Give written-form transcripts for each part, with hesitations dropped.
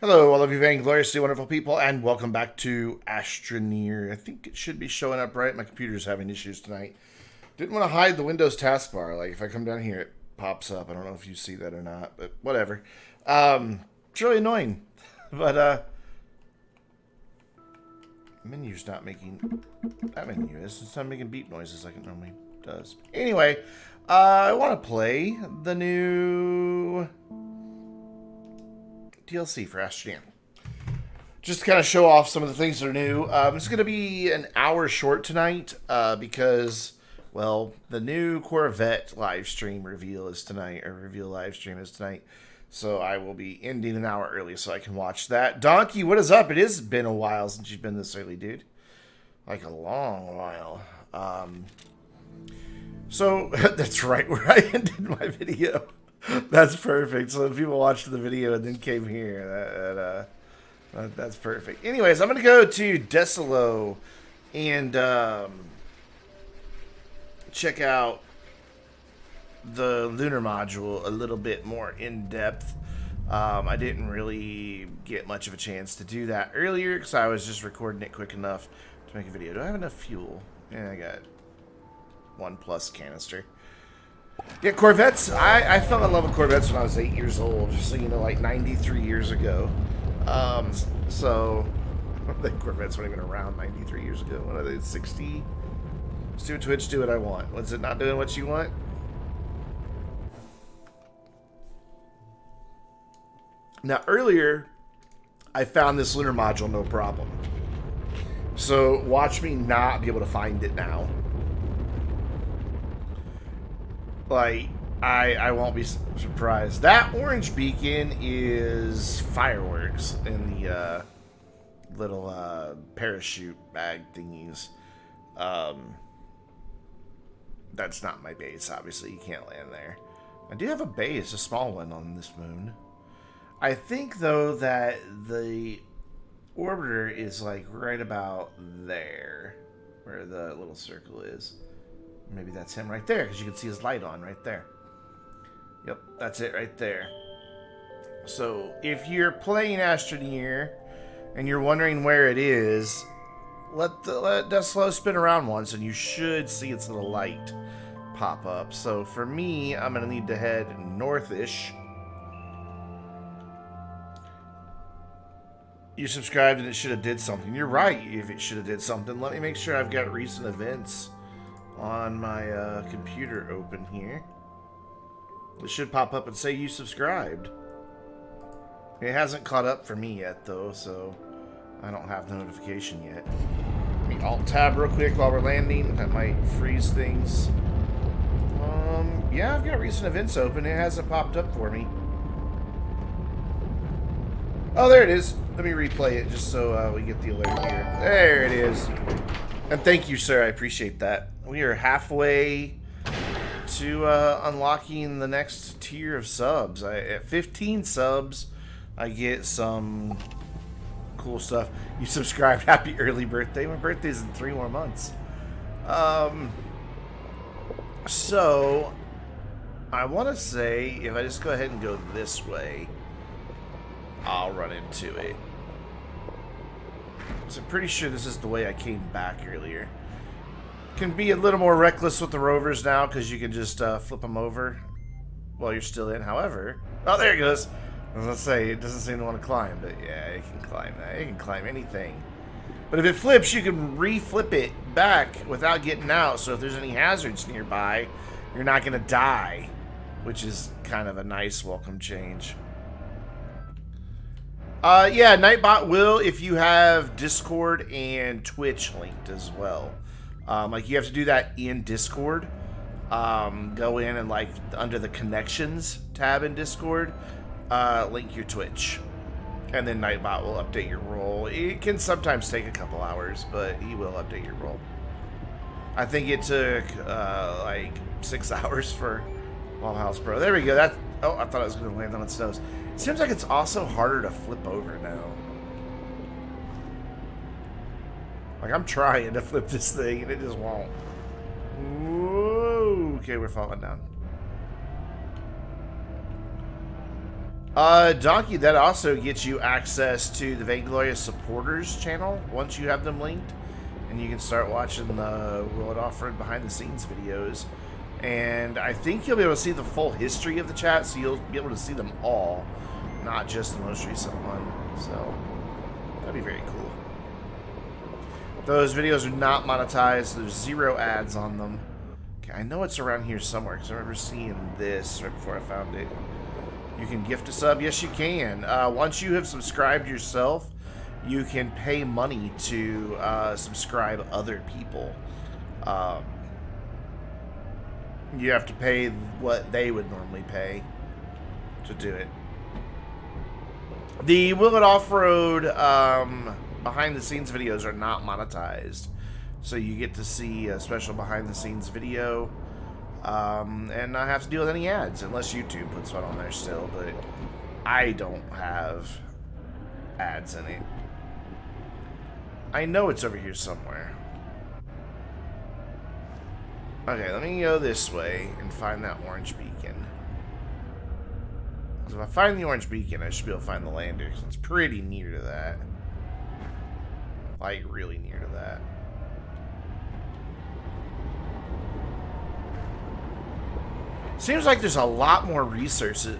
Hello, all of you vaingloriously wonderful people, and welcome back to Astroneer. I think it should be showing up right. My computer's having issues tonight. Didn't want to hide the Windows taskbar. Like, if I come down here, it pops up. I don't know if you see that or not, but whatever. It's really annoying. But, menu's not making... That menu is. It's not making beep noises like it normally does. Anyway, I want to play the new... DLC for Astroneer. Just to kind of show off some of the things that are new. It's going to be an hour short tonight because, well, the new Corvette live stream reveal is tonight, or reveal live stream is tonight. So I will be ending an hour early so I can watch that. Donkey, what is up? It has been a while since you've been this early, dude. Like a long while. So that's right where I ended my video. That's perfect. So if people watched the video and then came here, that's perfect. Anyways, I'm going to go to Decilo and check out the Lunar module a little bit more in depth. I didn't really get much of a chance to do that earlier because I was just recording it quick enough to make a video. Do I have enough fuel? Yeah, I got 1+ canister. Yeah, Corvettes. I fell in love with Corvettes when I was 8 years old. Just so you know, like 93 years ago. So I think Corvettes weren't even around 93 years ago. What are they? 60? Just do Twitch. Do what I want. Was it not doing what you want? Now earlier, I found this lunar module no problem. So watch me not be able to find it now. Like, I won't be surprised. That orange beacon is fireworks in the little parachute bag thingies. That's not my base, obviously. You can't land there. I do have a base, a small one on this moon. I think, though, that the orbiter is, like, right about there, where the little circle is. Maybe that's him right there, because you can see his light on right there. Yep, that's it right there. So, if you're playing Astroneer and you're wondering where it is, let Decilo spin around once, and you should see its little light pop up. So, for me, I'm going to need to head northish. You subscribed and it should have did something. You're right, if it should have did something. Let me make sure I've got recent events on my computer open here. It should pop up and say you subscribed. It hasn't caught up for me yet though, so I don't have the notification yet. Let me alt tab real quick while we're landing. That might freeze things. Yeah, I've got recent events open. It hasn't popped up for me. Oh, there it is. Let me replay it just so we get the alert here. There it is. And thank you, sir. I appreciate that. We are halfway to unlocking the next tier of subs. At 15 subs, I get some cool stuff. You subscribed. Happy early birthday. My birthday's in 3 more months. So, I want to say, if I just go ahead and go this way, I'll run into it. So I'm pretty sure this is the way I came back earlier. Can be a little more reckless with the rovers now because you can just flip them over while you're still in. However, oh, there it goes. I was gonna say it doesn't seem to want to climb, but yeah, it can climb that. It can climb anything. But if it flips, you can re-flip it back without getting out. So if there's any hazards nearby, you're not gonna die, which is kind of a nice welcome change. Yeah, Nightbot will if you have Discord and Twitch linked as well. Like, you have to do that in Discord. Go in and, like, under the Connections tab in Discord, link your Twitch. And then Nightbot will update your role. It can sometimes take a couple hours, but he will update your role. I think it took, like, 6 hours for Wallhouse Pro. There we go. That. Oh, I thought I was going to land on its nose. It seems like it's also harder to flip over now. Like, I'm trying to flip this thing, and it just won't. Whoa. Okay, we're falling down. Donkey, that also gets you access to the Vainglorious Supporters channel once you have them linked. And you can start watching the Will It Offered behind the scenes videos. And I think you'll be able to see the full history of the chat, so you'll be able to see them all, not just the most recent one. So, that'd be very cool. Those videos are not monetized. There's 0 ads on them. Okay, I know it's around here somewhere, because I remember seeing this right before I found it. You can gift a sub. Yes, you can. Once you have subscribed yourself, you can pay money to subscribe other people. You have to pay what they would normally pay to do it. The Will It Off-Road behind-the-scenes videos are not monetized. So you get to see a special behind-the-scenes video and not have to deal with any ads, unless YouTube puts one on there still, but I don't have ads in it. I know it's over here somewhere. Okay, let me go this way and find that orange beacon. Because if I find the orange beacon, I should be able to find the lander, because it's pretty near to that. Like, really near to that. Seems like there's a lot more resources.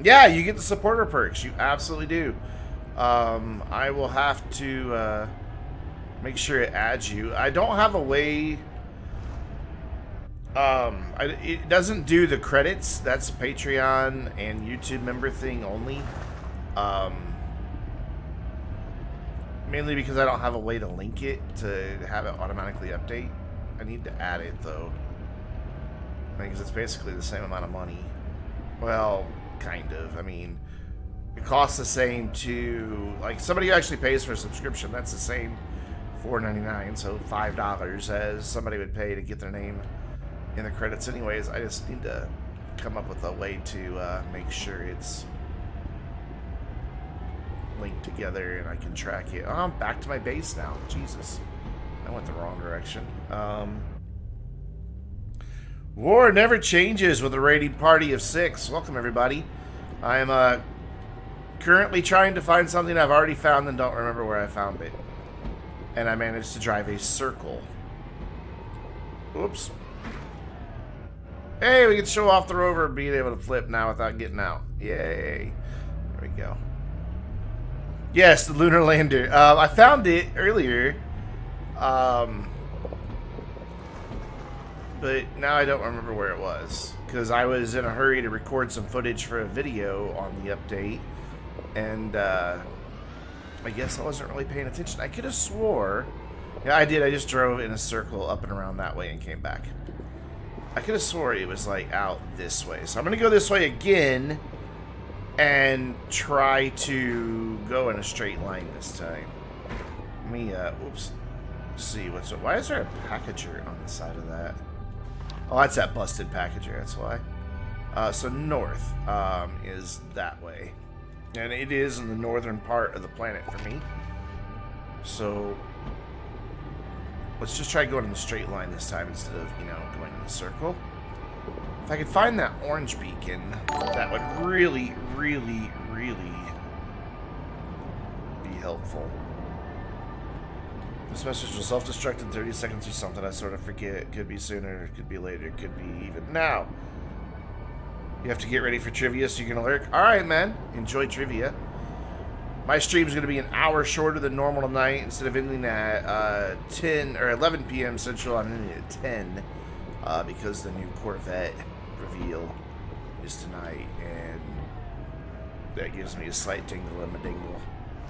Yeah, you get the supporter perks. You absolutely do. I will have to make sure it adds you. I don't have a way. It doesn't do the credits. That's a Patreon and YouTube member thing only. Mainly because I don't have a way to link it to have it automatically update. I need to add it though, because it's basically the same amount of money. Well, kind of. I mean, it costs the same to, like, somebody who actually pays for a subscription. That's the same $4.99, so $5 as somebody would pay to get their name in the credits. Anyways, I just need to come up with a way to make sure it's linked together and I can track it. Oh, I'm back to my base now. Jesus. I went the wrong direction. War never changes with a raiding party of 6. Welcome, everybody. I am currently trying to find something I've already found and don't remember where I found it. And I managed to drive a circle. Oops. Hey, we can show off the rover being able to flip now without getting out. Yay. There we go. Yes, the lunar lander. I found it earlier. But now I don't remember where it was, because I was in a hurry to record some footage for a video on the update, and I guess I wasn't really paying attention. I could have swore, yeah, I did. I just drove in a circle up and around that way and came back. I could have swore it was like out this way, so I'm gonna go this way again and try to go in a straight line this time. Let me oops. See what's, why is there a packager on the side of that? Oh, that's that busted packager, that's why. So north is that way, and it is in the northern part of the planet for me. So let's just try going in the straight line this time instead of, you know, going in a circle. If I could find that orange beacon, that would really, really, really be helpful. This message will self-destruct in 30 seconds or something. I sort of forget. It could be sooner. It could be later. It could be even now. You have to get ready for trivia so you can alert. Alright, man. Enjoy trivia. My stream is going to be an hour shorter than normal tonight. Instead of ending at 10 or 11 p.m. Central, I'm ending at 10 because the new Corvette reveal is tonight. And that gives me a slight tingle in my dingle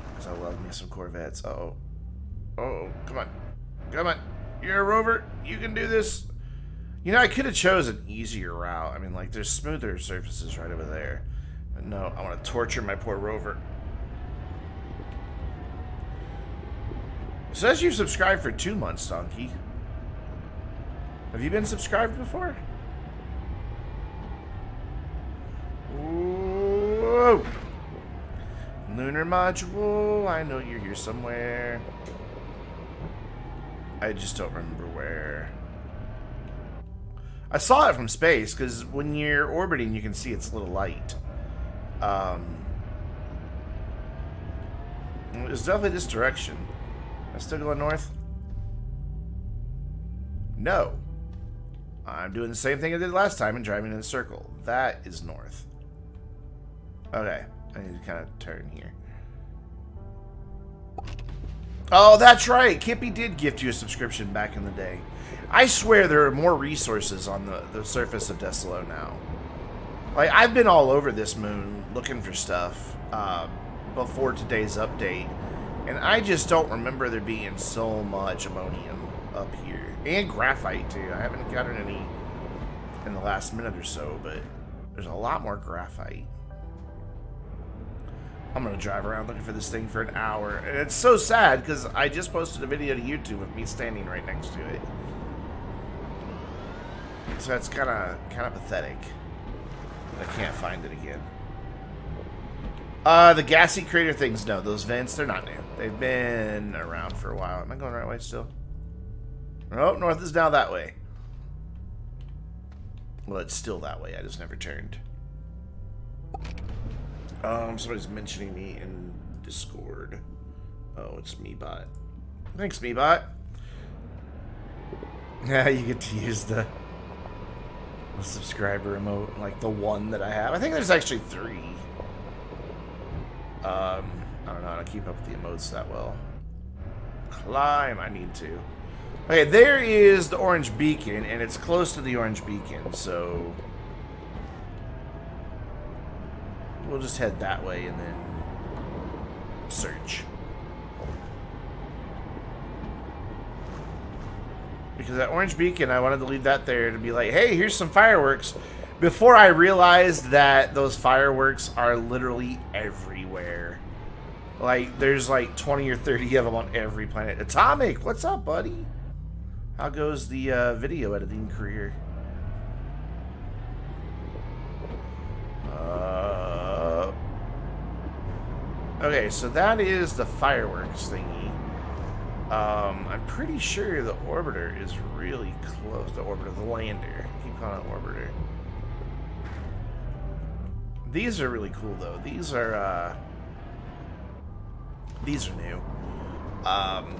because I love me some Corvettes. Uh-oh. Oh, come on. Come on. You're a rover. You can do this. You know, I could have chose an easier route. I mean, like, there's smoother surfaces right over there. But no, I want to torture my poor rover. It says you've subscribed for 2 months, Donkey. Have you been subscribed before? Whoa! Lunar module. I know you're here somewhere. I just don't remember where. I saw it from space, because when you're orbiting, you can see its little light. It's definitely this direction. Am I still going north? No. I'm doing the same thing I did last time and driving in a circle. That is north. Okay. I need to kind of turn here. Oh, that's right. Kippy did gift you a subscription back in the day. I swear there are more resources on the surface of Desolo now. Like, I've been all over this moon looking for stuff before today's update. And I just don't remember there being so much ammonium up here. And graphite, too. I haven't gotten any in the last minute or so, but there's a lot more graphite. I'm going to drive around looking for this thing for an hour. And it's so sad, because I just posted a video to YouTube of me standing right next to it. So that's kind of pathetic. I can't find it again. The gassy crater things, no. Those vents, they're not new. They've been around for a while. Am I going the right way still? Oh, north is now that way. Well, it's still that way. I just never turned. Somebody's mentioning me in Discord. Oh, it's MeBot. Thanks, MeBot. Yeah, you get to use the subscriber emote, like the one that I have. I think there's actually 3. I don't know how to keep up with the emotes that well. Climb, I need to. Okay, there is the orange beacon, and it's close to the orange beacon, so we'll just head that way and then search. Because that orange beacon, I wanted to leave that there to be like, hey, here's some fireworks. Before I realized that those fireworks are literally everywhere. Like, there's like 20 or 30 of them on every planet. Atomic, what's up, buddy? How goes the video editing career? Okay, so that is the fireworks thingy. I'm pretty sure the orbiter is really close. The orbiter, the lander. I keep calling it orbiter. These are really cool, though. These are new.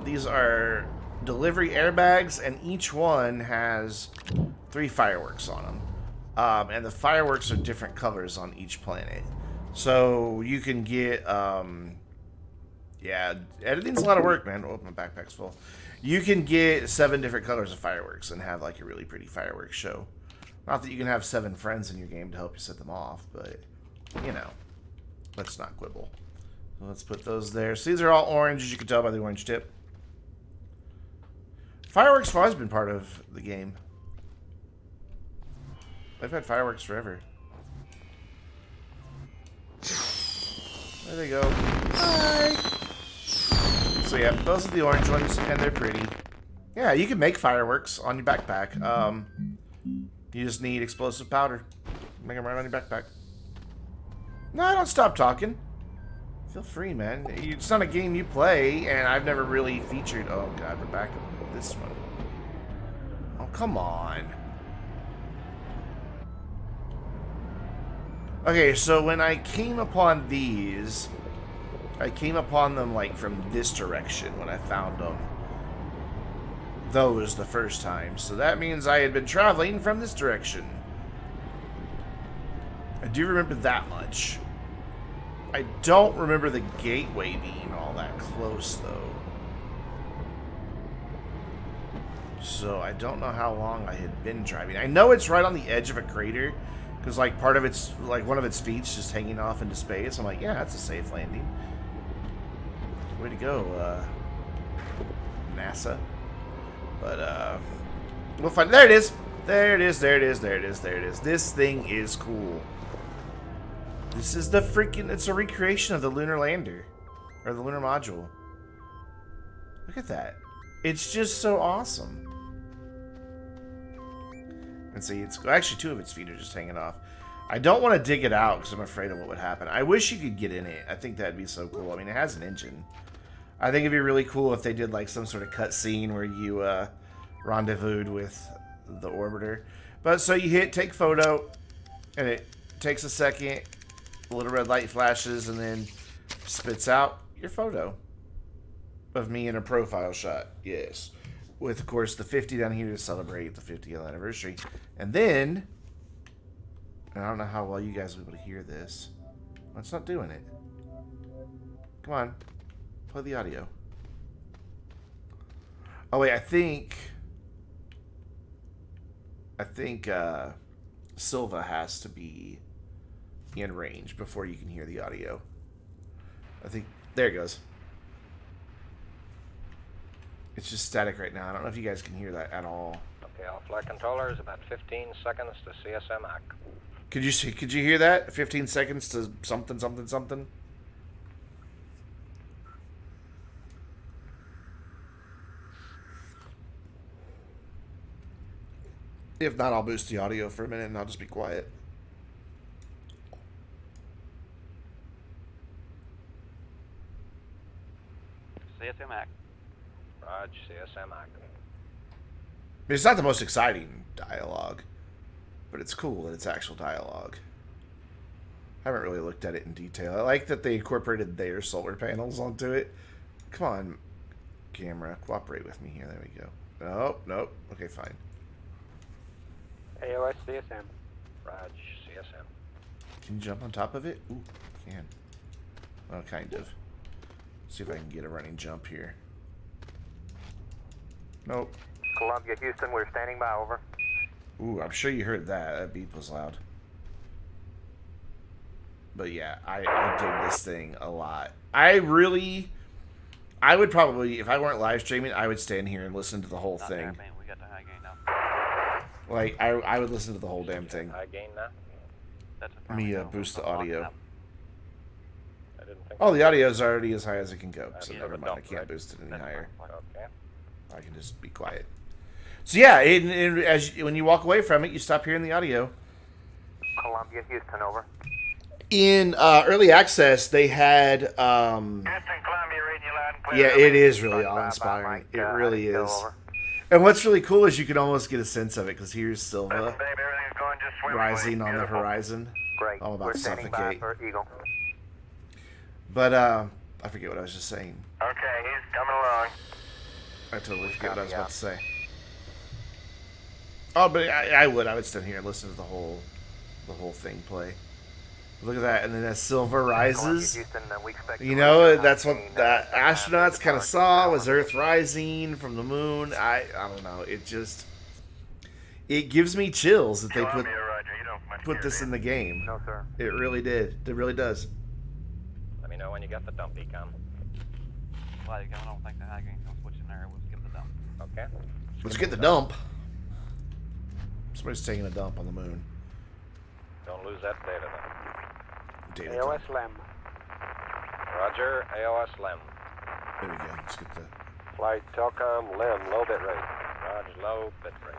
These are delivery airbags, and each one has 3 fireworks on them. And the fireworks are different colors on each planet. So you can get, yeah, editing's a lot of work, man. Oh, my backpack's full. You can get 7 different colors of fireworks and have like a really pretty fireworks show. Not that you can have 7 friends in your game to help you set them off, but, you know, let's not quibble. So let's put those there. So these are all orange, as you can tell by the orange tip. Fireworks have always been part of the game. They've had fireworks forever. There they go. Hi! So yeah, those are the orange ones, and they're pretty. Yeah, you can make fireworks on your backpack. You just need explosive powder. Make them right on your backpack. No, don't stop talking. Feel free, man. It's not a game you play, and I've never really featured... Oh, God, we're back to this one. Oh, come on. Okay, so when I came upon these, I came upon them, like, from this direction when I found them. Those the first time. So that means I had been traveling from this direction. I do remember that much. I don't remember the gateway being all that close, though. So I don't know how long I had been driving. I know it's right on the edge of a crater, because like part of its, like one of its feet's just hanging off into space. I'm like, yeah, that's a safe landing. Way to go, NASA. But we'll find. There it is. There it is. There it is. There it is. There it is. This thing is cool. This is the freaking... It's a recreation of the lunar lander. Or the lunar module. Look at that. It's just so awesome. And see, it's... Actually, 2 of its feet are just hanging off. I don't want to dig it out because I'm afraid of what would happen. I wish you could get in it. I think that'd be so cool. I mean, it has an engine. I think it'd be really cool if they did, like, some sort of cutscene where you, rendezvoused with the orbiter. But so you hit take photo, and it takes a second. A little red light flashes, and then spits out your photo of me in a profile shot. Yes. With, of course, the 50 down here to celebrate the 50th anniversary. And then, and I don't know how well you guys will be able to hear this. Well, it's not doing it. Come on. Play the audio. Oh, wait, I think Silva has to be in range before you can hear the audio. I think, there it goes. It's just static right now. I don't know if you guys can hear that at all. Okay, all flight controllers, about 15 seconds to CSM ACK. Could you hear that? 15 seconds to something, something, something? If not, I'll boost the audio for a minute and I'll just be quiet. CSM ACK. Roger, CSM ACK. It's not the most exciting dialogue, but it's cool that it's actual dialogue. I haven't really looked at it in detail. I like that they incorporated their solar panels onto it. Come on, camera, cooperate with me here. There we go. Nope, nope. Okay, fine. AOS CSM. Roger, CSM. Can you jump on top of it? Ooh, can. Well, kind of. See if I can get a running jump here. Nope. Columbia, Houston, we're standing by, over. Ooh, I'm sure you heard that. That beep was loud. But yeah, I dig this thing a lot. I would probably, if I weren't live streaming, I would stand here and listen to the whole thing. There, man. We got the high gain now. Like, I would listen to the whole damn thing. High gain now? That's a Let me problem. boost the audio. I didn't think Oh, the audio is already as high as it can go, so Yeah, never but mind. I don't, can't right? boost it any That's higher. fine. Okay. I can just be quiet. So yeah, when you walk away from it, you stop hearing the audio. Columbia, Houston, over. In early access, they had. Houston, Columbia, reading you loud and clear. Yeah, it is really Bye, awe-inspiring. bye, It Mike. really Still is. over. And what's really cool is you can almost get a sense of it, because here's Silva Listen, babe, everything's going just swimmingly. rising on the Beautiful. horizon. Great. I'm about we're to standing by suffocate. for Eagle. But I forget what I was just saying. Okay, he's coming along. I totally forget what I was about to say. Oh, but I would stand here and listen to the whole thing play. Look at that, and then as Silva Columbia, rises, Houston, we expect you know, that's what the 19, astronauts kind of saw was Earth rising from the moon. I don't know. It gives me chills that they Columbia, Roger. You don't put this in the game. No, sir. It really did. It really does. Let me know when you got the dump econ. Flight again. I don't think the high gain's gonna switch in there. We'll skip the dump. Okay. Let's get the dump. Somebody's taking a dump on the moon. Don't lose that data then. Data AOS dump. LEM. Roger, AOS LEM. There we go. Let's get the. Flight Telcom LEM, low bit rate. Roger, low bit rate.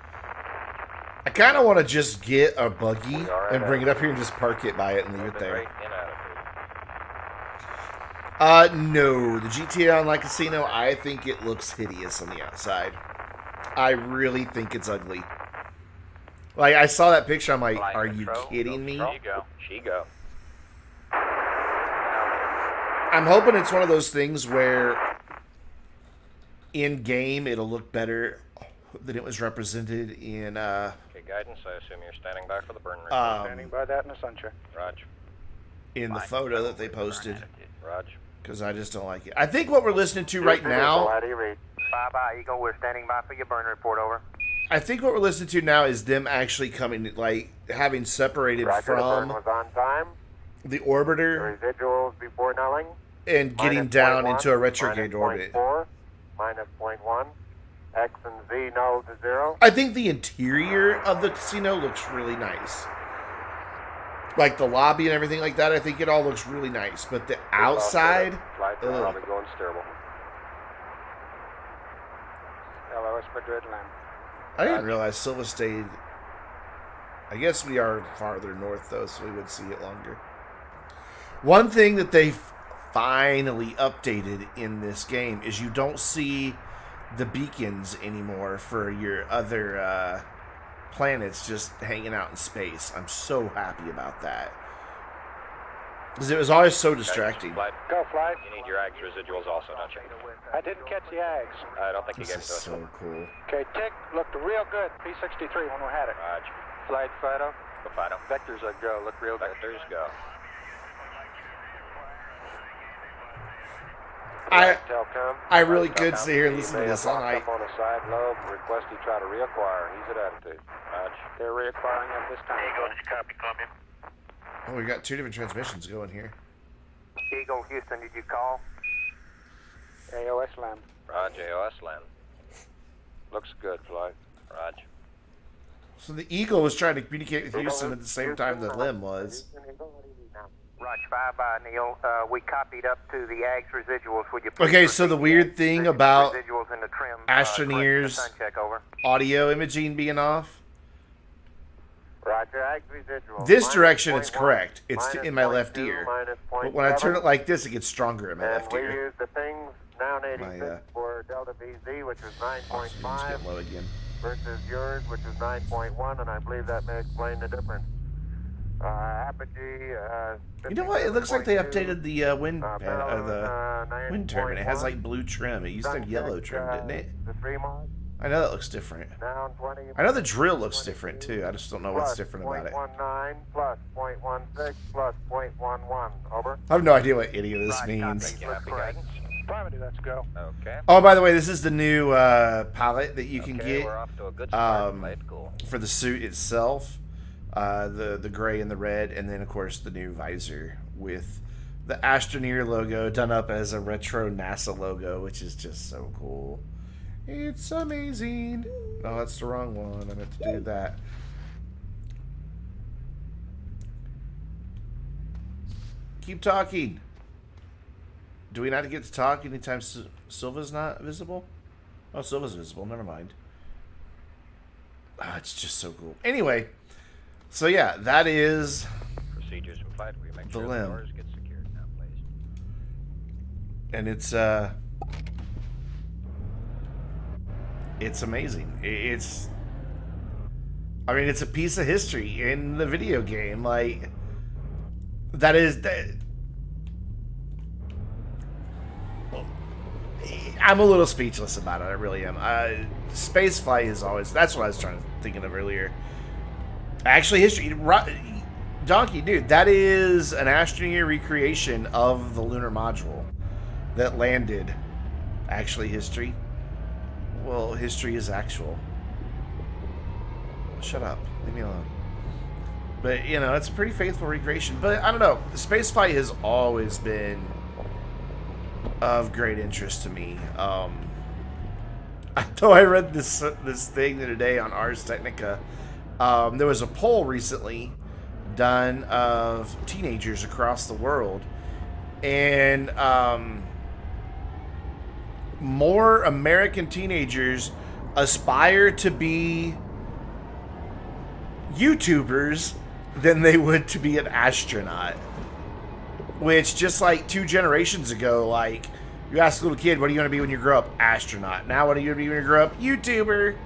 I kind of want to just get a buggy We are and at bring it up here and just park it by it and leave Low it bit there. rate in attitude. No, the GTA Online Casino, I think it looks hideous on the outside. I really think it's ugly. Like, I saw that picture, I'm like, Flight are you control, kidding me? She go. She go. I'm hoping it's one of those things where in game it'll look better than it was represented in Okay, guidance, I assume you're standing by for the burn rate. um, by that in the sunshine. Roger. in the photo that they posted, Roger. because I just don't like it. I think what we're listening to right now, Bye-bye, Eagle. We're standing by for your burn report, over. I think what we're listening to now is them actually coming, like, having separated from was on time. the orbiter Residuals before nulling. and getting down into a retrograde orbit. Minus 0.1. X and Z null to 0. I think the interior of the casino looks really nice. Like the lobby and everything like that, I think it all looks really nice. But the outside, Flight ugh. probably going steerable. LOS Madrid LEM. I didn't realize Silva stayed. I guess we are farther north though, so we would see it longer. One thing that they finally updated in this game is you don't see the beacons anymore for your other planets just hanging out in space. I'm so happy about that. Because it was always so distracting. Flight. Go, flight. You need your ags residuals also, don't you? I didn't catch the Ags. I don't think you This gave is it to us. so cool. Okay, tick. Looked real good. P-63 when we had it. Roger. Flight Fido. Go Fido. Vectors are go. Look real good. Vectors go. Telcom. I really could Telcom. sit here and He listen may to have this all locked night. up on a side lobe. Request he try to reacquire. He's at attitude. Roger. They're reacquiring at this time. Eagle, this copy, Columbia. Oh, we got 2 different transmissions going here. Eagle, Houston, did you call? AOS land. Roger, AOS land. Looks good, flight. Roger. So the Eagle was trying to communicate with Houston at the same time that Lim was. Roger, bye-bye, Neil. We copied up to the AGS residuals. Would you please Okay, so the proceed weird to thing the about residuals in the trim, Astroneers- correction and sun check, over. Audio imaging being off. Roger, Ags residual. This direction it's correct. It's in my left 0.2, ear. minus But when I turn 0.7. it like this, it gets stronger in my And left we ear. use the pings, now 86 My, for Delta VZ, which is Oxygen's 9.5, getting low again. versus yours, which is 9.1, and I believe that may explain the difference. Apogee, You know what? It looks like they 57.2, updated the wind Bellon, the wind turbine. It has 9.1. like blue trim. It used to have yellow trim, didn't it? The 3 miles, I know that looks different. down 20. I know the drill looks different too. I just don't know what's plus different about it. 0.19, plus 0.16, plus 0.11. Over. I have no idea what any of this means. Copy guidance. Private, let's go. Okay. Oh, by the way, this is the new palette that you can Okay, get we're off to a good start. um, Flight. Cool. for the suit itself. The gray and the red, and then of course the new visor with the Astroneer logo done up as a retro NASA logo, which is just so cool. It's amazing. Oh, that's the wrong one. I meant to do that. Keep talking. Do we not get to talk anytime Silva's not visible? Oh, Silva's visible. Never mind. Ah, it's just so cool. Anyway, so yeah, that is Procedures in flight. We make The sure the limb. doors get secured now, please. and it's amazing. It's I mean, it's a piece of history in the video game. Like that is that. I'm a little speechless about it. I really am. Space flight is always. That's what I was thinking of earlier. Actually, history. Donkey, dude, that is an Astroneer recreation of the lunar module that landed. Actually, history. Well, history is actual. Shut up. Leave me alone. But, you know, it's a pretty faithful recreation. But, I don't know. Spaceflight has always been of great interest to me. Though I read this thing the other day on Ars Technica. There was a poll recently done of teenagers across the world. And, more American teenagers aspire to be YouTubers than they would to be an astronaut. Which, just like 2 generations ago, like, you ask a little kid, what are you going to be when you grow up? Astronaut. Now what are you going to be when you grow up? YouTuber.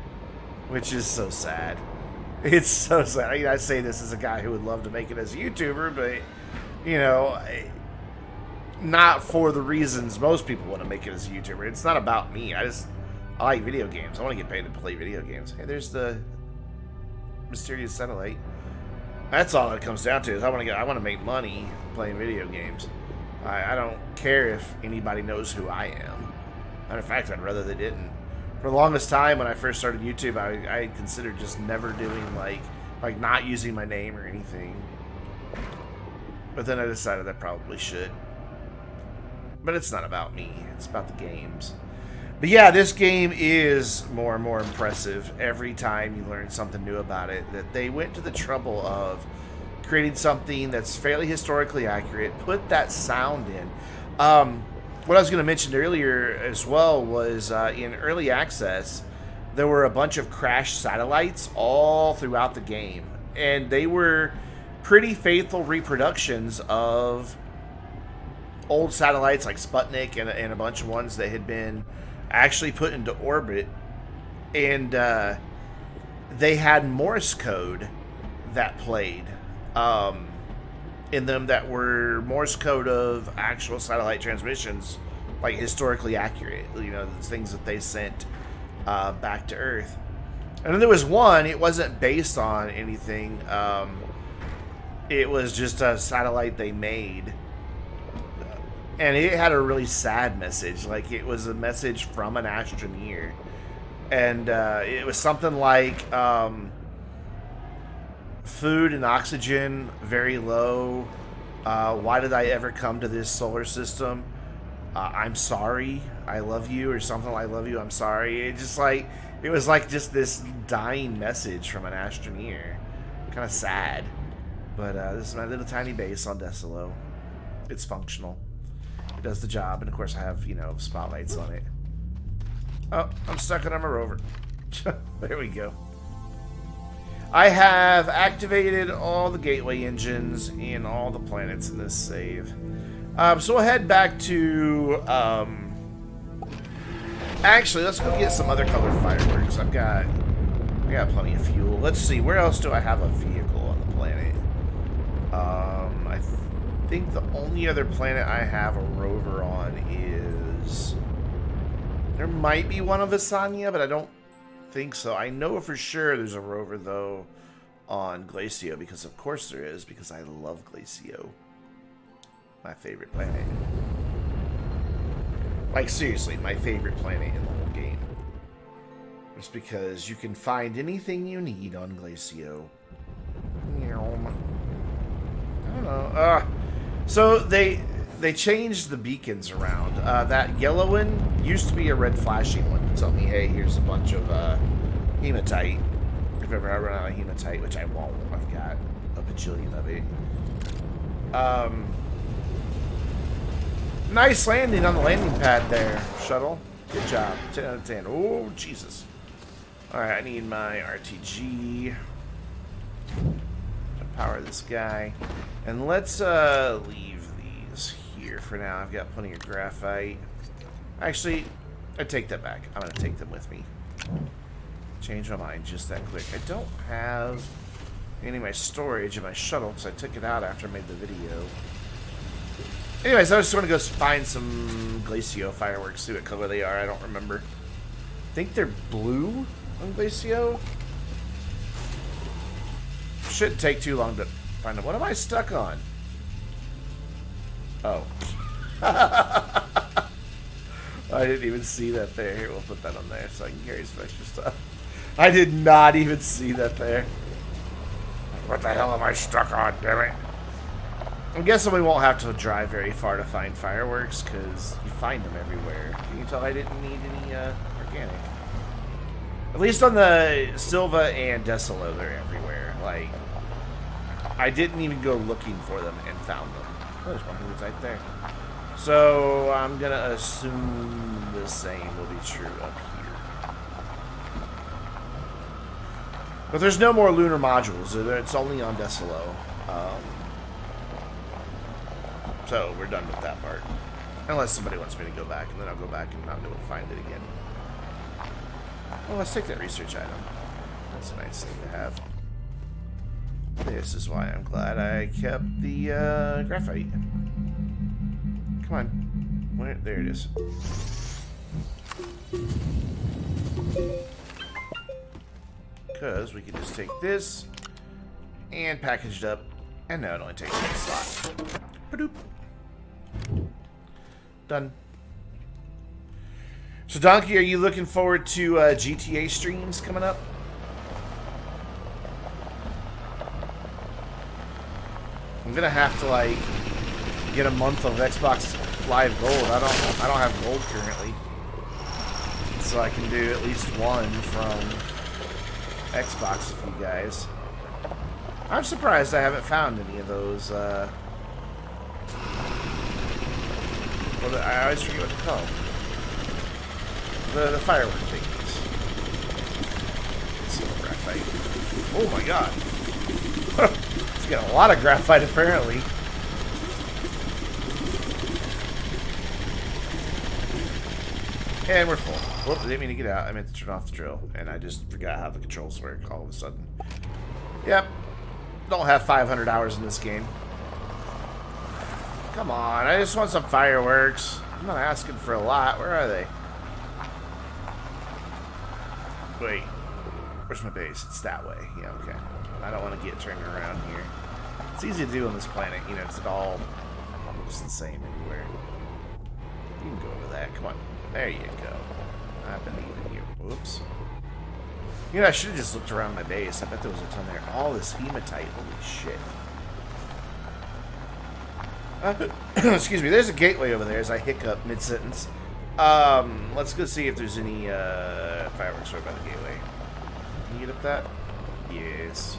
Which is so sad. It's so sad. I mean, I say this as a guy who would love to make it as a YouTuber, but, you know, not for the reasons most people want to make it as a YouTuber. It's not about me. I like video games. I want to get paid to play video games. Hey, there's the mysterious satellite. That's all it comes down to. Is I want to make money playing video games. I don't care if anybody knows who I am. Matter of fact, I'd rather they didn't. For the longest time, when I first started YouTube, I considered just never doing like not using my name or anything. But then I decided I probably should. But it's not about me. It's about the games. But yeah, this game is more and more impressive every time you learn something new about it. That they went to the trouble of creating something that's fairly historically accurate, put that sound in. What I was going to mention earlier as well was in early access, there were a bunch of crashed satellites all throughout the game. And they were pretty faithful reproductions of old satellites like Sputnik and a bunch of ones that had been actually put into orbit. And they had Morse code that played in them that were Morse code of actual satellite transmissions, like historically accurate, you know, the things that they sent back to Earth. And then there was one, it wasn't based on anything. It was just a satellite they made. And it had a really sad message. Like, it was a message from an astroneer. And it was something like food and oxygen very low. Why did I ever come to this solar system? I'm sorry. I love you, or something like, I love you, I'm sorry. It just like, it was like just this dying message from an astroneer. Kind of sad. But this is my little tiny base on Desolo. It's functional. It does the job, and of course I have, you know, spotlights on it. Oh, I'm stuck on a rover. There we go. I have activated all the gateway engines in all the planets in this save. So we'll head back to... actually, let's go get some other colored fireworks. I got plenty of fuel. Let's see, where else do I have a vehicle on the planet? I think the only other planet I have a rover on is... There might be one of Visanya, but I don't think so. I know for sure there's a rover, though, on Glacio, because of course there is, because I love Glacio. My favorite planet. Like, seriously, my favorite planet in the whole game. Just because you can find anything you need on Glacio. I don't know. So they changed the beacons around. That yellow one used to be a red flashing one to tell me, hey, here's a bunch of hematite. If ever I run out of hematite, which I won't. I've got a bajillion of it. Nice landing on the landing pad there, shuttle. Good job. 10 out of 10. Oh, Jesus. Alright, I need my RTG to power this guy. And let's leave these here for now. I've got plenty of graphite. Actually, I take that back. I'm going to take them with me. Change my mind just that quick. I don't have any of my storage in my shuttle because I took it out after I made the video. Anyways, I just want to go find some Glacio fireworks, see what color they are. I don't remember. I think they're blue on Glacio. Shouldn't take too long to find them. What am I stuck on? Oh. I didn't even see that there. Here, we'll put that on there so I can carry some extra stuff. I did not even see that there. What the hell am I stuck on, damn it? I'm guessing we won't have to drive very far to find fireworks, because you find them everywhere. Can you tell I didn't need any organic? At least on the Silva and Desolo, they're everywhere. Like, I didn't even go looking for them and found them. Oh, there's one who's right there. So, I'm going to assume the same will be true up here. But there's no more lunar modules. It's only on Desolo. So, we're done with that part. Unless somebody wants me to go back, and then I'll go back and not be able to find it again. Well, let's take that research item. That's a nice thing to have. This is why I'm glad I kept the graphite. Come on. Where? There it is. Because we can just take this and package it up. And now it only takes one slot. Ba-doop. Done. So, Donkey, are you looking forward to GTA streams coming up? I'm gonna have to like get a month of Xbox Live Gold. I don't have gold currently, so I can do at least one from Xbox with you guys. I'm surprised I haven't found any of those. Well, I always forget what they're called. The firework thingies. Let's see what graphite. Oh my god. It's got a lot of graphite apparently. And we're full. Whoop, I didn't mean to get out. I meant to turn off the drill. And I just forgot how the controls work all of a sudden. Yep. Don't have 500 hours in this game. Come on, I just want some fireworks. I'm not asking for a lot. Where are they? Wait. Where's my base? It's that way. Yeah, okay. I don't want to get turned around here. It's easy to do on this planet, you know, because it all looks the same anywhere. You can go over that. Come on. There you go. I believe in you. Whoops. You know, I should have just looked around my base. I bet there was a ton there. All this hematite. Holy shit. Excuse me. There's a gateway over there as I hiccup mid-sentence. Let's go see if there's any fireworks right by the gateway. Can you get up that? Yes.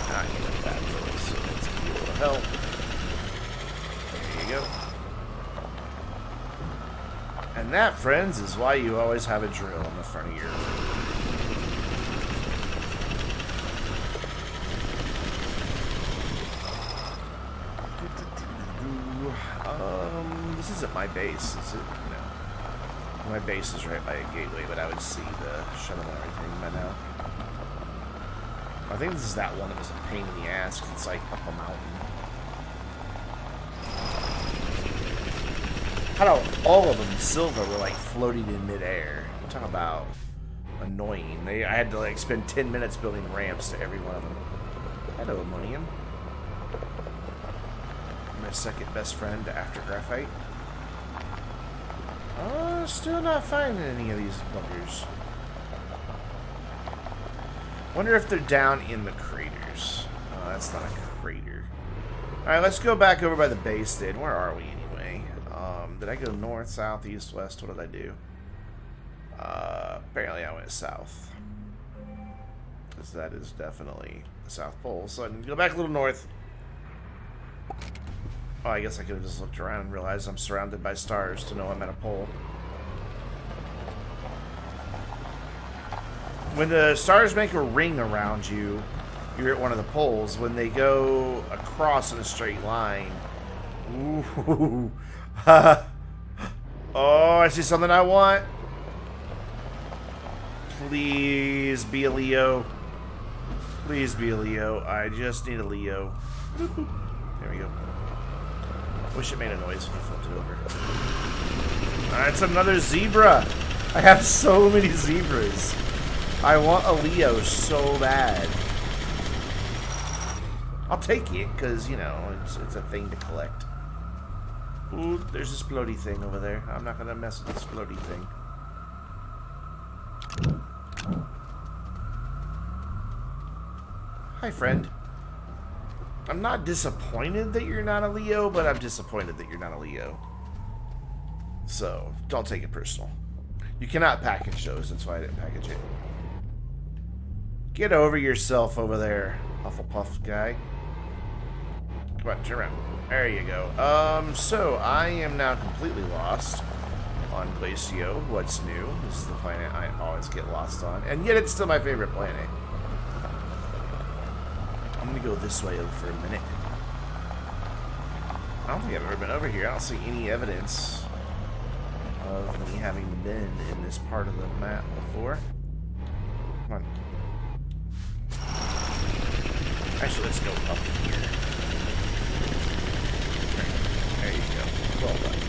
Not get up that really, so let's give you a little help. There you go. And that, friends, is why you always have a drill on the front of your... this isn't my base, is it? No. My base is right by a gateway, but I would see the shuttle and everything by now. I think this is that one that was a pain in the ass, 'cause it's like up a mountain. How do all of them, silver, were like floating in midair? Talk about annoying. I had to like spend 10 minutes building ramps to every one of them. Hello, ammonium. My second best friend after graphite. Still not finding any of these buggers. Wonder if they're down in the craters. Oh, that's not a crater. Alright, let's go back over by the base then. Where are we anyway? Did I go north, south, east, west? What did I do? Apparently I went south. Because that is definitely the South Pole. So I can go back a little north. Oh, I guess I could have just looked around and realized I'm surrounded by stars to know I'm at a pole. When the stars make a ring around you, you're at one of the poles. When they go across in a straight line... Ooh. Oh, I see something I want. Please be a Leo. Please be a Leo. I just need a Leo. There we go. Wish it made a noise when I flipped it over. Alright, it's another zebra. I have so many zebras. I want a Leo so bad. I'll take it, because, you know, it's a thing to collect. Ooh, there's this floaty thing over there. I'm not going to mess with this floaty thing. Hi, friend. I'm not disappointed that you're not a Leo, but I'm disappointed that you're not a Leo. So, don't take it personal. You cannot package those, that's why I didn't package it. Get over yourself over there, Hufflepuff guy. Come on, turn around. There you go. So I am now completely lost on Glacio. What's new? This is the planet I always get lost on, and yet it's still my favorite planet. I'm gonna go this way for a minute. I don't think I've ever been over here. I don't see any evidence of me having been in this part of the map before. Come on. Actually, let's go up here. There you go. Well done.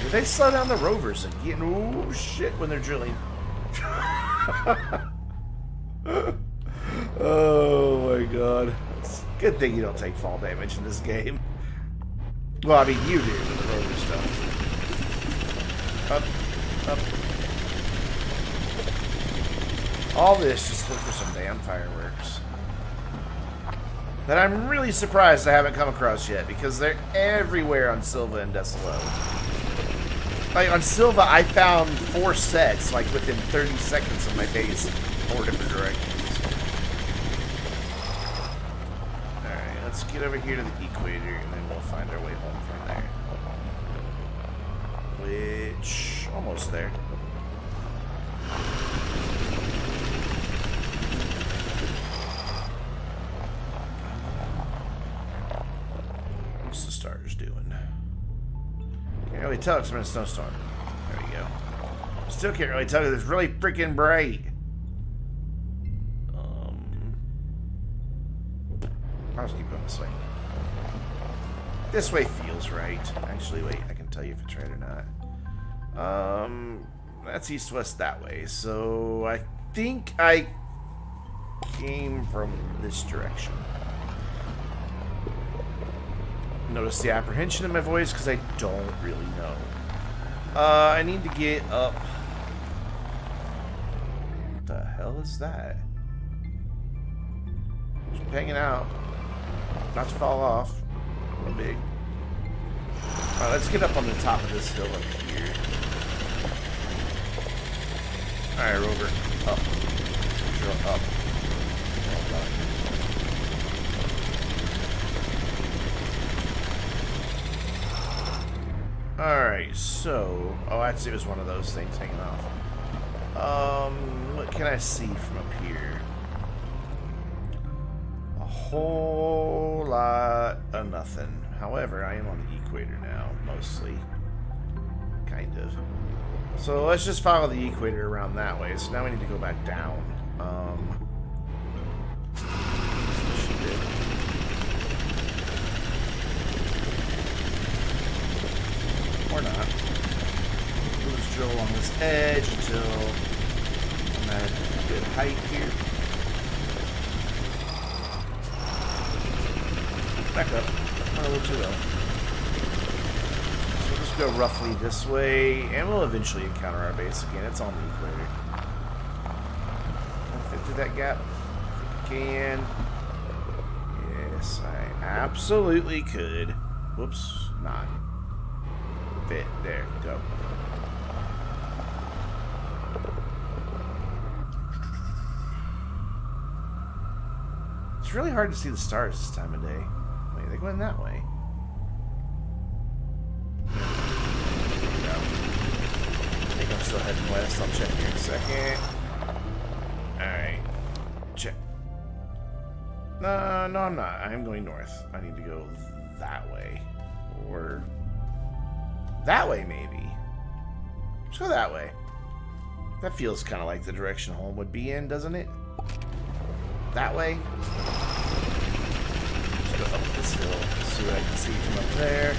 Do they slow down the rovers again? Oh shit, when they're drilling. Oh my god. It's a good thing you don't take fall damage in this game. Well, I mean, you do with the rover stuff. Up. All this just look for some damn fireworks. That I'm really surprised I haven't come across yet, because they're everywhere on Silva and Decelo. Like, on Silva, I found 4 sets, like, within 30 seconds of my base in 4 different directions. Alright, let's get over here to the equator, and then we'll find our way home from there. Which... almost there. really tell it's been a snowstorm. There we go. Still can't really tell because it's really freaking bright. I'll just keep going this way. This way feels right. Actually, wait, I can tell you if it's right or not. That's east-west that way. So I think I came from this direction. Notice the apprehension in my voice because I don't really know. I need to get up. What the hell is that? Just hanging out. Not to fall off. A little big. Alright, let's get up on the top of this hill up here. Alright, Rover. Up. Drill up. Alright, so... Oh, I'd say it was one of those things hanging off. What can I see from up here? A whole lot of nothing. However, I am on the equator now, mostly. Kind of. So let's just follow the equator around that way. So now we need to go back down. Or not. We'll just drill along this edge until I'm at a good height here. Back up. Not a little too low. So we'll just go roughly this way, and we'll eventually encounter our base again. It's on the equator. Can I fit through that gap? I think I can. Yes, I absolutely could. Whoops, not. Fit. There, go. It's really hard to see the stars this time of day. Wait, they're going that way. There we go. I think I'm still heading west. I'll check here in a second. Alright. Check. No, I'm not. I'm going north. I need to go that way. Or... that way, maybe. Let's go that way. That feels kind of like the direction home would be in, doesn't it? That way. Let's go up this hill. See what I can see from up there.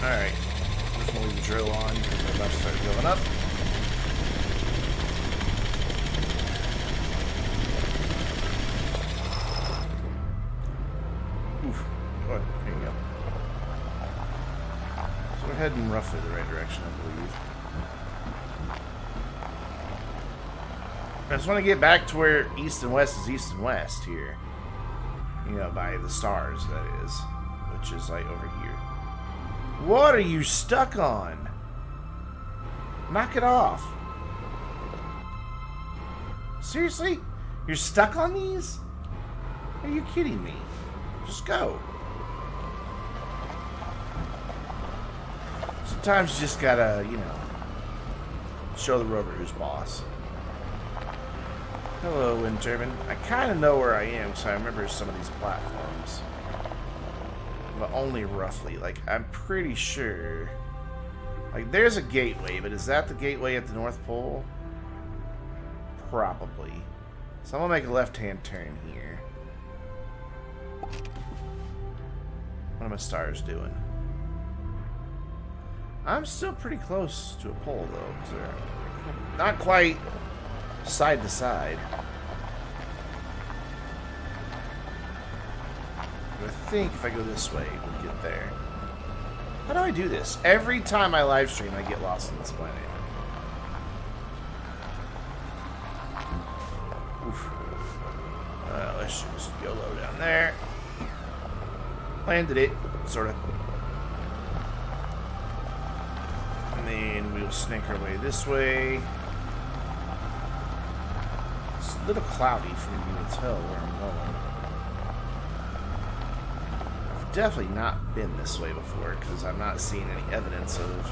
Alright. I'm just going to leave the drill on because we're about to start drilling up. Heading roughly the right direction, I believe. I just want to get back to where east and west is east and west here. You know, by the stars, that is. Which is like over here. What are you stuck on? Knock it off. Seriously? You're stuck on these? Are you kidding me? Just go. Sometimes you just gotta, you know, show the rover who's boss. Hello, wind turbine. I kind of know where I am, so I remember some of these platforms. But only roughly. Like, I'm pretty sure... like, there's a gateway, but is that the gateway at the North Pole? Probably. So I'm gonna make a left-hand turn here. What are my stars doing? I'm still pretty close to a pole, though. So not quite side to side. But I think if I go this way, we'll get there. How do I do this? Every time I live stream, I get lost on this planet. Oof. Let's just YOLO down there. Landed it, sort of. And then we'll snake our way this way. It's a little cloudy for me to tell where I'm going. I've definitely not been this way before because I'm not seeing any evidence of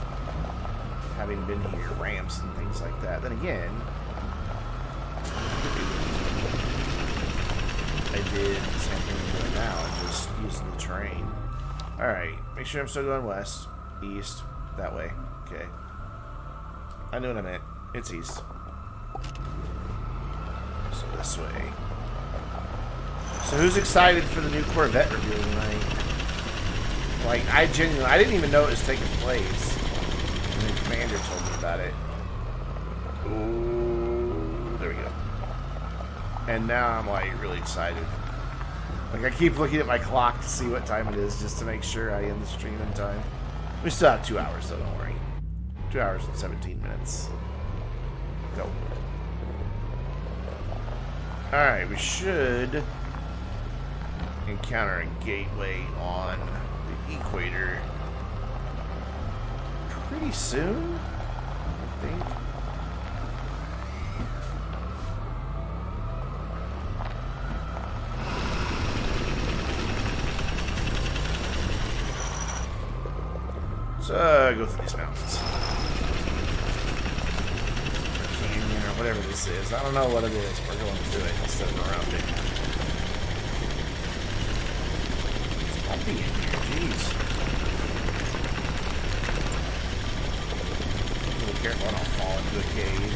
having been here, ramps and things like that. Then again, did the same thing I'm doing now and just using the terrain. Alright, make sure I'm still going west, east, that way. Okay. I knew what I meant. It's east. So this way. So who's excited for the new Corvette reveal tonight? Like, I didn't even know it was taking place. And then Commander told me about it. Ooh, there we go. And now I'm like really excited. Like I keep looking at my clock to see what time it is just to make sure I end the stream in time. We still have 2 hours, so don't worry. 2 hours and 17 minutes. Go. Alright, we should encounter a gateway on the equator pretty soon, I think. So, go through these mountains. Or canyon, or whatever this is. I don't know what it is. We're going through it instead of around it. It's bumpy in here, jeez. Be a little careful I don't fall into a cave.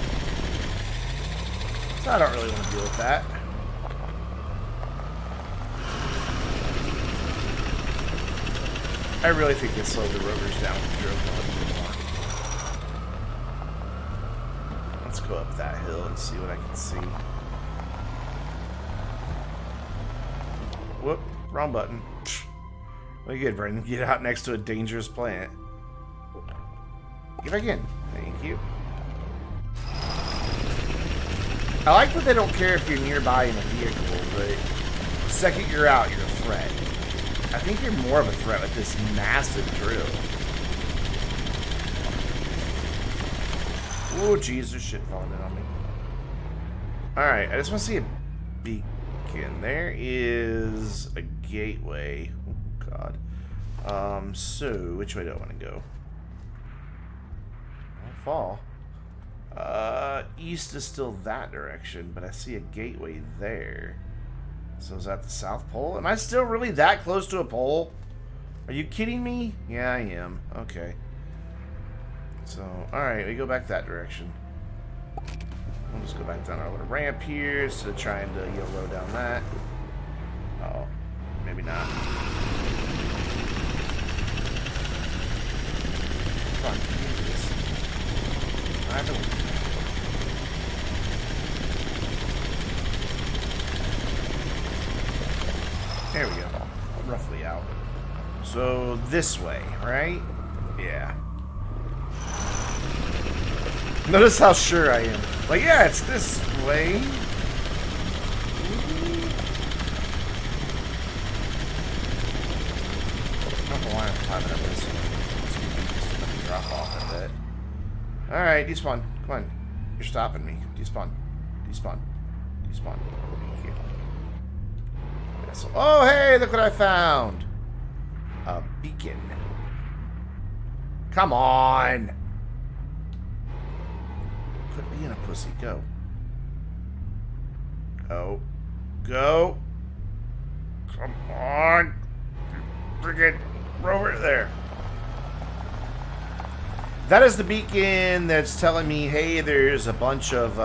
So I don't really want to deal with that. I really think they slowed the rotors down with the drone a little bit more. Let's go up that hill and see what I can see. Whoop, wrong button. Well, good, Brendan. Get out next to a dangerous plant. Get back in. Thank you. I like that they don't care if you're nearby in a vehicle, but the second you're out, you're a threat. I think you're more of a threat with this massive drill. Oh, jeez, there's shit falling in on me. Alright, I just want to see a beacon. There is a gateway. Oh, God. So, which way do I want to go? I'll fall. East is still that direction, but I see a gateway there. So is that the South Pole? Am I still really that close to a pole? Are you kidding me? Yeah, I am. Okay. So, alright, we go back that direction. We'll just go back down our little ramp here instead of trying to YOLO down that. Oh, maybe not. Come on, can you do this? I don't. There we go. Roughly out. So this way, right? Yeah. Notice how sure I am. Like, yeah, it's this way. I don't know why I'm climbing up this. Just drop off a bit. Alright, despawn. Come on. You're stopping me. Despawn. Despawn. Despawn. Thank you. So, oh, hey, look what I found. A beacon. Come on. Quit being a pussy. Go. Go. Go. Come on. Friggin' rover there. That is the beacon that's telling me, hey, there's a bunch of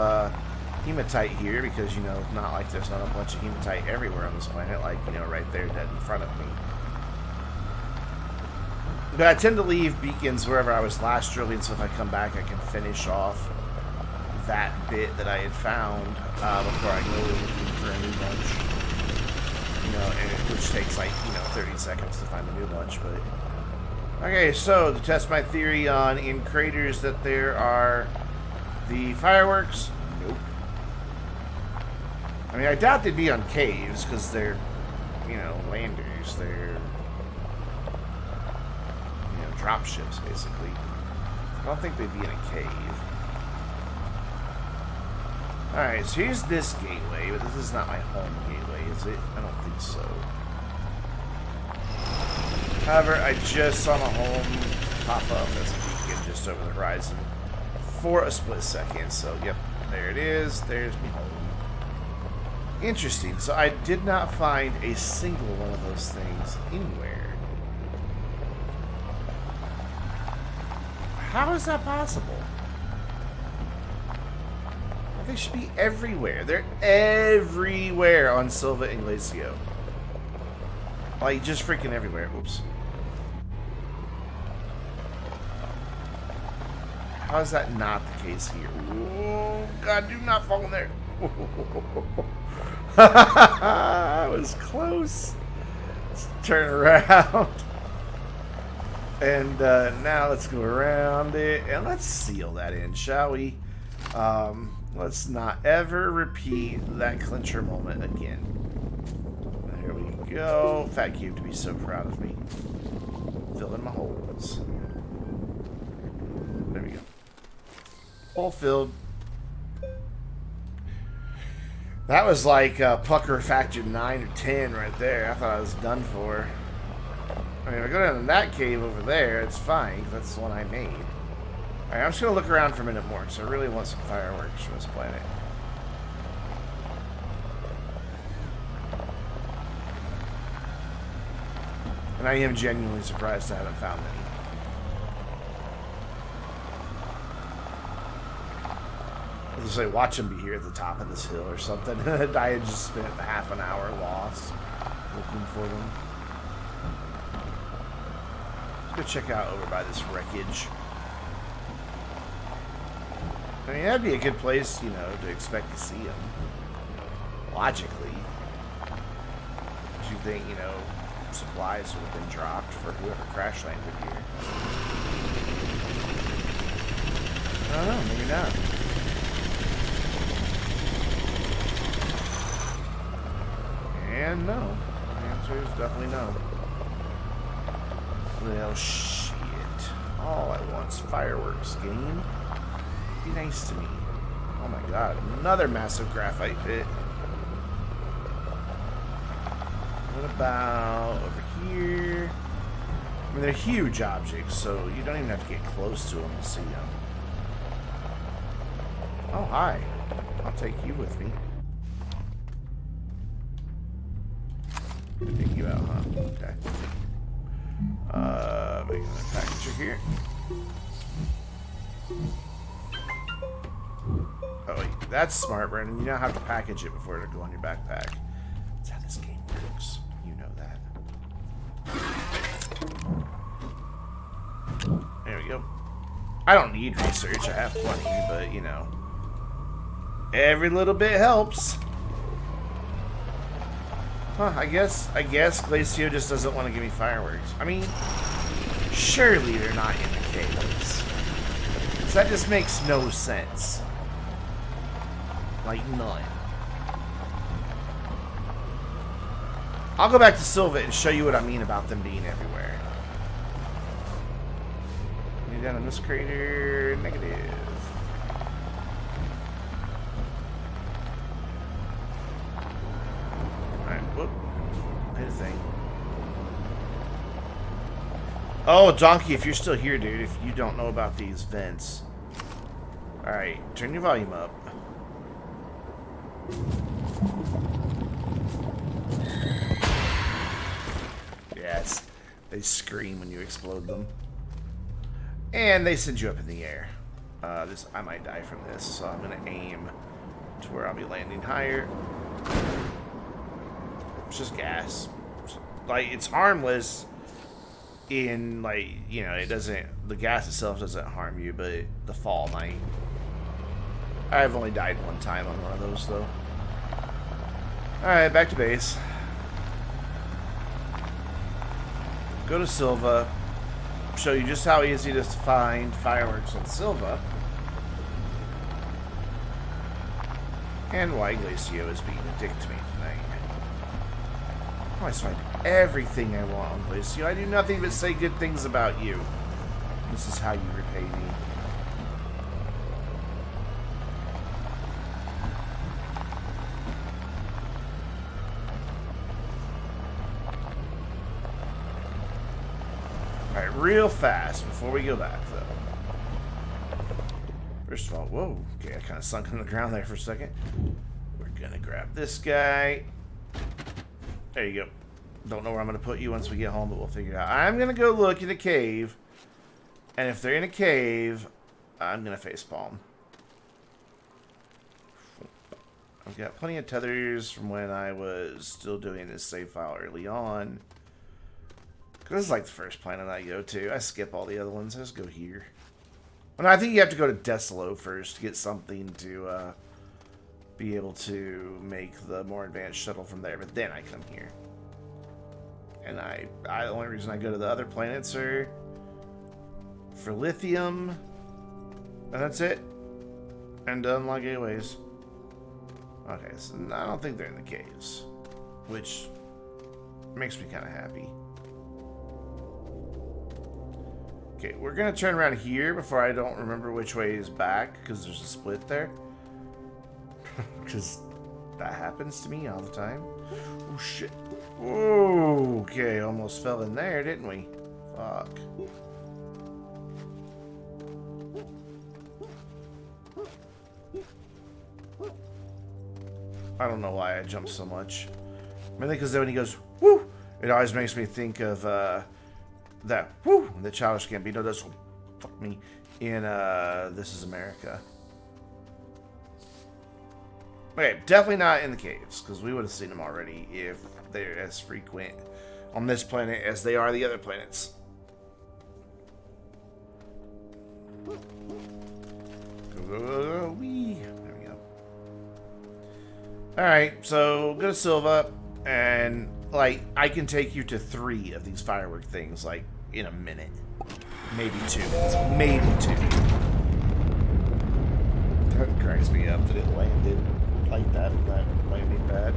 hematite here, because, you know, not like there's not a bunch of hematite everywhere on this planet, like, you know, right there dead in front of me. But I tend to leave beacons wherever I was last drilling, so if I come back I can finish off that bit that I had found before I go looking for a new bunch. You know, and which takes like, you know, 30 seconds to find a new bunch, but... Okay, so to test my theory on in craters that there are the fireworks, nope. I mean, I doubt they'd be on caves, because they're, you know, landers. They're, you know, drop ships, basically. I don't think they'd be in a cave. Alright, so here's this gateway, but this is not my home gateway, is it? I don't think so. However, I just saw my home pop up as a beacon just over the horizon for a split second, so yep, there it is. There's my home. Interesting. So I did not find a single one of those things anywhere. How is that possible? Well, they should be everywhere. They're everywhere on Silva and Glacio. Like, just freaking everywhere. Oops. How is that not the case here? Oh, God, do not fall in there. I was close. Let's turn around. And now let's go around it. And let's seal that in, shall we? Let's not ever repeat that clincher moment again. There we go. Fat Cube to be so proud of me. Fill in my holes. There we go. All filled. That was like pucker factor 9 or 10 right there. I thought I was done for. I mean, if I go down in that cave over there, it's fine, because that's the one I made. Alright, I'm just going to look around for a minute more, because I really want some fireworks from this planet. And I am genuinely surprised I haven't found any. I was going to say, watch them be here at the top of this hill or something. I had just spent half an hour lost looking for them. Let's go check out over by this wreckage. I mean, that'd be a good place, you know, to expect to see them. Logically. But you think, you know, supplies would have been dropped for whoever crash landed here. I don't know, maybe not. And no. The answer is definitely no. Well, shit. All I want's fireworks, game. Be nice to me. Oh my god, another massive graphite pit. What about over here? I mean, they're huge objects, so you don't even have to get close to them to see them. Oh, hi. I'll take you with me. Take you out, huh? Okay. Make another package here. Oh, wait. That's smart, Brandon. You don't have to package it before it'll go on your backpack. That's how this game works. You know that. There we go. I don't need research. I have plenty, but, you know. Every little bit helps. Huh, I guess Glacio just doesn't want to give me fireworks. I mean, surely they're not in the caves. So that just makes no sense. Like, none. I'll go back to Silva and show you what I mean about them being everywhere. Maybe down in this crater, negative. Thing. Oh, Donkey, if you're still here, dude, if you don't know about these vents. Alright, turn your volume up. Yes, they scream when you explode them. And they send you up in the air. I might die from this, so I'm going to aim to where I'll be landing higher. It's just gas. Like, it's harmless in, like, you know, it doesn't, the gas itself doesn't harm you, but the fall might. I've only died one time on one of those, though. Alright, back to base. Go to Silva. Show you just how easy it is to find fireworks on Silva. And why Glacio is being a dick to me tonight. I always find everything I want on Glacio. I do nothing but say good things about you. This is how you repay me. Alright, real fast before we go back, though. First of all, whoa. Okay, I kind of sunk in the ground there for a second. We're gonna grab this guy. There you go. Don't know where I'm gonna put you once we get home, but we'll figure it out. I'm gonna go look in a cave, and if they're in a cave, I'm gonna facepalm. I've got plenty of tethers from when I was still doing this save file early on. Cause this is like the first planet I go to. I skip all the other ones. I just go here. Well, no, I think you have to go to Desolo first to get something to be able to make the more advanced shuttle from there. But then I come here. And the only reason I go to the other planets are for lithium. And that's it. And to unlock gateways. Okay, so I don't think they're in the caves. Which makes me kind of happy. Okay, we're going to turn around here before I don't remember which way is back. Because there's a split there. Because that happens to me all the time. Oh, shit. Whoa, okay, almost fell in there, didn't we? Fuck. I don't know why I jumped so much. Mainly because then when he goes, woo, it always makes me think of that woo, the Childish Gambino does, fuck me, in This Is America. Okay, definitely not in the caves, because we would have seen them already if they're as frequent on this planet as they are the other planets. Go, go, go, go, wee. There we go. Alright, so go to Silva, and, like, I can take you to 3 of these firework things, like, in a minute. Maybe 2 minutes. Maybe 2. That cracks me up that it landed like that, and that landing bad.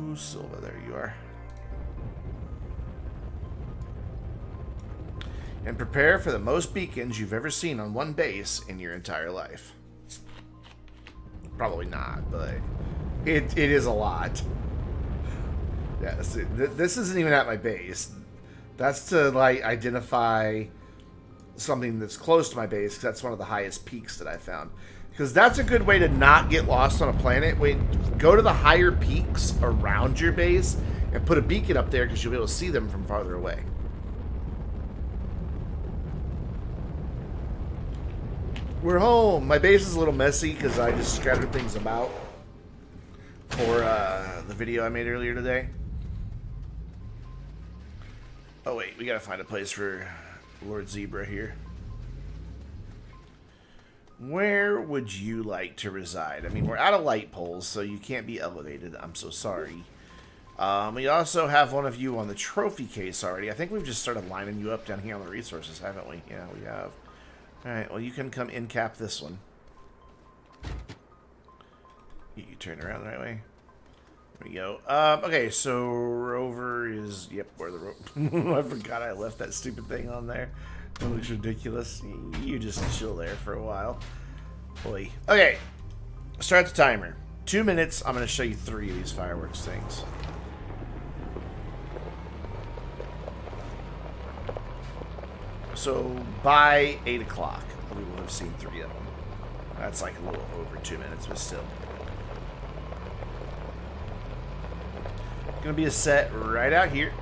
Ooh, Silva, there you are. And prepare for the most beacons you've ever seen on one base in your entire life. Probably not, but it is a lot. Yeah, this isn't even at my base. That's to, like, identify something that's close to my base, because that's one of the highest peaks that I found. Because that's a good way to not get lost on a planet. Go to the higher peaks around your base and put a beacon up there, because you'll be able to see them from farther away. We're home. My base is a little messy because I just scattered things about for the video I made earlier today. Oh wait, we gotta find a place for Lord Zebra here. Where would you like to reside? I mean, we're out of light poles, so you can't be elevated. I'm so sorry. We also have one of you on the trophy case already. I think we've just started lining you up down here on the resources, haven't we? Yeah, we have. Alright, well, you can come in cap this one. You turn around the right way. There we go. Okay, so Rover is... Yep, where the Rover... I forgot I left that stupid thing on there. It looks ridiculous. You just chill there for a while. Boy. Okay, start the timer. 2 minutes. I'm going to show you 3 of these fireworks things. So by 8 o'clock, we will have seen 3 of them. That's like a little over 2 minutes, but still. Gonna be a set right out here,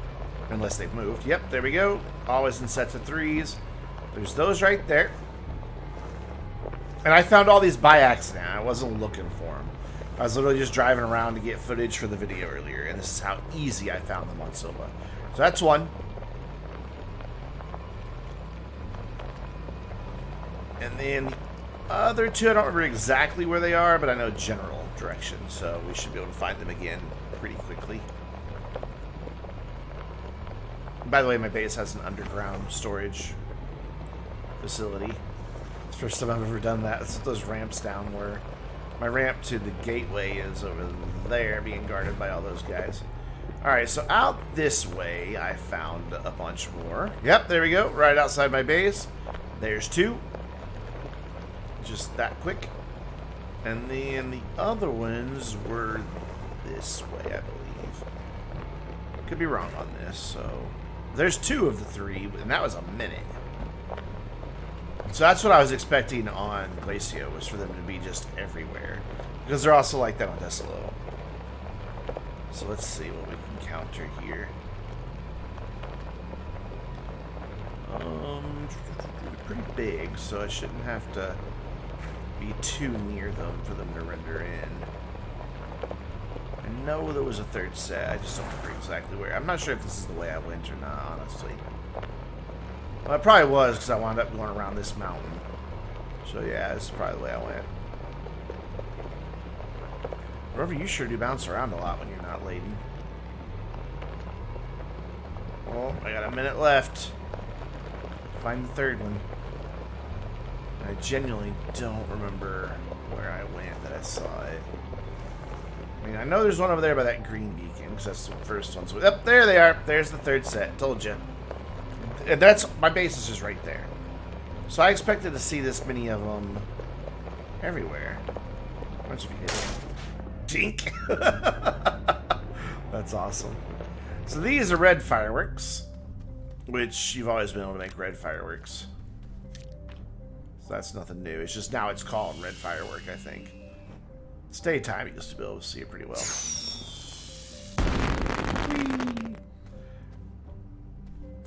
unless they've moved. Yep, there we go. Always in sets of 3s. There's those right there. And I found all these by accident. I wasn't looking for them. I was literally just driving around to get footage for the video earlier, and this is how easy I found them on Silva. So that's 1. And then the other 2, I don't remember exactly where they are, but I know general direction, so we should be able to find them again pretty quickly. By the way, my base has an underground storage facility. It's the first time I've ever done that. It's those ramps down where my ramp to the gateway is over there being guarded by all those guys. Alright, so out this way I found a bunch more. Yep, there we go. Right outside my base. There's 2. Just that quick. And then the other ones were this way, I believe. Could be wrong on this, so There's 2 of the 3, and that was a minute. So that's what I was expecting on Glacio, was for them to be just everywhere. Because they're also like that on Desolo. So let's see what we can counter here. Pretty big, so I shouldn't have to be too near them for them to render in. I know there was a 3rd set, I just don't remember exactly where. I'm not sure if this is the way I went or not, honestly. Well, it probably was, because I wound up going around this mountain. So yeah, this is probably the way I went. Rover, you sure do bounce around a lot when you're not laden. Well, I got a minute left. Find the 3rd one. I genuinely don't remember where I went that I saw it. I mean, I know there's one over there by that green beacon, because that's the first one. So, yep, there they are. There's the 3rd set. Told you. And that's, my base is just right there. So I expected to see this many of them everywhere. Once we hit Dink. That's awesome. So these are red fireworks, which you've always been able to make red fireworks. So that's nothing new. It's just now it's called red firework, I think. It's daytime, you used to be able to see it pretty well. Whee!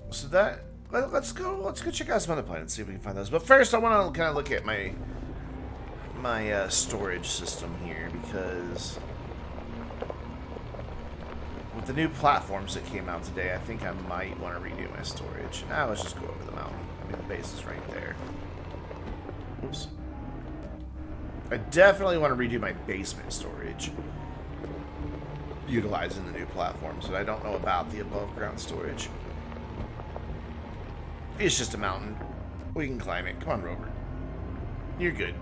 So that, let's go check out some other planets, see if we can find those. But first, I want to kind of look at my storage system here, because with the new platforms that came out today, I think I might want to redo my storage. Let's just go over the mountain. I mean, the base is right there. Oops. I definitely want to redo my basement storage, utilizing the new platforms, but I don't know about the above ground storage. It's just a mountain. We can climb it. Come on, Rover. You're good.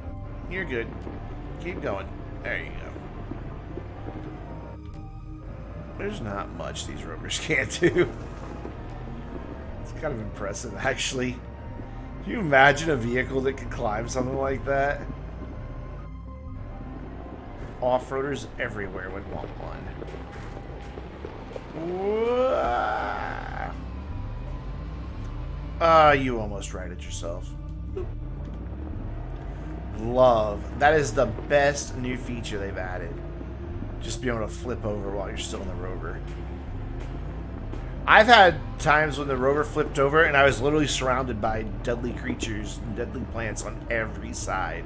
You're good. Keep going. There you go. There's not much these Rovers can't do. It's kind of impressive, actually. Can you imagine a vehicle that could climb something like that? Off-roaders everywhere would want one. You almost righted yourself. Love. That is the best new feature they've added. Just be able to flip over while you're still in the rover. I've had times when the rover flipped over and I was literally surrounded by deadly creatures and deadly plants on every side.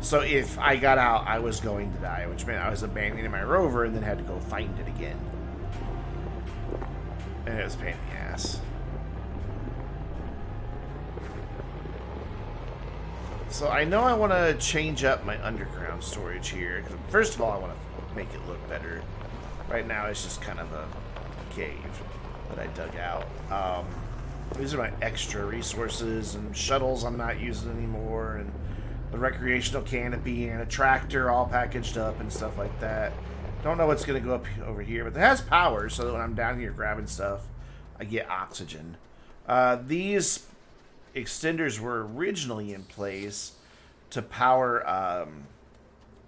So if I got out, I was going to die, which meant I was abandoning my rover and then had to go find it again. And it was a pain in the ass. So I know I want to change up my underground storage here. First of all, I want to make it look better. Right now, it's just kind of a cave that I dug out. These are my extra resources and shuttles I'm not using anymore, and the recreational canopy and a tractor all packaged up and stuff like that. Don't know what's going to go up over here, but it has power, so that when I'm down here grabbing stuff, I get oxygen. These extenders were originally in place to power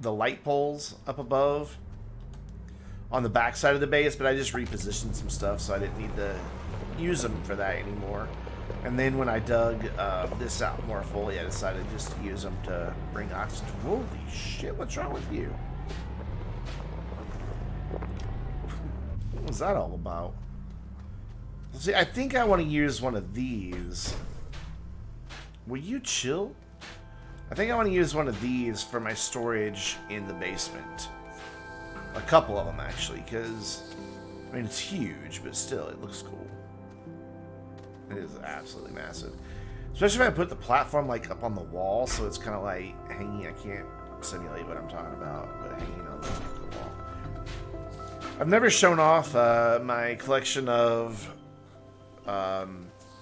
the light poles up above on the back side of the base, but I just repositioned some stuff, so I didn't need to use them for that anymore. And then when I dug this out more fully, I decided just to use them to bring oxygen. Holy shit, what's wrong with you? What was that all about? See, I think I want to use one of these. Will you chill? I think I want to use one of these for my storage in the basement. A couple of them, actually, because, I mean, it's huge, but still, it looks cool. It is absolutely massive. Especially if I put the platform, like, up on the wall, so it's kind of like hanging. I can't simulate what I'm talking about, but hanging on the wall. I've never shown off my collection of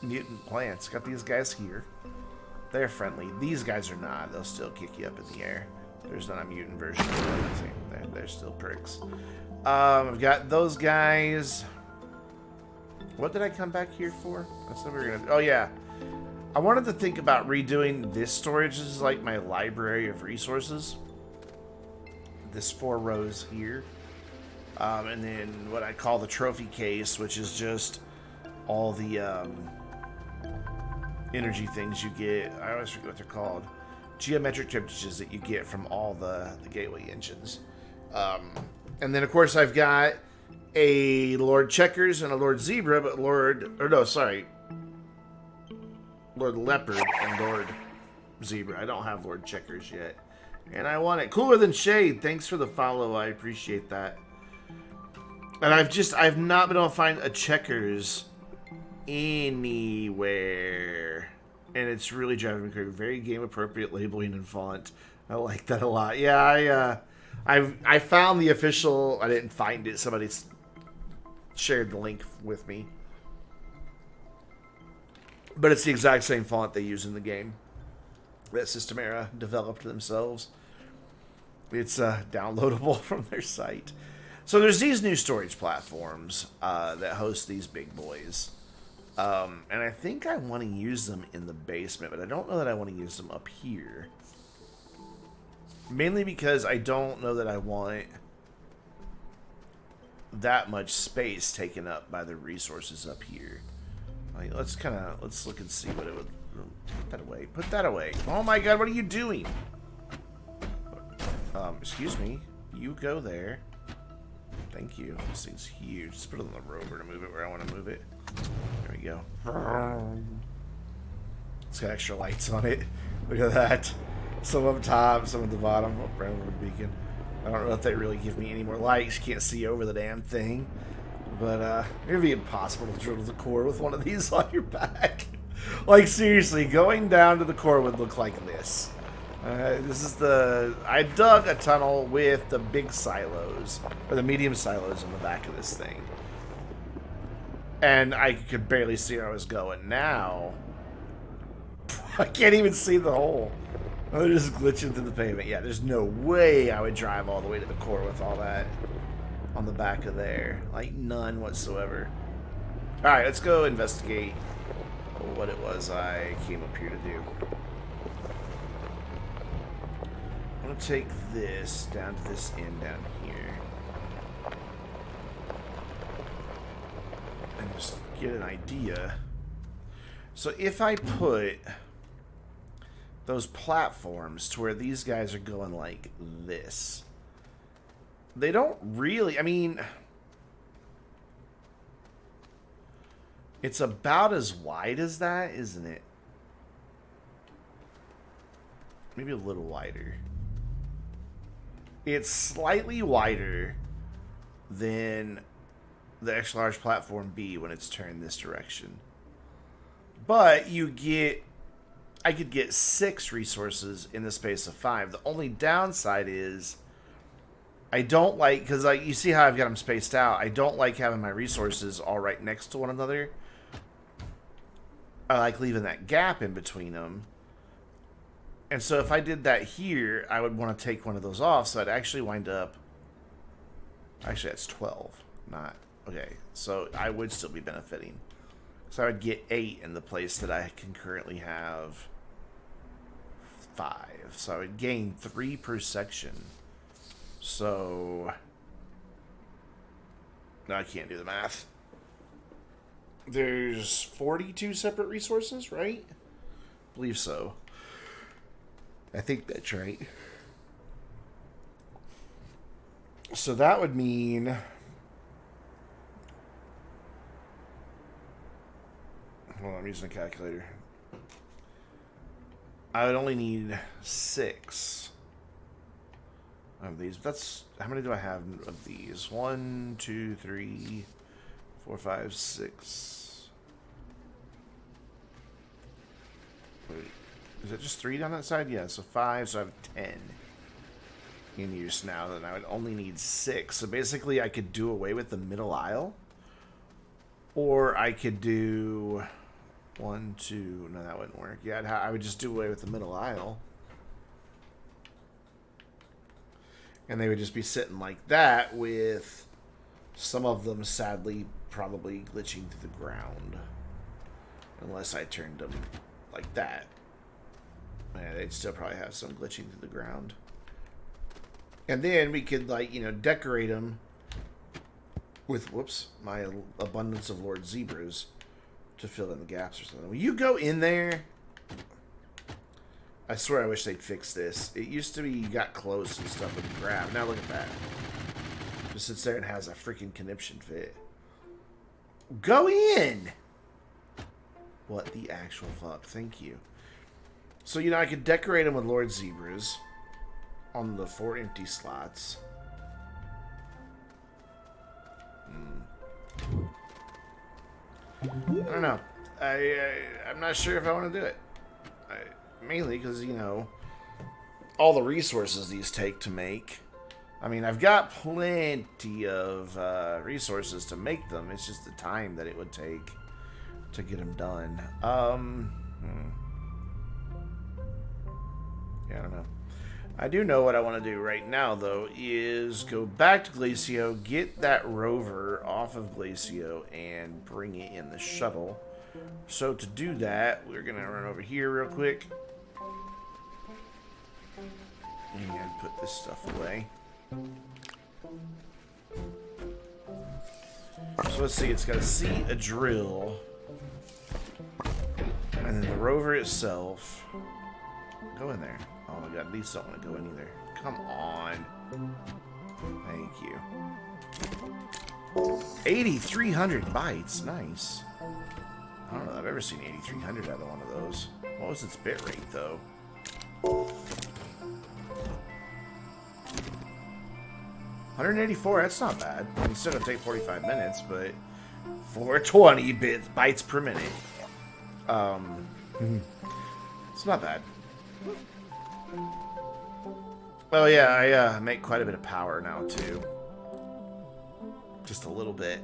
mutant plants. Got these guys here. They're friendly. These guys are not. They'll still kick you up in the air. There's not a mutant version of them. They're still pricks. I've got those guys. What did I come back here for? That's what we were gonna. Oh yeah, I wanted to think about redoing this storage. This is like my library of resources. This 4 rows here, and then what I call the trophy case, which is just all the energy things you get. I always forget what they're called. Geometric temperatures that you get from all the gateway engines. And then, of course, I've got a Lord Checkers and a Lord Zebra, but Lord Leopard and Lord Zebra. I don't have Lord Checkers yet. And I want it. Cooler Than Shade. Thanks for the follow. I appreciate that. And I've not been able to find a Checkers anywhere. And it's really driving me crazy. Very game appropriate labeling and font. I like that a lot. Yeah, I found the official. I didn't find it. Somebody shared the link with me. But it's the exact same font they use in the game that Systemera developed themselves. It's downloadable from their site. So there's these new storage platforms that host these big boys. And I think I want to use them in the basement, but I don't know that I want to use them up here. Mainly because I don't know that I want that much space taken up by the resources up here. Like, let's look and see what it would. Put that away. Put that away. Oh my god, what are you doing? Excuse me. You go there. Thank you. This thing's huge. Just put it on the rover to move it where I want to move it. There we go. It's got extra lights on it. Look at that. Some up top, some at the bottom. Oh, brown beacon. I don't know if they really give me any more lights. You can't see over the damn thing. But it would be impossible to drill to the core with one of these on your back. Like, seriously, going down to the core would look like this. This is I dug a tunnel with the big silos, or the medium silos in the back of this thing. And I could barely see where I was going. Now, I can't even see the hole. They're just glitching through the pavement. Yeah, there's no way I would drive all the way to the core with all that on the back of there. Like, none whatsoever. Alright, let's go investigate what it was I came up here to do. I'm going to take this down to this end down here. And just get an idea. So if I put those platforms to where these guys are going like this, they don't really, I mean, it's about as wide as that, isn't it? Maybe a little wider. It's slightly wider than the extra large platform B when it's turned this direction. But you get, I could get 6 resources in the space of 5. The only downside is I don't like, because like you see how I've got them spaced out, I don't like having my resources all right next to one another. I like leaving that gap in between them. And so if I did that here, I would want to take one of those off, so I'd actually wind up... Actually, that's 12. Not... Okay, so I would still be benefiting. So I would get 8 in the place that I can currently have 5. So I would gain 3 per section. So... No, I can't do the math. There's 42 separate resources, right? I believe so. I think that's right. So that would mean... Hold on, I'm using a calculator. I would only need 6 of these. That's... How many do I have of these? 1, 2, 3, 4, 5, 6. Wait. Is it just 3 down that side? Yeah, so 5, so I have 10 in use now. Then I would only need 6. So basically I could do away with the middle aisle. Or I could do 1, 2... No, that wouldn't work. Yeah, I would just do away with the middle aisle. And they would just be sitting like that with some of them sadly probably glitching to the ground. Unless I turned them like that. Yeah, they'd still probably have some glitching to the ground. And then we could, like, you know, decorate them with, whoops, my abundance of Lord Zebras. to fill in the gaps or something. Will you go in there? I swear I wish they'd fix this. It used to be you got close and stuff with the grab. Now look at that. Just sits there and has a freaking conniption fit. Go in! What the actual fuck? Thank you. So, you know, I could decorate them with Lord Zebras on the 4 empty slots. I don't know. I'm not sure if I want to do it. Mainly because, you know, all the resources these take to make. I mean, I've got plenty of resources to make them. It's just the time that it would take to get them done. Yeah, I don't know. I do know what I want to do right now, though, is go back to Glacio, get that rover off of Glacio, and bring it in the shuttle. So to do that, we're going to run over here real quick. And put this stuff away. So let's see, it's got a seat, a drill, and then the rover itself. Go in there. Oh my god, these don't want to go in either. Come on. Thank you. 8,300 bytes. Nice. I don't know, I've ever seen 8,300 out of one of those. What was its bit rate, though? 184, that's not bad. I mean, it's still gonna take 45 minutes, but 420 bytes per minute. It's not bad. Oh yeah, I make quite a bit of power now too. Just a little bit.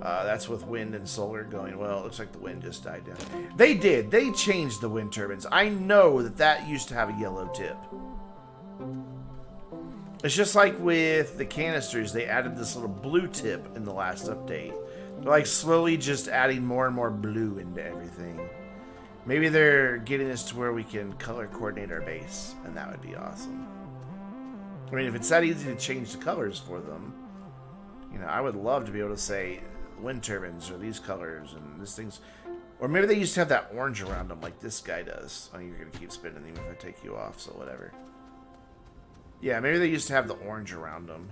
That's with wind and solar going well. It looks like the wind just died down. They did. They changed the wind turbines. I know that used to have a yellow tip. It's just like with the canisters, they added this little blue tip in the last update. They're like slowly just adding more and more blue into everything. Maybe they're getting us to where we can color coordinate our base, and that would be awesome. I mean, if it's that easy to change the colors for them, you know, I would love to be able to say wind turbines are these colors and this thing's... Or maybe they used to have that orange around them like this guy does. Oh, you're going to keep spinning even if I take you off, so whatever. Yeah, maybe they used to have the orange around them.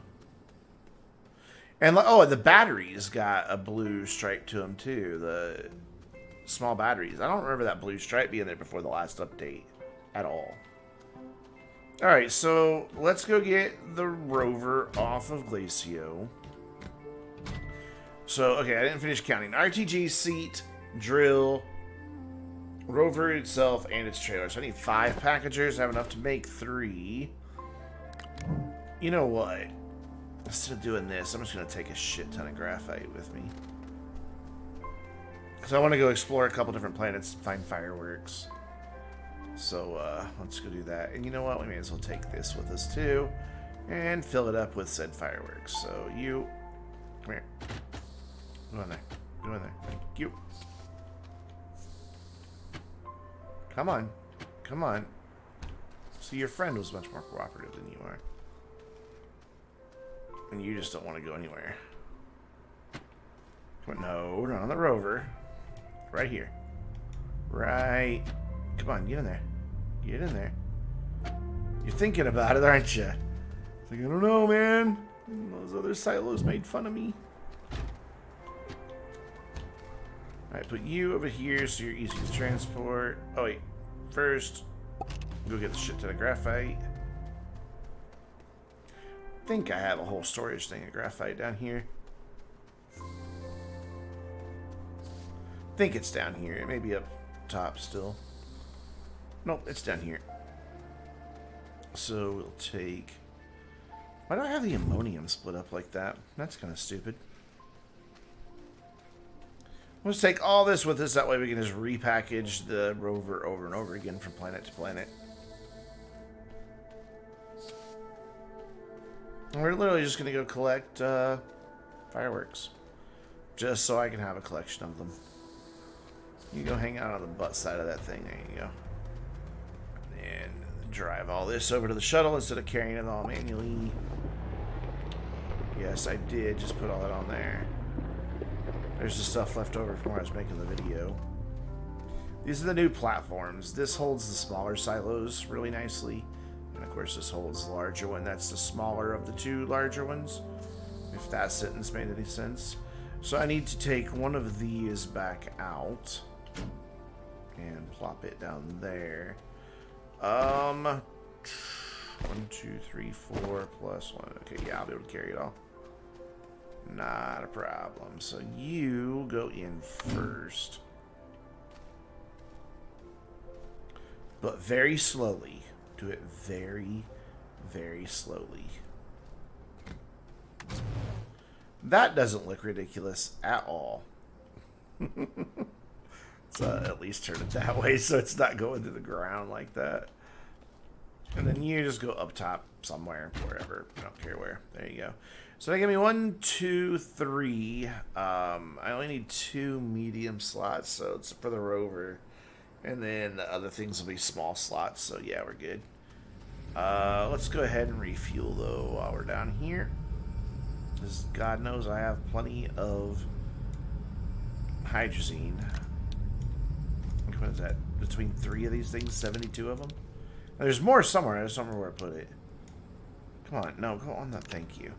And, oh, the batteries got a blue stripe to them, too. The small batteries. I don't remember that blue stripe being there before the last update at all. Alright, so let's go get the rover off of Glacio. So, okay, I didn't finish counting. RTG, seat, drill, rover itself, and its trailer. So I need 5 packagers. I have enough to make 3. You know what? Instead of doing this, I'm just going to take a shit ton of graphite with me. So I want to go explore a couple different planets and find fireworks. So let's go do that. And you know what? We may as well take this with us too. And fill it up with said fireworks. So you... Come here. Go in there. Go in there. Thank you. Come on. Come on. See, your friend was much more cooperative than you are. And you just don't want to go anywhere. Come on. No, not on the rover. Right here. Right. Come on, get in there. Get in there. You're thinking about it, aren't you? It's like, I don't know, man. Those other silos made fun of me. Alright, put you over here so you're easy to transport. Oh, wait. First, go get the shit ton of graphite. I think I have a whole storage thing of graphite down here. I think it's down here. It may be up top still. Nope, it's down here. So we'll take... Why do I have the ammonium split up like that? That's kind of stupid. Let's take all this with us. That way we can just repackage the rover over and over again from planet to planet. And we're literally just going to go collect fireworks. Just so I can have a collection of them. You go hang out on the butt side of that thing. There you go. And drive all this over to the shuttle instead of carrying it all manually. Yes, I did just put all that on there. There's the stuff left over from where I was making the video. These are the new platforms. This holds the smaller silos really nicely. And of course this holds the larger one. That's the smaller of the two larger ones. If that sentence made any sense. So I need to take one of these back out. And plop it down there. 1, 2, 3, 4 plus 1. Okay, yeah, I'll be able to carry it all. Not a problem. So you go in first. But very slowly. Do it very, very slowly. That doesn't look ridiculous at all. So at least turn it that way so it's not going to the ground like that. And then you just go up top somewhere, wherever. I don't care where. There you go. So they give me 1, 2, 3. I only need 2 medium slots, so it's for the rover. And then the other things will be small slots, so yeah, we're good. Let's go ahead and refuel, though, while we're down here. Because God knows I have plenty of hydrazine. What is that? Between 3 of these things? 72 of them? There's more somewhere. I just don't remember where I put it. Come on. No, go on that. Thank you.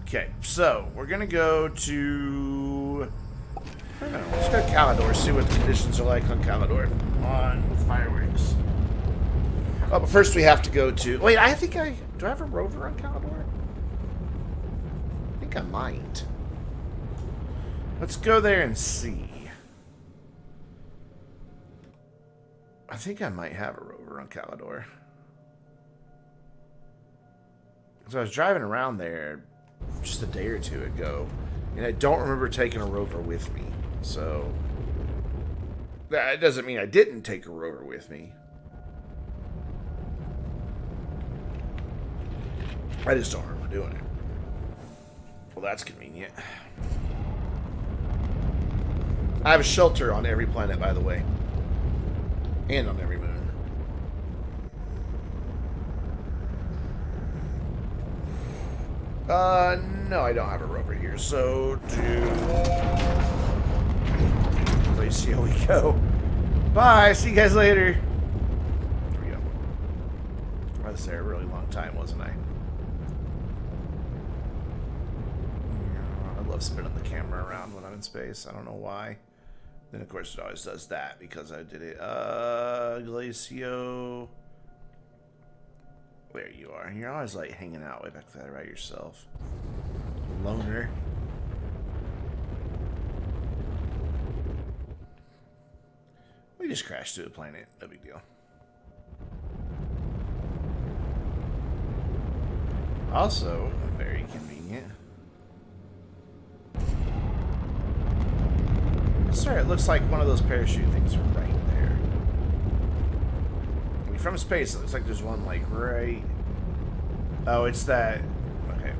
Okay, so we're going to go to... I don't know. Let's go to Calidor, see what the conditions are like on Calidor. On fireworks. Oh, but first we have to go to... Wait, I think I... Do I have a rover on Calidor? I think I might. Let's go there and see. I think I might have a rover on Calidor. So I was driving around there just a day or two ago, and I don't remember taking a rover with me. So that doesn't mean I didn't take a rover with me. I just don't remember doing it. Well, that's convenient. I have a shelter on every planet, by the way. And on every moon. No, I don't have a rover here, so let's see how we go. Bye, see you guys later. There we go. I was there a really long time, wasn't I? I love spinning the camera around when I'm in space. I don't know why. Then, of course, it always does that because I did it. Glacio. There you are. You're always, like, hanging out way back there by yourself. Lunar. We just crashed to a planet. No big deal. Also, very convenient. Sorry, it looks like one of those parachute things are right there. I mean, from space, it looks like there's one, like, right... Oh, it's that... Okay.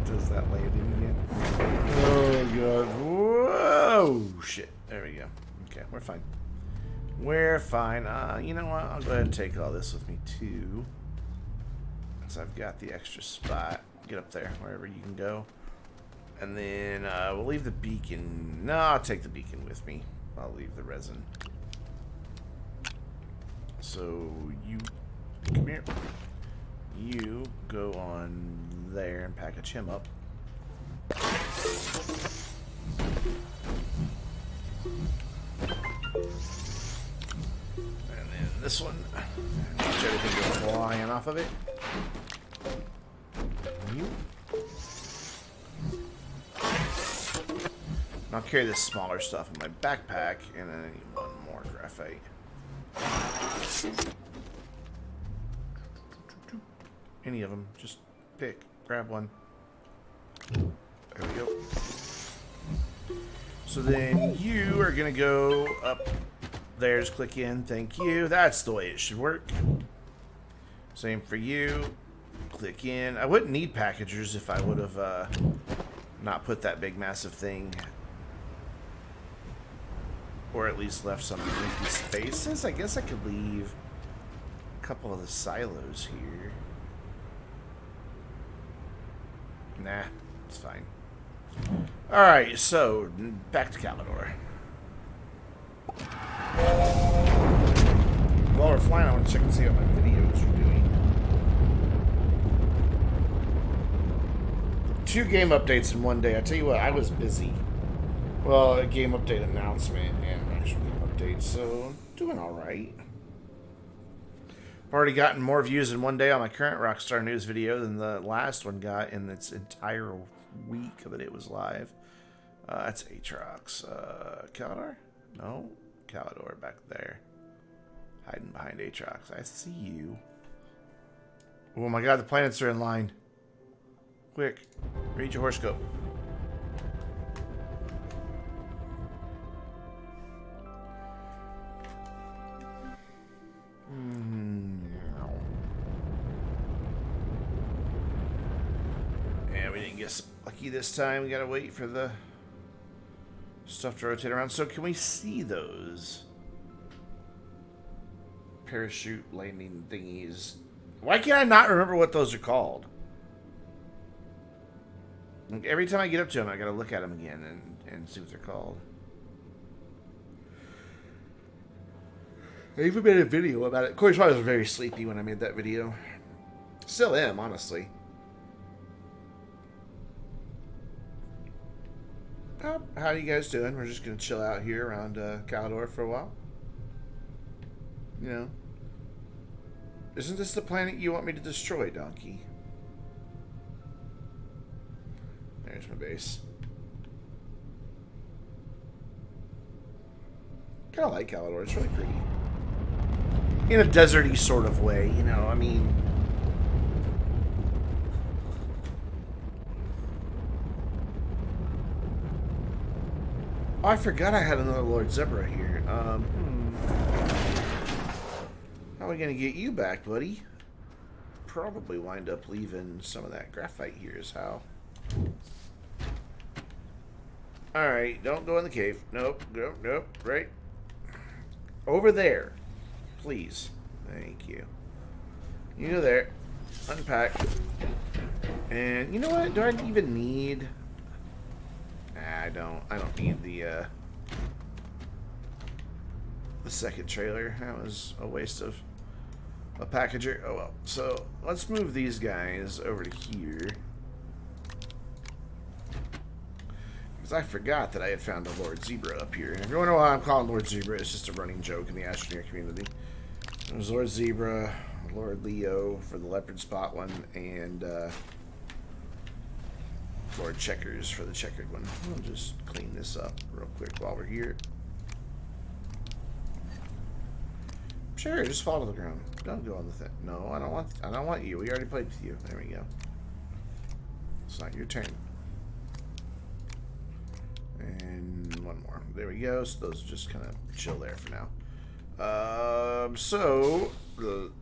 Does that landing again? Oh, God. Whoa! Shit. There we go. Okay, we're fine. We're fine. You know what? I'll go ahead and take all this with me, too. Because I've got the extra spot. Get up there, wherever you can go. And then we'll leave the beacon. No, I'll take the beacon with me. I'll leave the resin. So you come here. You go on there and package him up. And then this one. Watch everything go flying off of it. You. And I'll carry this smaller stuff in my backpack, and then I need one more graphite. Any of them, just pick, grab one. There we go. So then you are gonna go up there, just click in, thank you. That's the way it should work. Same for you. Click in. I wouldn't need packagers if I would have not put that big massive thing, or at least left some empty spaces. I guess I could leave a couple of the silos here. Nah, It's fine. Alright, so, back to Calidor. While we're flying, I want to check and see what my videos are doing. 2 game updates in one day. I tell you what, I was busy. Well, a game update announcement and an actual game update, so doing alright. I've already gotten more views in one day on my current Rockstar News video than the last one got in its entire week that it was live. That's Aatrox. Calidor? No. Calidor back there. Hiding behind Aatrox. I see you. Oh my god, the planets are in line. Quick. Read your horoscope. Yeah, we didn't get lucky this time. We gotta wait for the stuff to rotate around. So can we see those parachute landing thingies? Why can't I not remember what those are called? Like every time I get up to them, I gotta look at them again and see what they're called. I even made a video about it. Of course, I was very sleepy when I made that video. Still am, honestly. How are you guys doing? We're just gonna chill out here around Calidor for a while. You know. Isn't this the planet you want me to destroy, Donkey? There's my base. Kinda like Calidor, it's really pretty. In a deserty sort of way, you know, I mean. Oh, I forgot I had another Lord Zebra here. How are we gonna get you back, buddy? Probably wind up leaving some of that graphite here is how. Alright, don't go in the cave. Nope, nope, right. Over there. Please. Thank you. You go there. Unpack. And you know what? Do I even need... I don't need the second trailer. That was a waste of a packager. Oh well. So let's move these guys over to here. Because I forgot that I had found a Lord Zebra up here. And if you wonder why I'm calling Lord Zebra, it's just a running joke in the Astroneer community. There's Lord Zebra, Lord Leo for the leopard spot one, and Lord Checkers for the checkered one. We'll just clean this up real quick while we're here. Sure, just fall to the ground. Don't go on the thing. No, I don't want you. We already played with you. There we go. It's not your turn. And one more. There we go. So those just kind of chill there for now. So the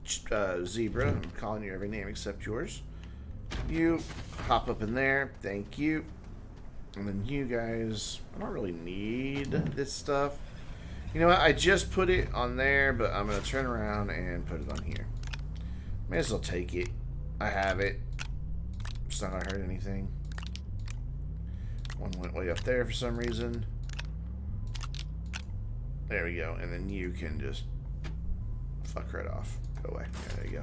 Zebra, I'm calling you every name except yours. You hop up in there, thank you. And then you guys, I don't really need this stuff. You know what, I just put it on there, but I'm going to turn around and put it on here. May as well take it. I have it. It's not going to hurt anything. One went way up there for some reason. There we go. And then you can just fuck right off. Go away. Yeah, there you go.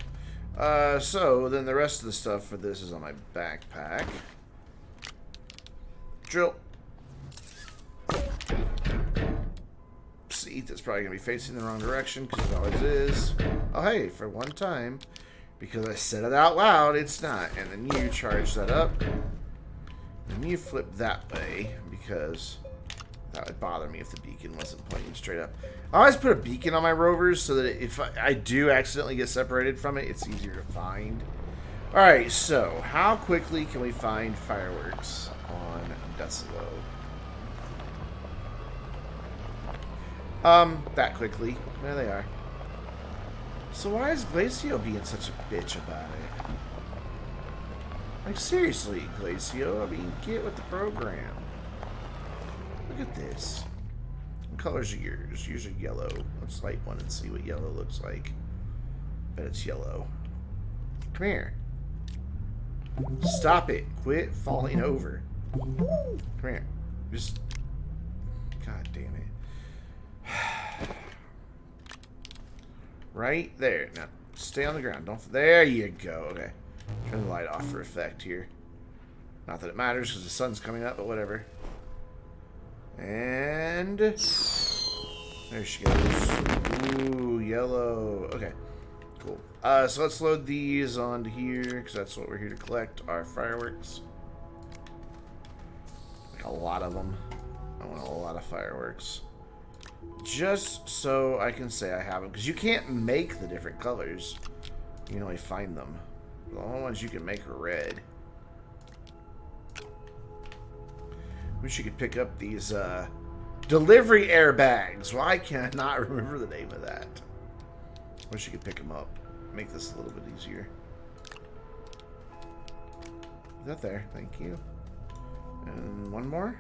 So then the rest of the stuff for this is on my backpack. Drill. Seat that's probably going to be facing the wrong direction because it always is. Oh, hey, for one time, because I said it out loud, it's not. And then you charge that up. And you flip that way because that would bother me if the beacon wasn't pointing straight up. I always put a beacon on my rovers so that if I do accidentally get separated from it, it's easier to find. Alright, so how quickly can we find fireworks on Decilo? That quickly. There they are. So why is Glacio being such a bitch about it? Like, seriously, Glacio, I mean, get with the program. Look at this. What colors are yours? Yours are yellow. Let's light one and see what yellow looks like. Bet it's yellow. Come here. Stop it. Quit falling over. Come here. Just... God damn it. Right there. Now, stay on the ground. Don't... There you go. Okay. Turn the light off for effect here. Not that it matters because the sun's coming up, but whatever. And... There she goes. Ooh, yellow. Okay. Cool. So let's load these onto here, because that's what we're here to collect, our fireworks. Like a lot of them. I want a lot of fireworks. Just so I can say I have them, because you can't make the different colors. You can only find them. The only ones you can make are red. Wish you could pick up these, delivery airbags. Why can't I not remember the name of that? Wish you could pick them up. Make this a little bit easier. Is that there? Thank you. And one more?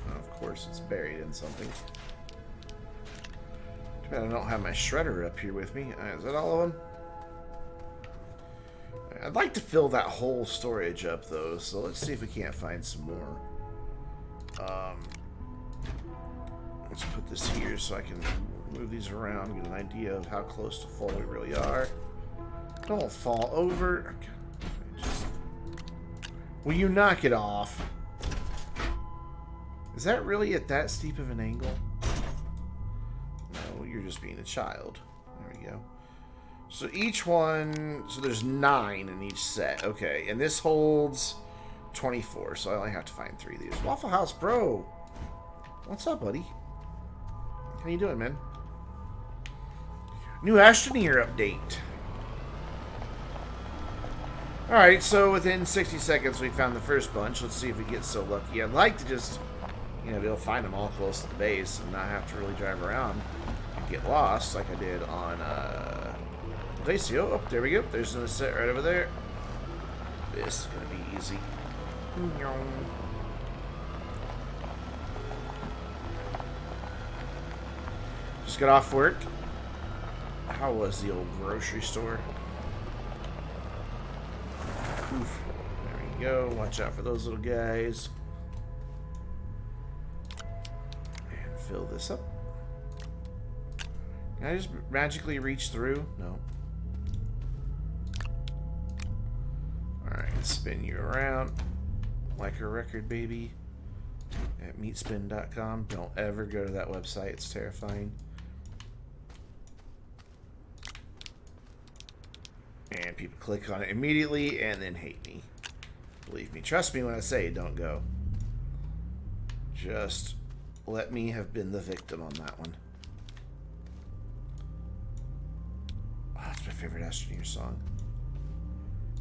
Oh, of course, it's buried in something. Too bad I don't have my shredder up here with me. Is that all of them? I'd like to fill that whole storage up, though, so let's see if we can't find some more. Let's put this here so I can move these around, get an idea of how close to full we really are. Don't fall over. Will you knock it off? Is that really at that steep of an angle? No, you're just being a child. There we go. So each one, so there's 9 in each set. Okay, and this holds 24, so I only have to find 3 of these. Waffle House Bro! What's up, buddy? How you doing, man? New Astroneer update. Alright, so within 60 seconds we found the first bunch. Let's see if we get so lucky. I'd like to just, you know, be able to find them all close to the base and not have to really drive around and get lost like I did on, Glacio. Oh, there we go. There's another set right over there. This is going to be easy. Just got off work. How was the old grocery store? Oof. There we go. Watch out for those little guys. And fill this up. Can I just magically reach through? No. Alright, spin you around like a record, baby. At meatspin.com. Don't ever go to that website. It's terrifying. And people click on it immediately and then hate me. Believe me. Trust me when I say don't go. Just let me have been the victim on that one. Oh, that's my favorite Astroneer song.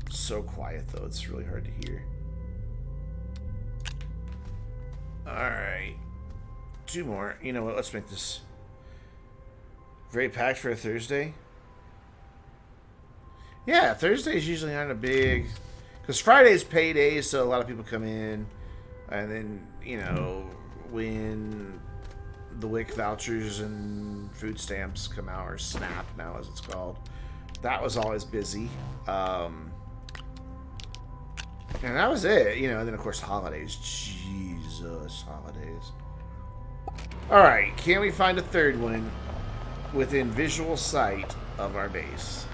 It's so quiet though, it's really hard to hear. Alright. 2 more. You know what, let's make this very packed for a Thursday. Yeah, Thursdays usually aren't a big... Because Friday's payday, so a lot of people come in. And then, you know, when the WIC vouchers and food stamps come out, or SNAP now as it's called, that was always busy. And that was it, you know, and then of course holidays. Jesus, holidays. Alright, can we find a third one within visual sight of our base?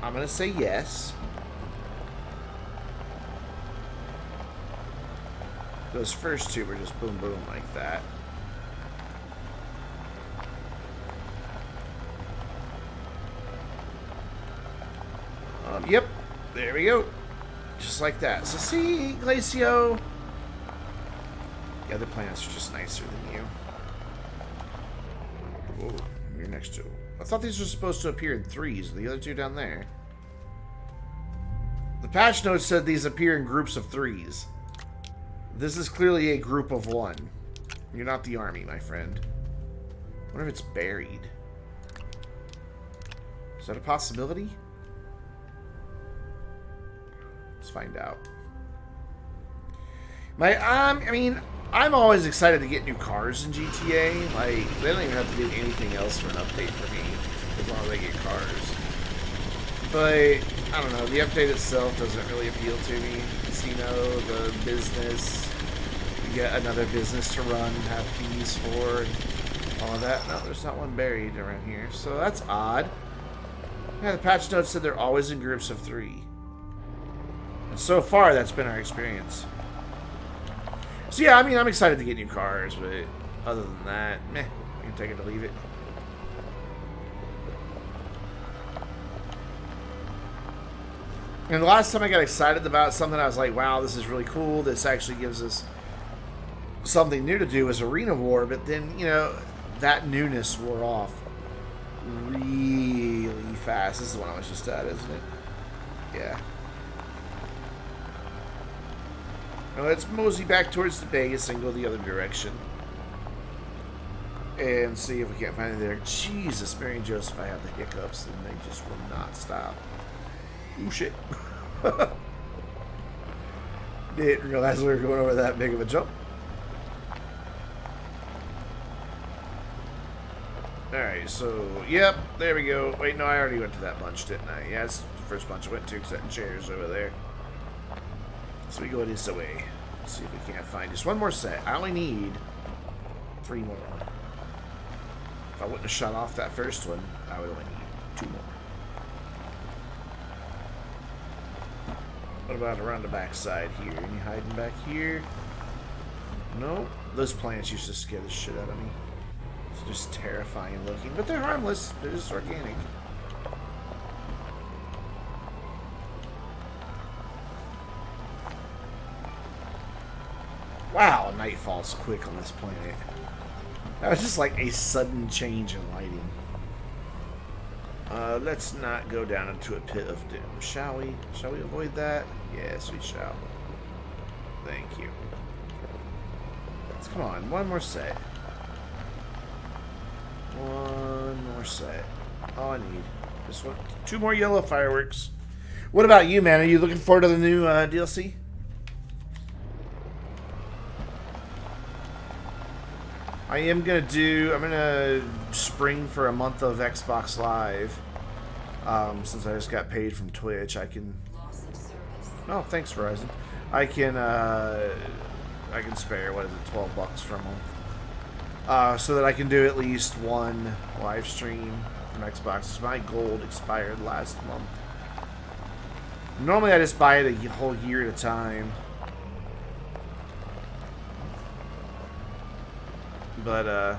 I'm gonna say yes. Those first 2 were just boom boom like that. Yep, there we go. Just like that. So see, Glacio, the other planets are just nicer than you. Whoa, you're next to... I thought these were supposed to appear in 3s. The other 2 down there. The patch notes said these appear in groups of 3s. This is clearly a group of 1. You're not the army, my friend. I wonder if it's buried. Is that a possibility? Let's find out. I mean, I'm always excited to get new cars in GTA. Like, they don't even have to do anything else for an update for me, as long as they get cars. But, I don't know, the update itself doesn't really appeal to me. Casino, the business, you get another business to run, have fees for, and all of that. No, there's not one buried around here, so that's odd. Yeah, the patch notes said they're always in groups of 3. And so far, that's been our experience. So yeah, I mean, I'm excited to get new cars, but other than that, meh, I can take it or leave it. And the last time I got excited about something, I was like, wow, this is really cool. This actually gives us something new to do as Arena War. But then, you know, that newness wore off really fast. This is the one I was just at, isn't it? Yeah. Now let's mosey back towards the base and go the other direction. And see if we can't find it there. Jesus, Mary and Joseph, I have the hiccups and they just will not stop. Ooh, shit. Didn't realize we were going over that big of a jump. Alright, so, yep, there we go. Wait, no, I already went to that bunch, didn't I? Yeah, that's the first bunch I went to, setting chairs over there. So we go this way. Let's see if we can't find just one more set. I only need 3 more. If I wouldn't have shut off that first one, I would only need 2 more. What about around the back side here? Any hiding back here? No. Those plants used to scare the shit out of me. It's just terrifying looking, but they're harmless. They're just organic. Wow, night falls quick on this planet. That was just like a sudden change in lighting. Let's not go down into a pit of doom, shall we? Shall we avoid that? Yes, we shall. Thank you. Let's come on, one more set. One more set. All I need. Just 2 more yellow fireworks. What about you, man? Are you looking forward to the new DLC? I'm gonna spring for a month of Xbox Live. Since I just got paid from Twitch, I can. Oh, thanks, Verizon. I can spare, what is it, $12 for a month, so that I can do at least one live stream from Xbox. My gold expired last month. Normally, I just buy it a whole year at a time. But, I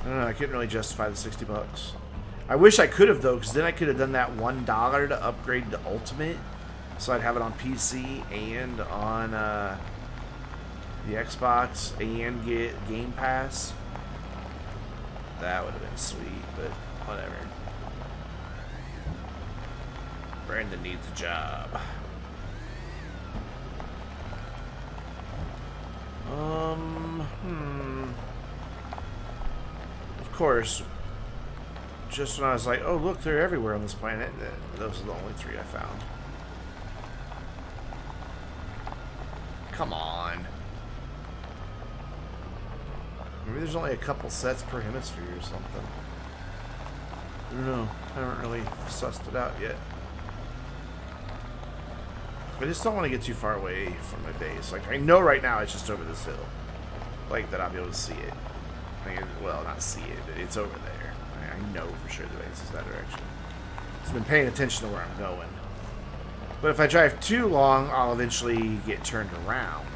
don't know, I couldn't really justify the $60. I wish I could have, though, because then I could have done that $1 to upgrade to Ultimate. So I'd have it on PC and on the Xbox and get Game Pass. That would have been sweet, but whatever. Brandon needs a job. Of course, just when I was like, oh look, they're everywhere on this planet, those are the only 3 I found. Come on. Maybe there's only a couple sets per hemisphere or something. I don't know. I haven't really sussed it out yet. I just don't want to get too far away from my base. Like, I know right now it's just over this hill. Like, that I'll be able to see it. I mean, well, not see it, but it's over there. I know for sure the base is that direction. I've been paying attention to where I'm going. But if I drive too long, I'll eventually get turned around.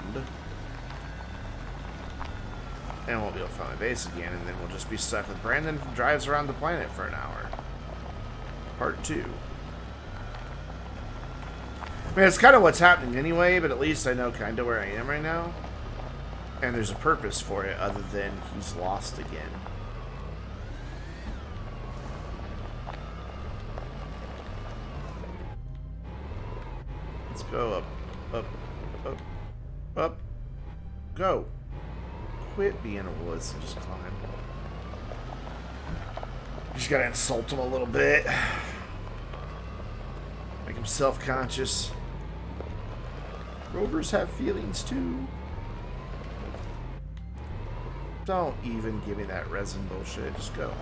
And I won't be able to find my base again, and then we'll just be stuck with Brandon who drives around the planet for an hour. Part 2. I mean, it's kind of what's happening anyway, but at least I know kind of where I am right now. And there's a purpose for it other than he's lost again. Let's go up, up, up, up. Go. Quit being a wuss and just climb. Just gotta insult him a little bit. Make him self-conscious. Rovers have feelings too. Don't even give me that resin bullshit. Just go.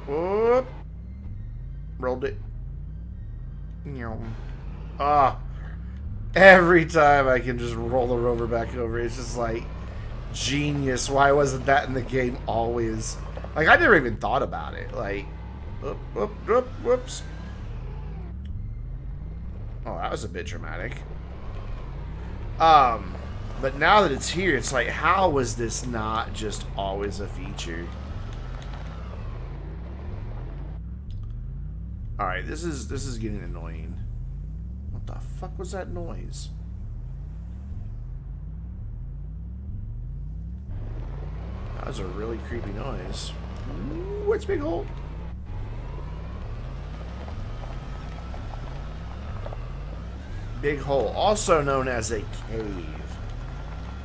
Whoop. Rolled it. Ah. Every time I can just roll the rover back over. It's just like genius. Why wasn't that in the game always? Like, I never even thought about it. Like, whoops. Oh, that was a bit dramatic. But now that it's here, it's like, how was this not just always a feature? Alright, this is getting annoying. What the fuck was that noise? That was a really creepy noise. Ooh, what's big hole? Big hole, also known as a cave.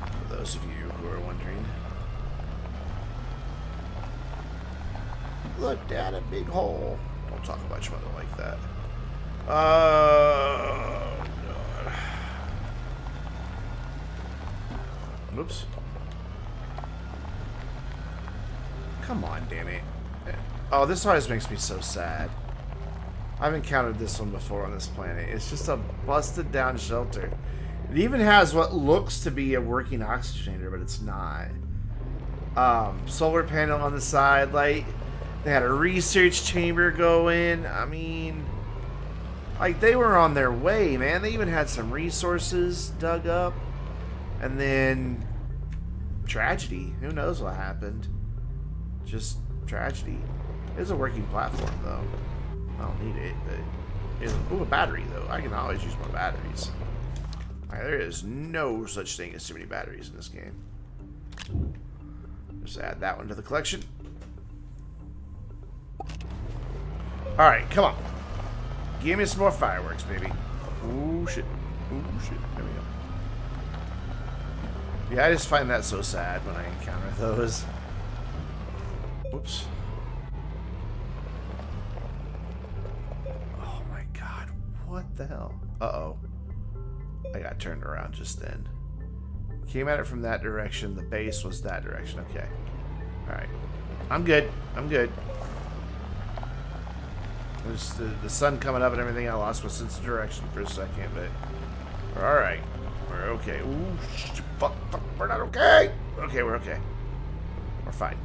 For those of you who are wondering. Look down a big hole. Don't talk about your mother like that. Oh, God. Oops. Come on, damn it. Oh, this always makes me so sad. I've encountered this one before on this planet. It's just a busted down shelter. It even has what looks to be a working oxygenator, but it's not. Solar panel on the side, like, they had a research chamber go in. I mean, like, they were on their way, man. They even had some resources dug up. And then tragedy. Who knows what happened? Just tragedy. It's a working platform, though. I don't need it. Ooh, a battery, though. I can always use more batteries. Alright, there is no such thing as too many batteries in this game. Just add that one to the collection. Alright, come on. Give me some more fireworks, baby. Ooh, shit. Ooh, shit. There we go. Yeah, I just find that so sad when I encounter those. Whoops. Oh my god, what the hell? Uh-oh. I got turned around just then. Came at it from that direction. The base was that direction. Okay. Alright. I'm good. I'm good. There's the sun coming up and everything. I lost my sense of direction for a second, but we're alright. We're okay. Ooh, fuck, we're not okay. Okay, we're okay. We're fine.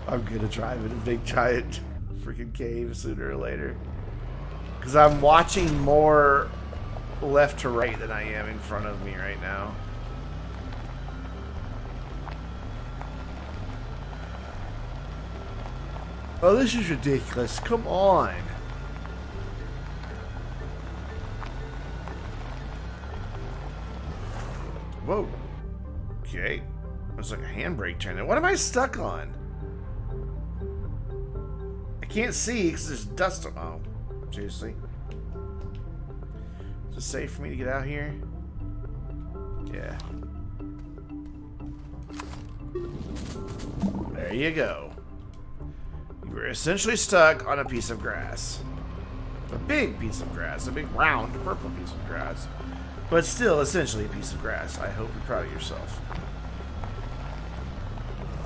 I'm gonna drive in a big giant freaking cave sooner or later. Because I'm watching more left to right than I am in front of me right now. Oh, this is ridiculous. Come on. Whoa. Okay. There's like a handbrake turn there. What am I stuck on? I can't see because there's dust. Oh, seriously. Is it safe for me to get out here? Yeah. There you go. You were essentially stuck on a piece of grass. A big piece of grass. A big round purple piece of grass. But still, essentially a piece of grass. I hope you're proud of yourself.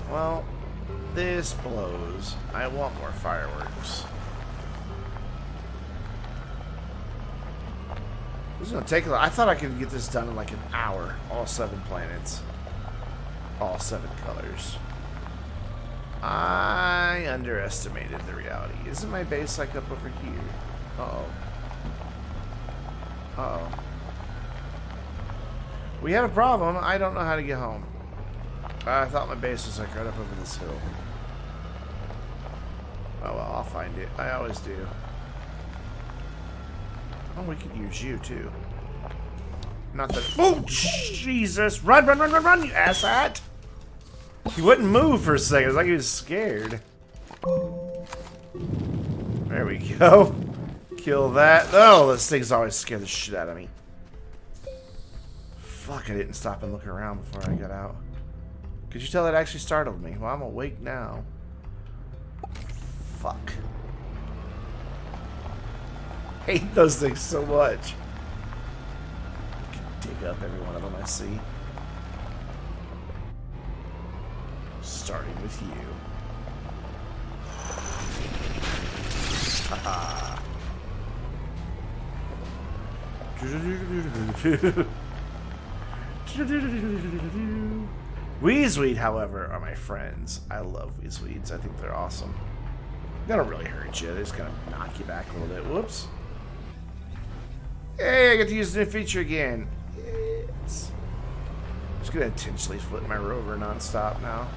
Well, this blows. I want more fireworks. This is gonna take a lot. I thought I could get this done in like an hour. All 7 planets. All 7 colors. I underestimated the reality. Isn't my base like up over here? Uh-oh. Uh-oh. We have a problem. I don't know how to get home. I thought my base was like right up over this hill. Oh well, I'll find it. I always do. Oh, we could use you too. Not that. Oh, Jesus! Run, run, run, run, run, you asshat! He wouldn't move for a second. It was like he was scared. There we go. Kill that. Oh, those things always scare the shit out of me. Fuck, I didn't stop and look around before I got out. Could you tell that actually startled me? Well, I'm awake now. Fuck. Hate those things so much. I can dig up every one of them I see. starting with you. Haha. Weezeweed, however, are my friends. I love Weezeweeds. I think they're awesome. They don't really hurt you. They just kind of knock you back a little bit. Whoops. Hey, I get to use the new feature again. Yes. I'm just going to intentionally flip my rover nonstop now.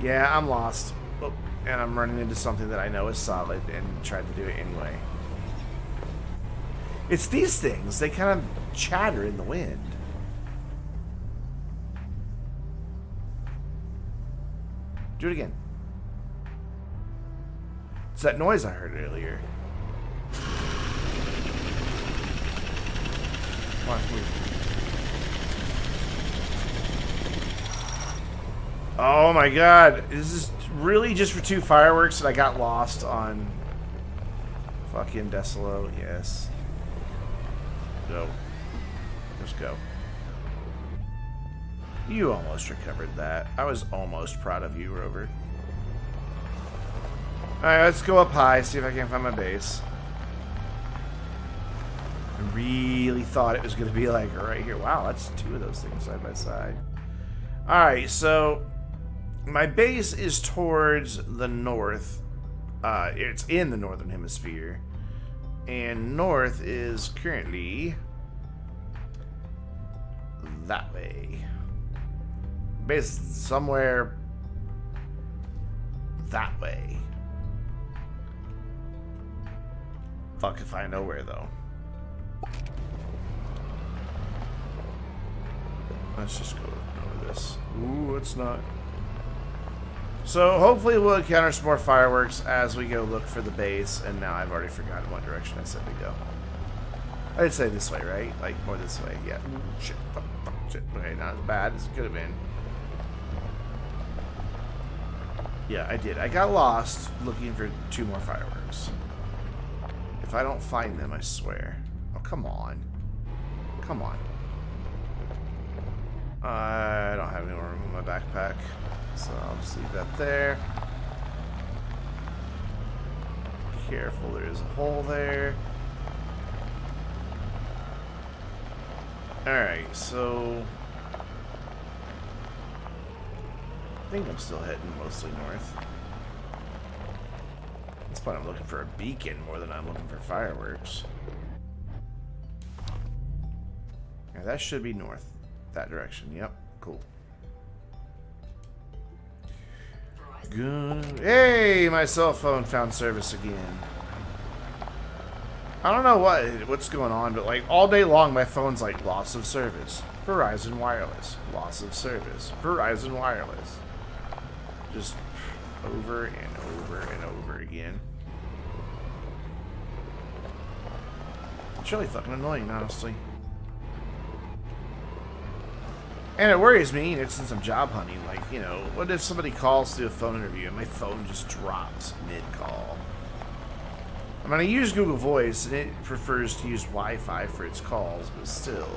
Yeah, I'm lost. Oh, and I'm running into something that I know is solid and tried to do it anyway. It's these things. They kind of chatter in the wind. Do it again. It's that noise I heard earlier. Come on, move. Oh my god. This is really just for 2 fireworks and I got lost on fucking Desolo. Yes. Go. Just go. You almost recovered that. I was almost proud of you, Rover. Alright, let's go up high, see if I can find my base. I really thought it was going to be like right here. Wow, that's 2 of those things side by side. Alright, so my base is towards the north. It's in the northern hemisphere. And north is currently that way. Base somewhere that way. Fuck if I know where though. Let's just go over this. Ooh, it's not. So hopefully we'll encounter some more fireworks as we go look for the base. And now I've already forgotten what direction I said to go. I did say this way, right? Like more this way. Yeah. Shit. Fuck, fuck, shit. Okay, not as bad as it could have been. Yeah, I did. I got lost looking for 2 more fireworks. If I don't find them, I swear. Oh, come on. Come on. I don't have any more room in my backpack, so I'll just leave that there. Careful, there is a hole there. Alright, so I think I'm still heading mostly north. That's why I'm looking for a beacon more than I'm looking for fireworks. Yeah, that should be north. That direction. Yep. Cool. Good. Hey, my cell phone found service again. I don't know what's going on, but like all day long my phone's like loss of service. Verizon Wireless. Loss of service. Verizon Wireless. Just over and over and over again. It's really fucking annoying, honestly. And it worries me, since I'm job hunting, like, you know, what if somebody calls to do a phone interview and my phone just drops mid-call? I mean, I use Google Voice, and it prefers to use Wi-Fi for its calls, but still.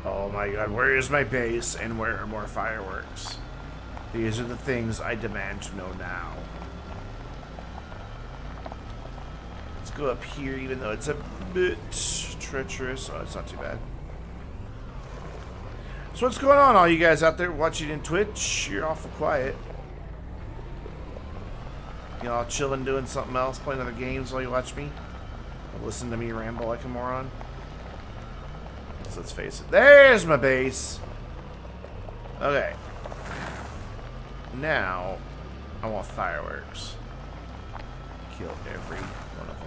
Oh my god, where is my base, and where are more fireworks? These are the things I demand to know now. Let's go up here, even though it's a bit treacherous. Oh, it's not too bad. So what's going on, all you guys out there watching in Twitch? You're awful quiet. You all chilling, doing something else, playing other games while you watch me? Or listen to me ramble like a moron? So let's face it. There's my base! Okay. Now, I want fireworks. Kill every one of them.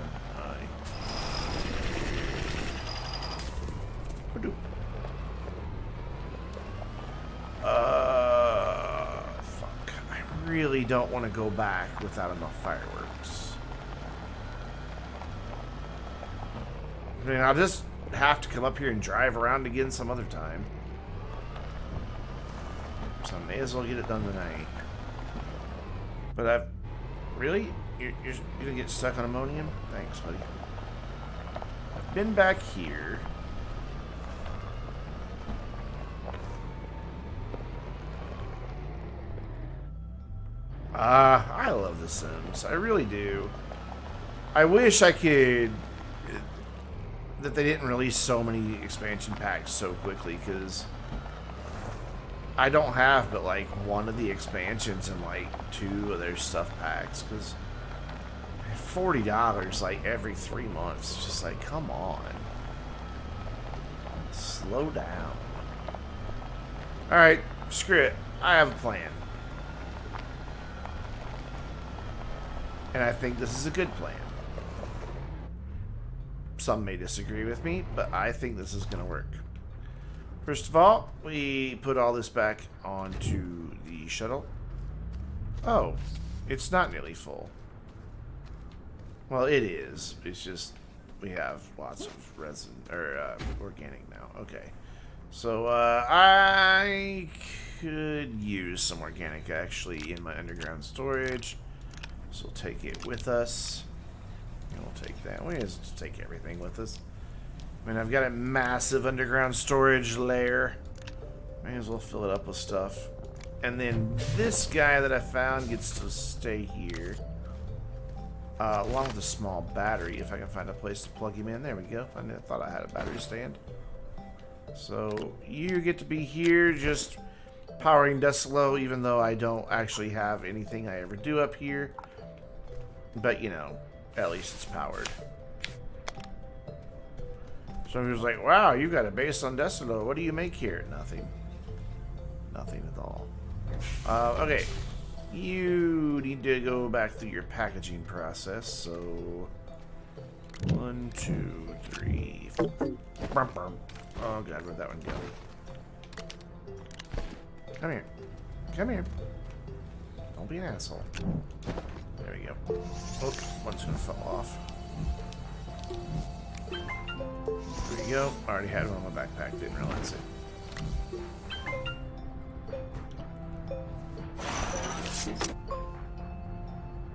Fuck. I really don't want to go back without enough fireworks. I mean, I'll just have to come up here and drive around again some other time. So I may as well get it done tonight. But really? You're gonna get stuck on ammonium? Thanks, buddy. I've been back here. I love The Sims. I really do. I wish I could... that they didn't release so many expansion packs so quickly, because I don't have but like one of the expansions and like 2 of their stuff packs, because $40 like every 3 months. It's just like, come on. Slow down. Alright, screw it. I have a plan. And I think this is a good plan. Some may disagree with me, but I think this is going to work. First of all, we put all this back onto the shuttle. Oh, it's not nearly full. Well, it is. It's just we have lots of resin or organic now. Okay, so I could use some organic actually in my underground storage. So we'll take it with us. And we'll take that. We just take everything with us. I mean, I've got a massive underground storage layer. May as well fill it up with stuff. And then this guy that I found gets to stay here. Along with a small battery, if I can find a place to plug him in. There we go. I thought I had a battery stand. So you get to be here just powering Decilo, even though I don't actually have anything I ever do up here. But, you know, at least it's powered. Somebody was like, wow, you got a base on Decilo. What do you make here? Nothing. Nothing at all. Okay. You need to go back through your packaging process. So, 1, 2, 3. Oh, God, where'd that one go? Come here. Come here. Don't be an asshole. There we go. Oh, one's gonna fall off. There we go. I already had one on my backpack, didn't realize it.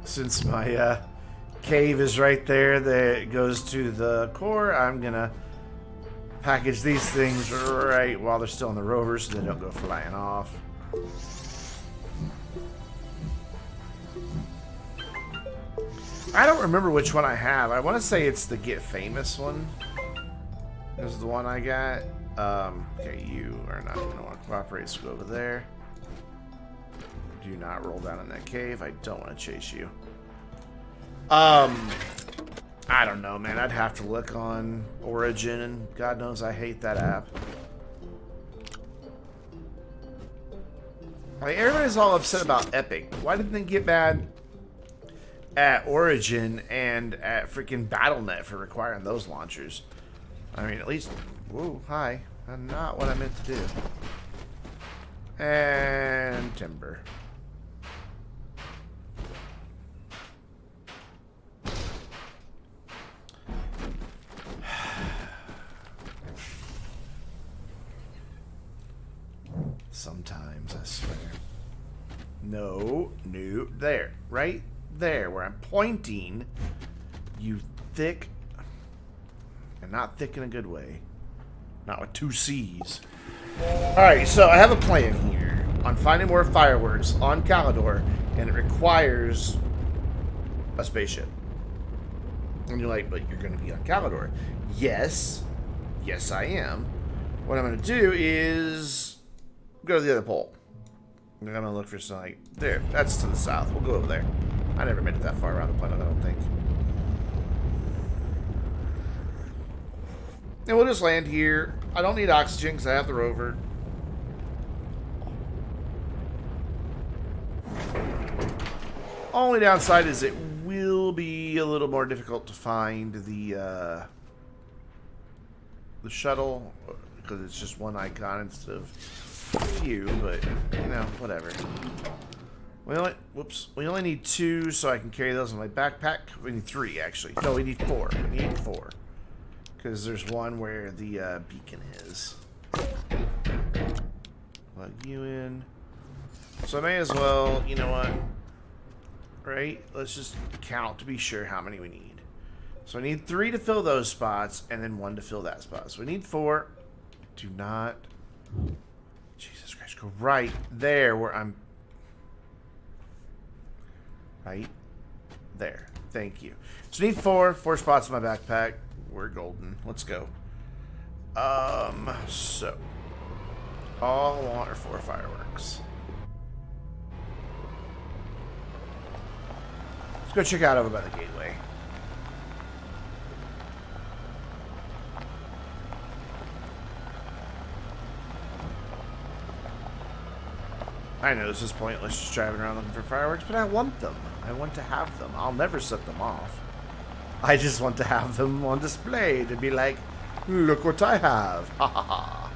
Since my cave is right there that goes to the core, I'm gonna package these things right while they're still in the rover so they don't go flying off. I don't remember which one I have. I want to say it's the Get Famous one. This is the one I got. Okay, you are not going to want to cooperate, so go over there. Do not roll down in that cave. I don't want to chase you. I don't know, man. I'd have to look on Origin, and God knows I hate that app. Like, everybody's all upset about Epic. Why didn't they get mad at Origin and at freaking BattleNet for requiring those launchers? I mean, at least... Whoa, hi. Not what I meant to do. And timber. Sometimes, I swear. No, there. Right there, where I'm pointing. You thick... And not thick in a good way. Not with 2 C's. Alright, so I have a plan here on finding more fireworks on Calidor, and it requires a spaceship. And you're like, but you're going to be on Calidor. Yes. Yes, I am. What I'm going to do is go to the other pole. I'm going to look for some, like, there. That's to the south. We'll go over there. I never made it that far around the planet, I don't think. And we'll just land here. I don't need oxygen because I have the rover. Only downside is it will be a little more difficult to find the shuttle because it's just one icon instead of a few, but you know, whatever. We only need 2, so I can carry those in my backpack. We need 3 actually. No, we need 4. We need 4. Because there's one where the beacon is. Plug you in. So I may as well, you know what? Right? Let's just count to be sure how many we need. So I need 3 to fill those spots, and then 1 to fill that spot. So we need 4. Do not... Jesus Christ, go right there where I'm... Right? There. Thank you. So need 4 spots in my backpack. We're golden. Let's go. So. All I want are 4 fireworks. Let's go check out over by the gateway. I know this is pointless just driving around looking for fireworks, but I want them. I want to have them. I'll never set them off. I just want to have them on display to be like, look what I have. Ha ha ha.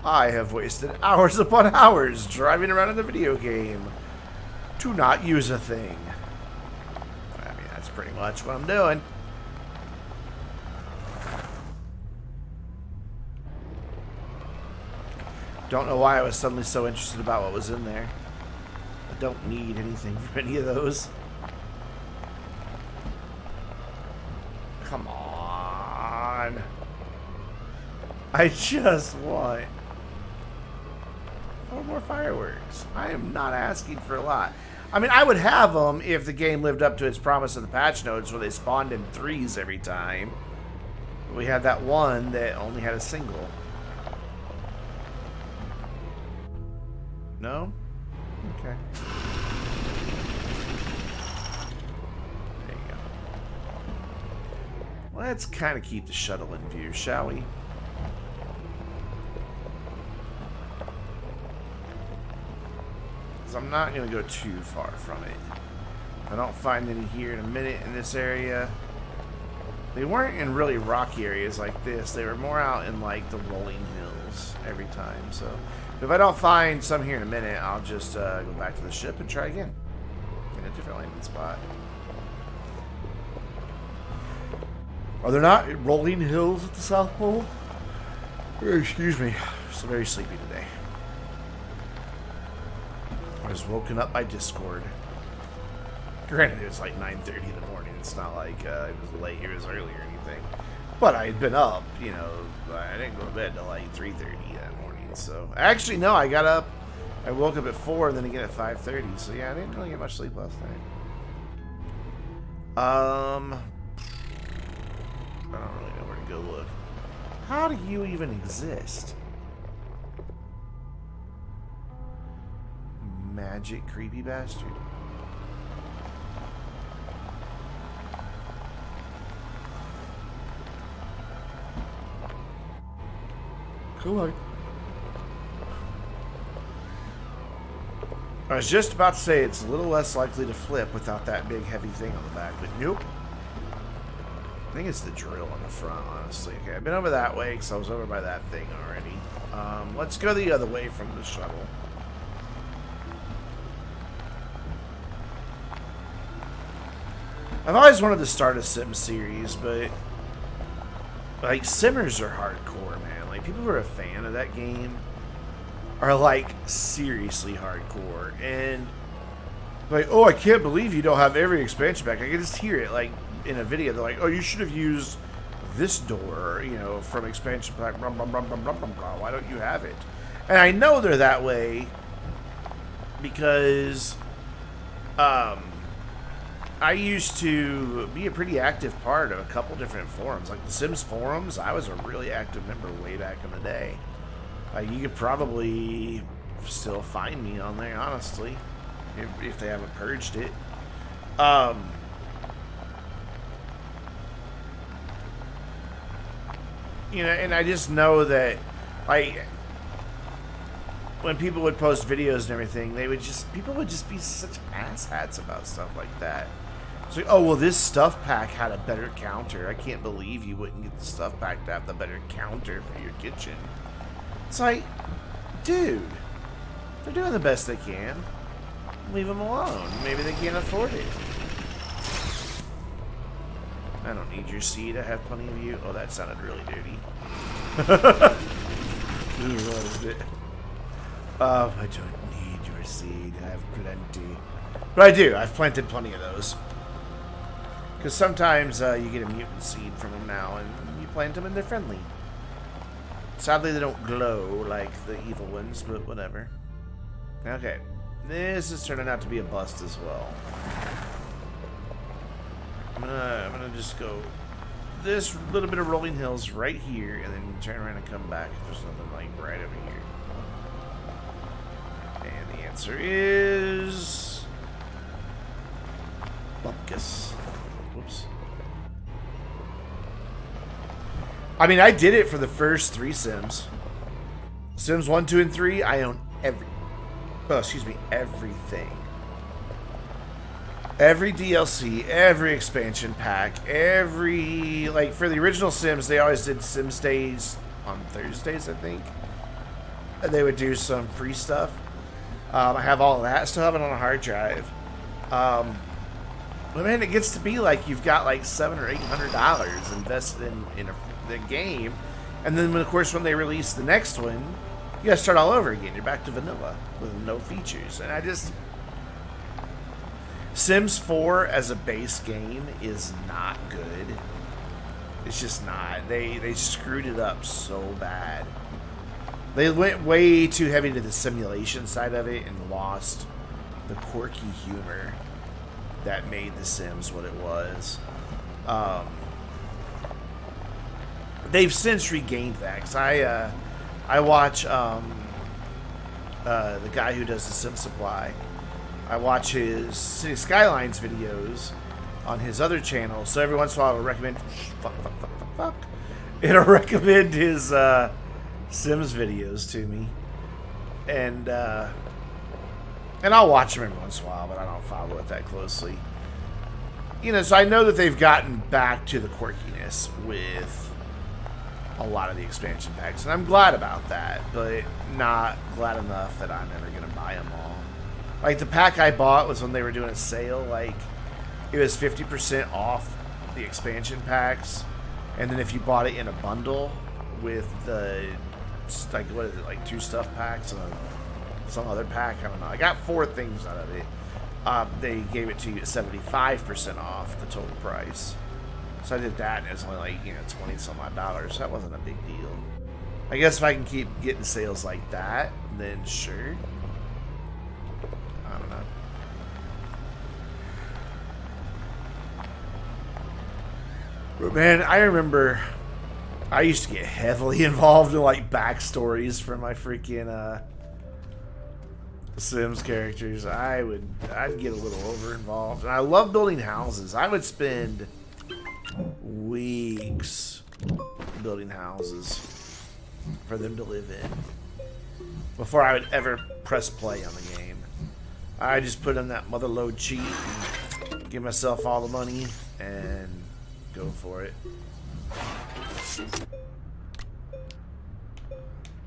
I have wasted hours upon hours driving around in the video game to not use a thing. I mean, that's pretty much what I'm doing. Don't know why I was suddenly so interested about what was in there. I don't need anything from any of those. Come on. I just want 4 more fireworks. I am not asking for a lot. I mean, I would have them if the game lived up to its promise of the patch notes where they spawned in 3s every time. But we had that one that only had a single. No? Okay. There you go. Let's kind of keep the shuttle in view, shall we? Because I'm not going to go too far from it. If I don't find any here in a minute in this area. They weren't in really rocky areas like this. They were more out in like the rolling hills every time, so... If I don't find some here in a minute, I'll just go back to the ship and try again. In a different landing spot. Are there not rolling hills at the South Pole? Excuse me. I'm very sleepy today. I was woken up by Discord. Granted, it was like 9:30 in the morning. It's not like it was late. It was early or anything. But I had been up, you know. I didn't go to bed till like 3:30 that morning. So actually, no, I got up. I woke up at 4 and then again at 5:30. So yeah, I didn't really get much sleep last night. I don't really know where to go look. How do you even exist? Magic creepy bastard. Come on. I was just about to say it's a little less likely to flip without that big heavy thing on the back, but nope. I think it's the drill on the front, honestly. Okay, I've been over that way because I was over by that thing already. Let's go the other way from the shuttle. I've always wanted to start a sim series, but like simmers are hardcore, man. Like people who are a fan of that game are like seriously hardcore, and like, oh, I can't believe you don't have every expansion pack. I can just hear it like in a video. They're like, oh, you should have used this door, you know, from expansion pack. Blah, blah, blah, blah, blah, blah, blah. Why don't you have it? And I know they're that way because I used to be a pretty active part of a couple different forums, like the Sims forums. I was a really active member way back in the day. You could probably still find me on there, honestly, if they haven't purged it. You know, and I just know that, like, when people would post videos and everything, people would just be such asshats about stuff like that. It's like, oh, well, this stuff pack had a better counter. I can't believe you wouldn't get the stuff pack to have the better counter for your kitchen. It's like, dude, they're doing the best they can. Leave them alone. Maybe they can't afford it. I don't need your seed. I have plenty of you. Oh, that sounded really dirty. Oh, I don't need your seed. I have plenty. But I do. I've planted plenty of those. Because sometimes you get a mutant seed from them now, and you plant them and they're friendly. Sadly, they don't glow like the evil ones, but whatever. Okay. This is turning out to be a bust as well. I'm gonna just go this little bit of rolling hills right here, and then turn around and come back. There's something like right over here. And the answer is Bumpkus. Whoops. I mean, I did it for the first 3 Sims. Sims 1, 2, and 3. I own everything. Every DLC, every expansion pack, like for the original Sims, they always did Sims Days on Thursdays, I think. And they would do some free stuff. I have all of that. Still have it on a hard drive. But man, it gets to be like you've got like $700 or $800 invested in the game, and then of course when they release the next one, you gotta start all over again. You're back to vanilla with no features, and Sims 4 as a base game is not good. It's just not. They screwed it up so bad. They went way too heavy to the simulation side of it and lost the quirky humor that made The Sims what it was. They've since regained that. 'Cause I watch the guy who does the Sim Supply. I watch his City Skylines videos on his other channel. So every once in a while, I'll recommend it'll recommend his Sims videos to me, and I'll watch them every once in a while, but I don't follow it that closely. You know, so I know that they've gotten back to the quirkiness with a lot of the expansion packs, and I'm glad about that, but not glad enough that I'm ever going to buy them all. Like, the pack I bought was when they were doing a sale, like, it was 50% off the expansion packs, and then if you bought it in a bundle with the, like, what is it, like 2 stuff packs and some other pack, I don't know. I got 4 things out of it. They gave it to you at 75% off the total price. So I did that, and it's only like, 20 some odd dollars. That wasn't a big deal. I guess if I can keep getting sales like that, then sure. I don't know. But man, I remember I used to get heavily involved in like backstories for my freaking Sims characters. I'd get a little over involved, and I love building houses. I would spend weeks building houses for them to live in before I would ever press play on the game. I just put in that mother load cheat and give myself all the money and go for it.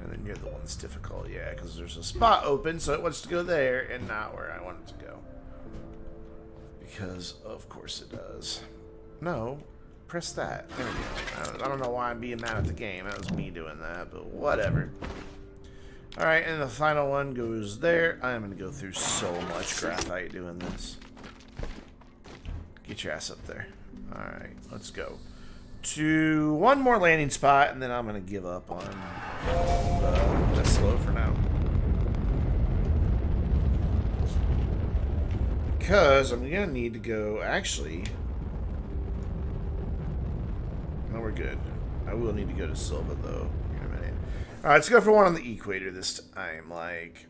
And then you're the one that's difficult, yeah, because there's a spot open, so it wants to go there and not where I want it to go. Because, of course it does. No, press that. There we go. I don't know why I'm being mad at the game. That was me doing that, but whatever. Alright, and the final one goes there. I'm going to go through so much graphite doing this. Get your ass up there. Alright, let's go. To one more landing spot, and then I'm going to give up on that's slow for now. Because I'm going to need to go, actually... No, we're good. I will need to go to Silva, though, in a minute. Alright, let's go for one on the equator this time. Like,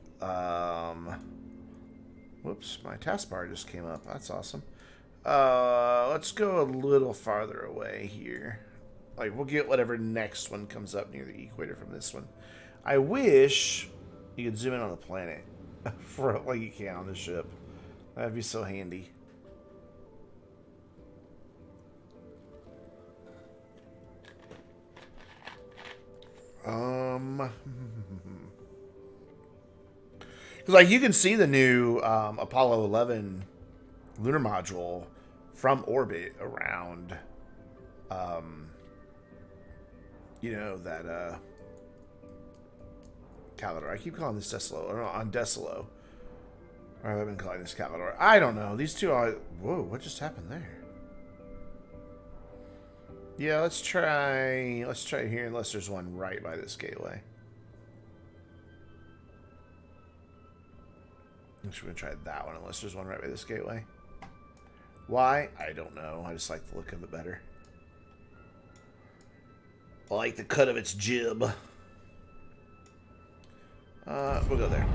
whoops, my taskbar just came up. That's awesome. Let's go a little farther away here. Like, we'll get whatever next one comes up near the equator from this one. I wish you could zoom in on the planet for like you can on the ship. That'd be so handy. Because, like, you can see the new Apollo 11 lunar module from orbit around, that, Calidor. I keep calling this Desalo, or on Desalo. Or I've been calling this Calidor. I don't know. These two are... Whoa, what just happened there? Yeah, let's try here, unless there's one right by this gateway. I'm just going to try that one unless there's one right by this gateway. Why? I don't know. I just like the look of it better. I like the cut of its jib. We'll go there.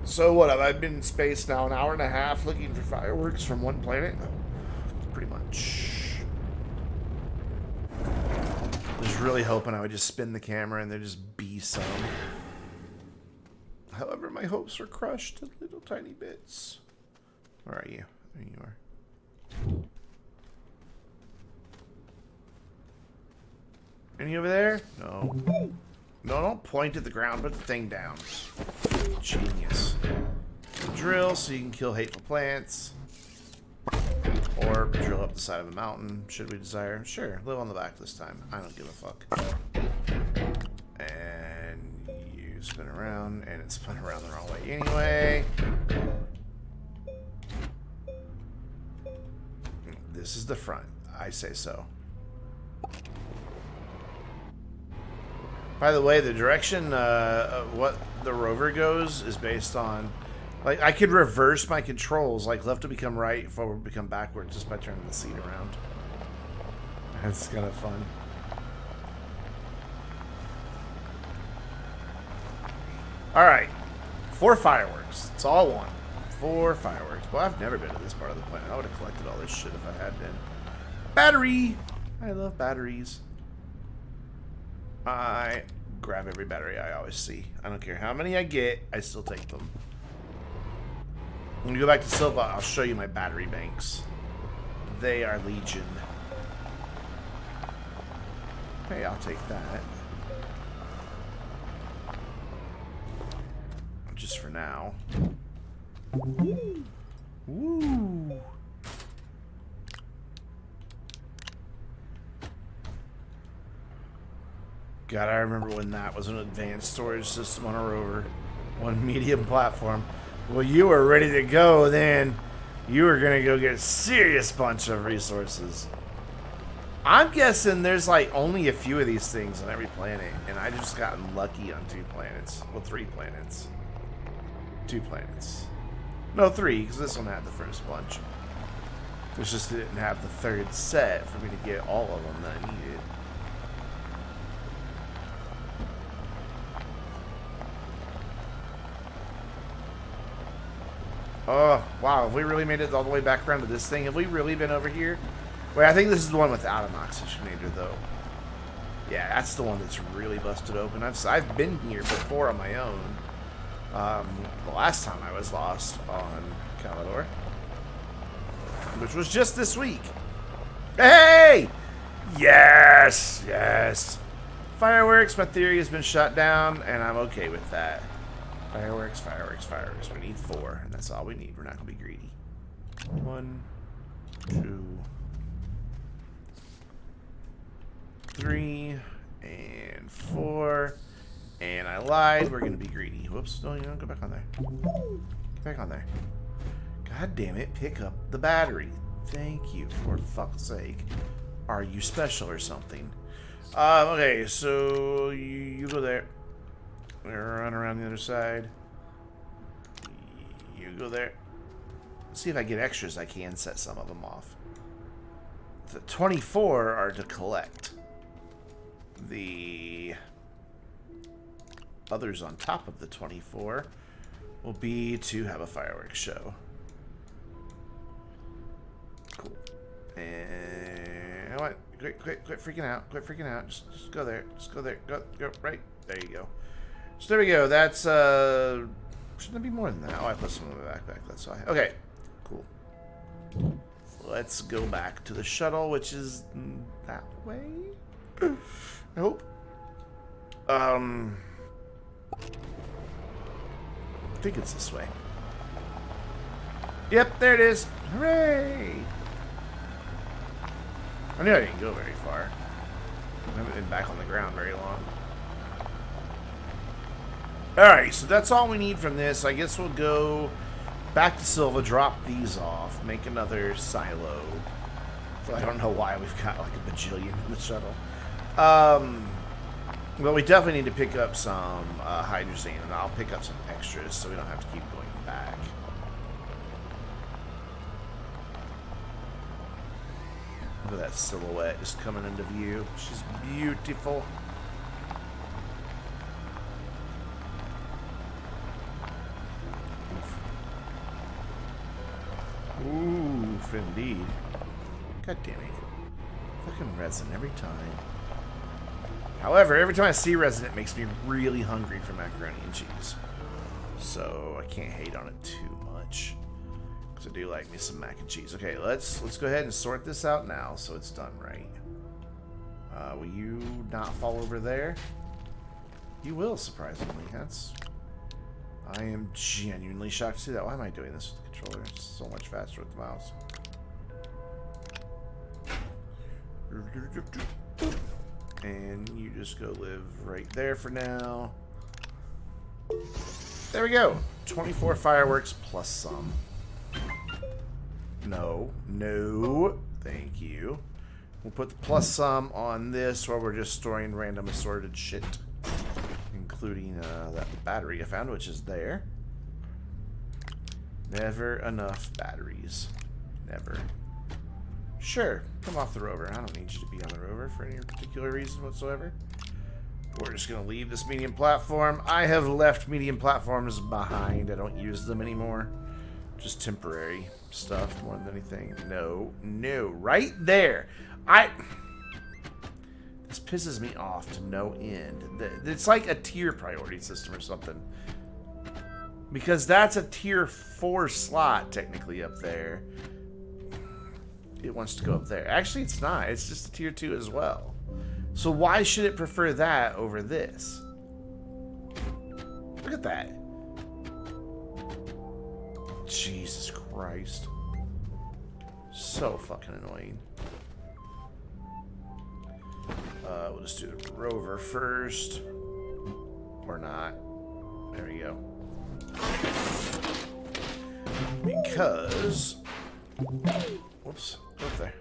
So what, have I been in space now an hour and a half looking for fireworks from one planet? Pretty much. I was really hoping I would just spin the camera and there'd just be some. However, my hopes were crushed to little tiny bits. Where are you? There you are. Any over there? No. No, don't point at the ground. Put the thing down. Genius. Drill so you can kill hateful plants. Or drill up the side of a mountain, should we desire. Sure, live on the back this time. I don't give a fuck. And you spin around, and it spun around the wrong way anyway. This is the front. I say so. By the way, the direction what the rover goes is based on, like, I could reverse my controls, like left to become right, forward to become backward, just by turning the seat around. That's kind of fun. All right, 4 fireworks. It's all one. 4 fireworks. Well, I've never been to this part of the planet. I would have collected all this shit if I had been. Battery. I love batteries. I grab every battery I always see. I don't care how many I get, I still take them. When we go back to Silva, I'll show you my battery banks. They are legion. Hey, I'll take that. Just for now. Woo! God, I remember when that was an advanced storage system on a rover. One medium platform. Well, you were ready to go then. You were going to go get a serious bunch of resources. I'm guessing there's like only a few of these things on every planet. And I just gotten lucky on 2 planets. Well, 3 planets. 2 planets. No, 3, because this one had the first bunch. It's just it didn't have the 3rd set for me to get all of them that I needed. Oh, wow. Have we really made it all the way back around to this thing? Have we really been over here? Wait, I think this is the one without an oxygenator, though. Yeah, that's the one that's really busted open. I've been here before on my own. The last time I was lost on Calidor. Which was just this week. Hey! Yes! Yes! Fireworks, my theory has been shut down, and I'm okay with that. Fireworks, fireworks, fireworks. We need 4, and that's all we need. We're not going to be greedy. 1, 2, 3, and 4. And I lied. We're going to be greedy. Whoops. No, you don't go back on there. Get back on there. God damn it. Pick up the battery. Thank you, for fuck's sake. Are you special or something? Okay, so you go there. Run around the other side. You go there. Let's see if I get extras. I can set some of them off. The 24 are to collect. The others on top of the 24 will be to have a fireworks show. Cool. And you know what? Quit freaking out. Quit freaking out. Just go there. Just go there. Go right. There you go. So there we go. That's, shouldn't it be more than that? Oh, I put some in my backpack. That's why. Okay. Cool. Let's go back to the shuttle, which is that way. I hope. I think it's this way. Yep, there it is. Hooray! I knew I didn't go very far. I haven't been back on the ground very long. Alright, so that's all we need from this. I guess we'll go back to Silva, drop these off, make another silo. So I don't know why we've got like a bajillion in the shuttle. Well, we definitely need to pick up some hydrazine, and I'll pick up some extras so we don't have to keep going back. Look at that silhouette just coming into view. She's beautiful. Oof, indeed. God damn it. Fucking resin every time. However, every time I see resin, it makes me really hungry for macaroni and cheese. So I can't hate on it too much. Because I do like me some mac and cheese. Okay, let's go ahead and sort this out now so it's done right. Will you not fall over there? You will, surprisingly. I am genuinely shocked to see that. Why am I doing this with the controller? It's so much faster with the mouse. And you just go live right there for now. There we go. 24 fireworks plus some. No. Thank you. We'll put the plus some on this while we're just storing random assorted shit. Including that battery I found, which is there. Never enough batteries. Never. Sure, come off the rover. I don't need you to be on the rover for any particular reason whatsoever. We're just going to leave this medium platform. I have left medium platforms behind. I don't use them anymore. Just temporary stuff more than anything. No. Right there. This pisses me off to no end. It's like a tier priority system or something. Because that's a tier 4 slot technically up there. It wants to go up there. Actually, it's not. It's just a tier 2 as well. So why should it prefer that over this? Look at that. Jesus Christ. So fucking annoying. We'll just do the rover first. Or not. There we go. Because... Whoops. Go up there.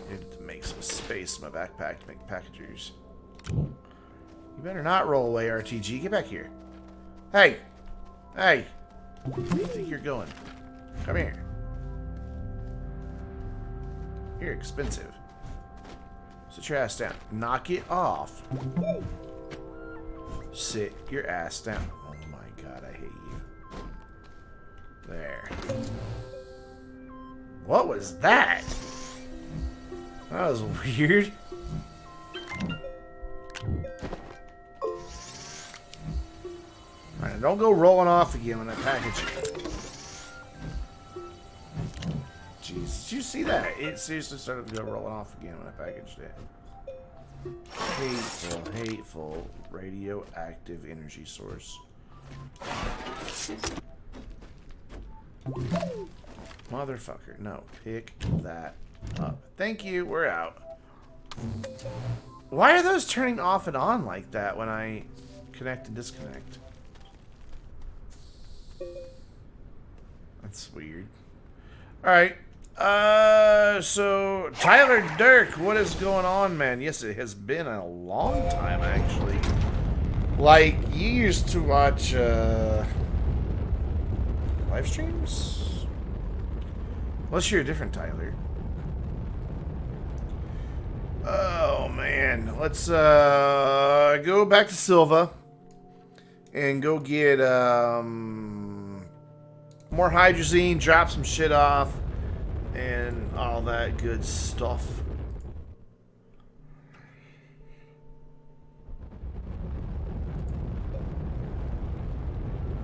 Need to make some space in my backpack to make packagers. You better not roll away, RTG. Get back here. Hey! Hey! Where do you think you're going? Come here. You're expensive. Sit your ass down. Knock it off. Sit your ass down. Oh my god, I hate you. There. What was that? That was weird. Alright, don't go rolling off again when I package it. Jeez, did you see that? It seriously started to go rolling off again when I packaged it. Hateful radioactive energy source. Motherfucker. No, pick that up. Thank you. We're out. Why are those turning off and on like that when I connect and disconnect? That's weird. Alright. So Tyler Dirk, what is going on, man? Yes, it has been a long time, actually. Like, you used to watch, live streams? Unless you're a different Tyler. Oh, man. Let's, go back to Silva. And go get, more hydrazine, drop some shit off, and all that good stuff.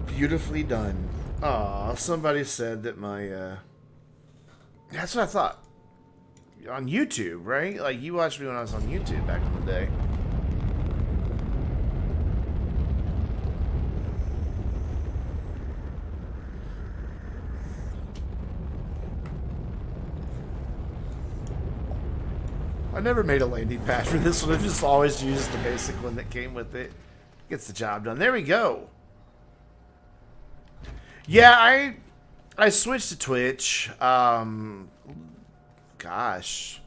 Beautifully done. Aw, somebody said that my, that's what I thought. On YouTube, right? Like, you watched me when I was on YouTube back in the day. I never made a landing pad for this one. I've just always used the basic one that came with it. Gets the job done. There we go. Yeah, I switched to Twitch. Gosh,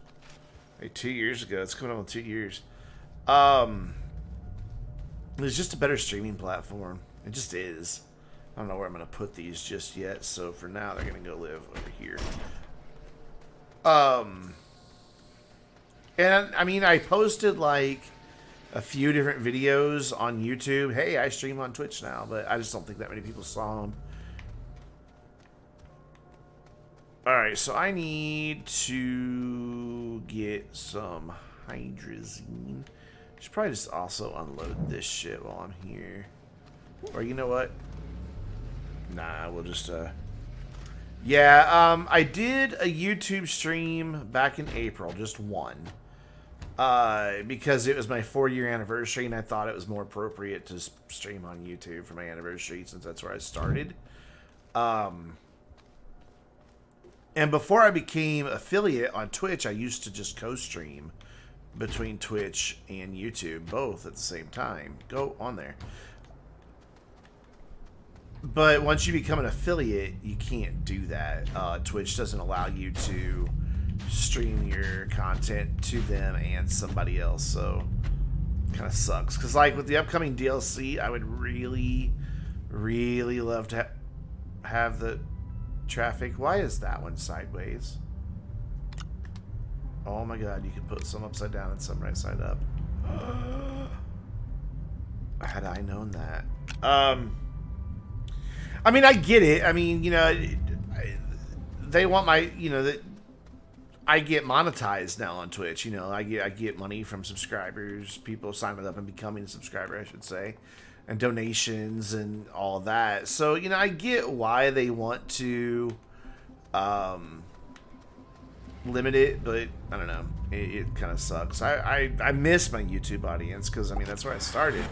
like 2 years ago. It's coming up on 2 years. It's just a better streaming platform. It just is. I don't know where I'm going to put these just yet, so for now they're going to go live over here. And I mean, I posted like a few different videos on YouTube. Hey, I stream on Twitch now, but I just don't think that many people saw them. Alright, so I need to get some hydrazine. Should probably just also unload this shit while I'm here. Or you know what? Nah, we'll just yeah, I did a YouTube stream back in April, just one. Because it was my 4-year anniversary and I thought it was more appropriate to stream on YouTube for my anniversary since that's where I started. And before I became affiliate on Twitch, I used to just co-stream between Twitch and YouTube, both at the same time. Go on there. But once you become an affiliate, you can't do that. Twitch doesn't allow you to stream your content to them and somebody else, so kind of sucks. Because like with the upcoming DLC, I would really, really love to have the traffic. Why is that one sideways? Oh my god, you can put some upside down and some right side up. Had I known that. I mean, I get it. I mean, you know, they want my, you know, that I get monetized now on Twitch. You know, I get money from subscribers, people signing up and becoming a subscriber, I should say, and donations and all of that. So, you know, I get why they want to limit it, but I don't know. It kind of sucks. I miss my YouTube audience because, I mean, that's where I started.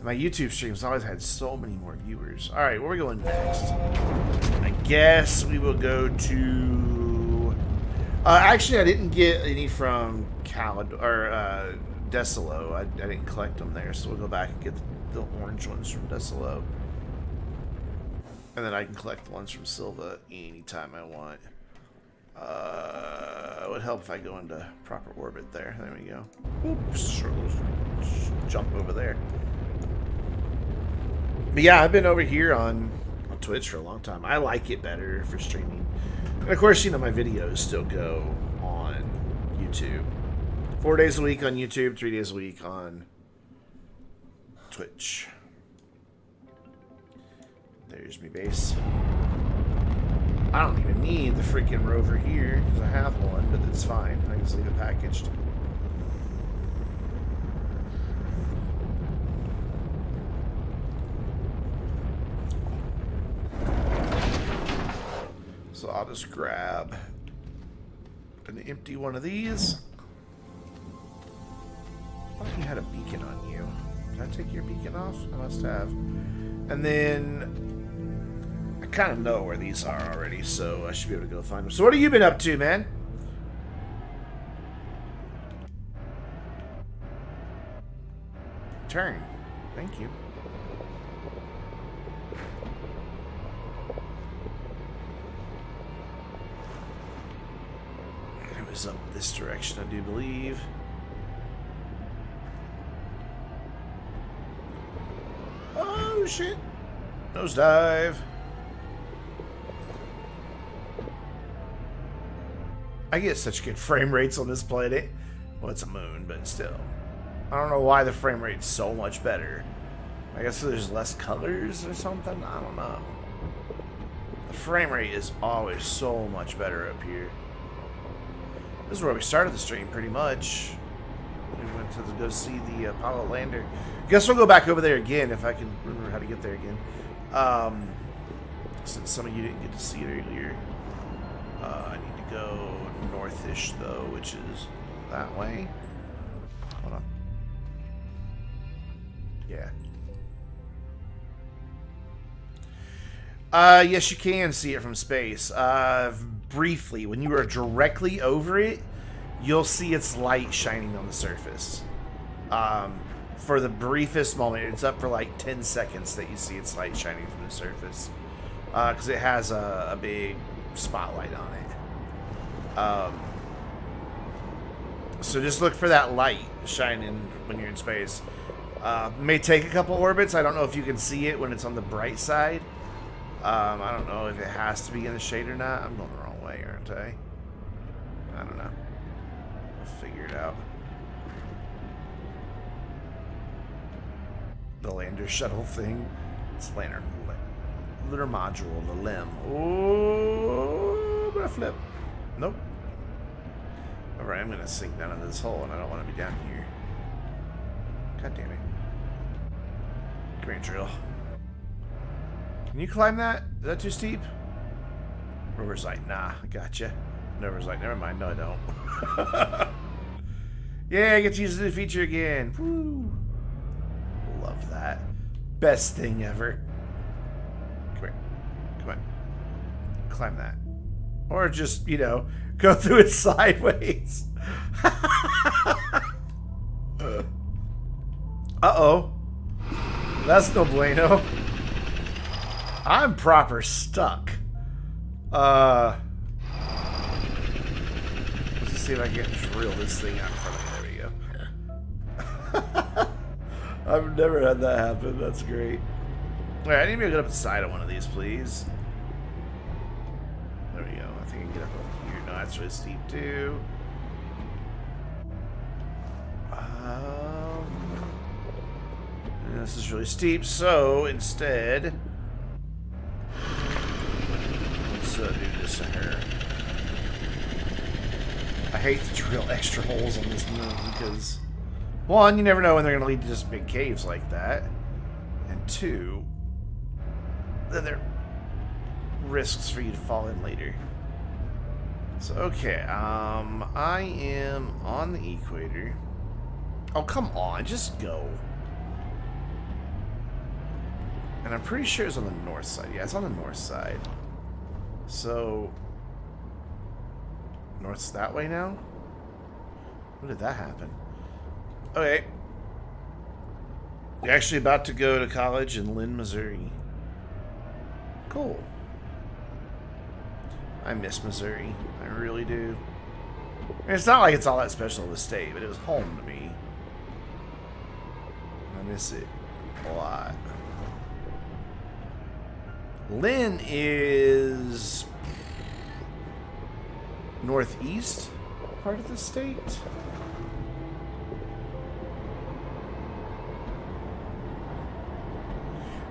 My YouTube streams always had so many more viewers. All right, where are we going next? I guess we will go to... actually, I didn't get any from Desolo. I didn't collect them there, so we'll go back and get the orange ones from Desolo. And then I can collect the ones from Silva anytime I want. It would help if I go into proper orbit there. There we go. Oops, jump over there. But yeah, I've been over here on Twitch for a long time. I like it better for streaming. And of course, you know, my videos still go on YouTube. 4 days a week on YouTube, 3 days a week on Twitch. There's me base. I don't even need the freaking rover here because I have one, but it's fine. I can just leave it packaged. So I'll just grab an empty one of these. I thought you had a beacon on you. Did I take your beacon off? I must have. And then I kind of know where these are already, so I should be able to go find them. So what have you been up to, man? Turn. Thank you. It was up this direction, I do believe. Oh, shit. Nosedive. I get such good frame rates on this planet. Well, it's a moon, but still. I don't know why the frame rate's so much better. I guess there's less colors or something? I don't know. The frame rate is always so much better up here. This is where we started the stream, pretty much. We went to go see the Apollo lander. Guess we'll go back over there again if I can remember how to get there again. Since some of you didn't get to see it earlier. I need to go northish, though, which is that way. Hold on. Yeah. Yes, you can see it from space. Briefly, when you are directly over it, you'll see its light shining on the surface. For the briefest moment, it's up for like 10 seconds that you see its light shining from the surface. Because it has a big spotlight on it. So just look for that light shining when you're in space. May take a couple orbits. I don't know if you can see it when it's on the bright side. I don't know if it has to be in the shade or not. I'm going the wrong way, aren't I? I don't know. We'll figure it out. The lander shuttle thing. It's lunar module, the limb. Oh, I'm gonna flip. Nope. Alright, I'm gonna sink down into this hole and I don't want to be down here. God damn it. Come here, drill. Can you climb that? Is that too steep? Rover's like, nah, I gotcha. Rover's like, never mind, no I don't. Yeah, I get to use the new feature again. Woo. Love that. Best thing ever. Come here. Come on. Climb that. Or just, you know, go through it sideways. Uh-oh. That's no bueno. I'm proper stuck. Let's just see if I can drill this thing out in front of me. There we go. I've never had that happen. That's great. Alright, I need to get up the side of one of these, please. There we go. I think I can get up over here. No, that's really steep, too. This is really steep, so instead, let's do this here. I hate to drill extra holes on this moon because, one, you never know when they're going to lead to just big caves like that, and two, then there are risks for you to fall in later. So, okay, I am on the equator. Oh, come on, just go. And I'm pretty sure it's on the north side. Yeah, it's on the north side. So, north's that way now? When did that happen? Okay. You're actually about to go to college in Lynn, Missouri. Cool. I miss Missouri. I really do. I mean, it's not like it's all that special of a state, but it was home to me. I miss it a lot. Lynn is northeast part of the state.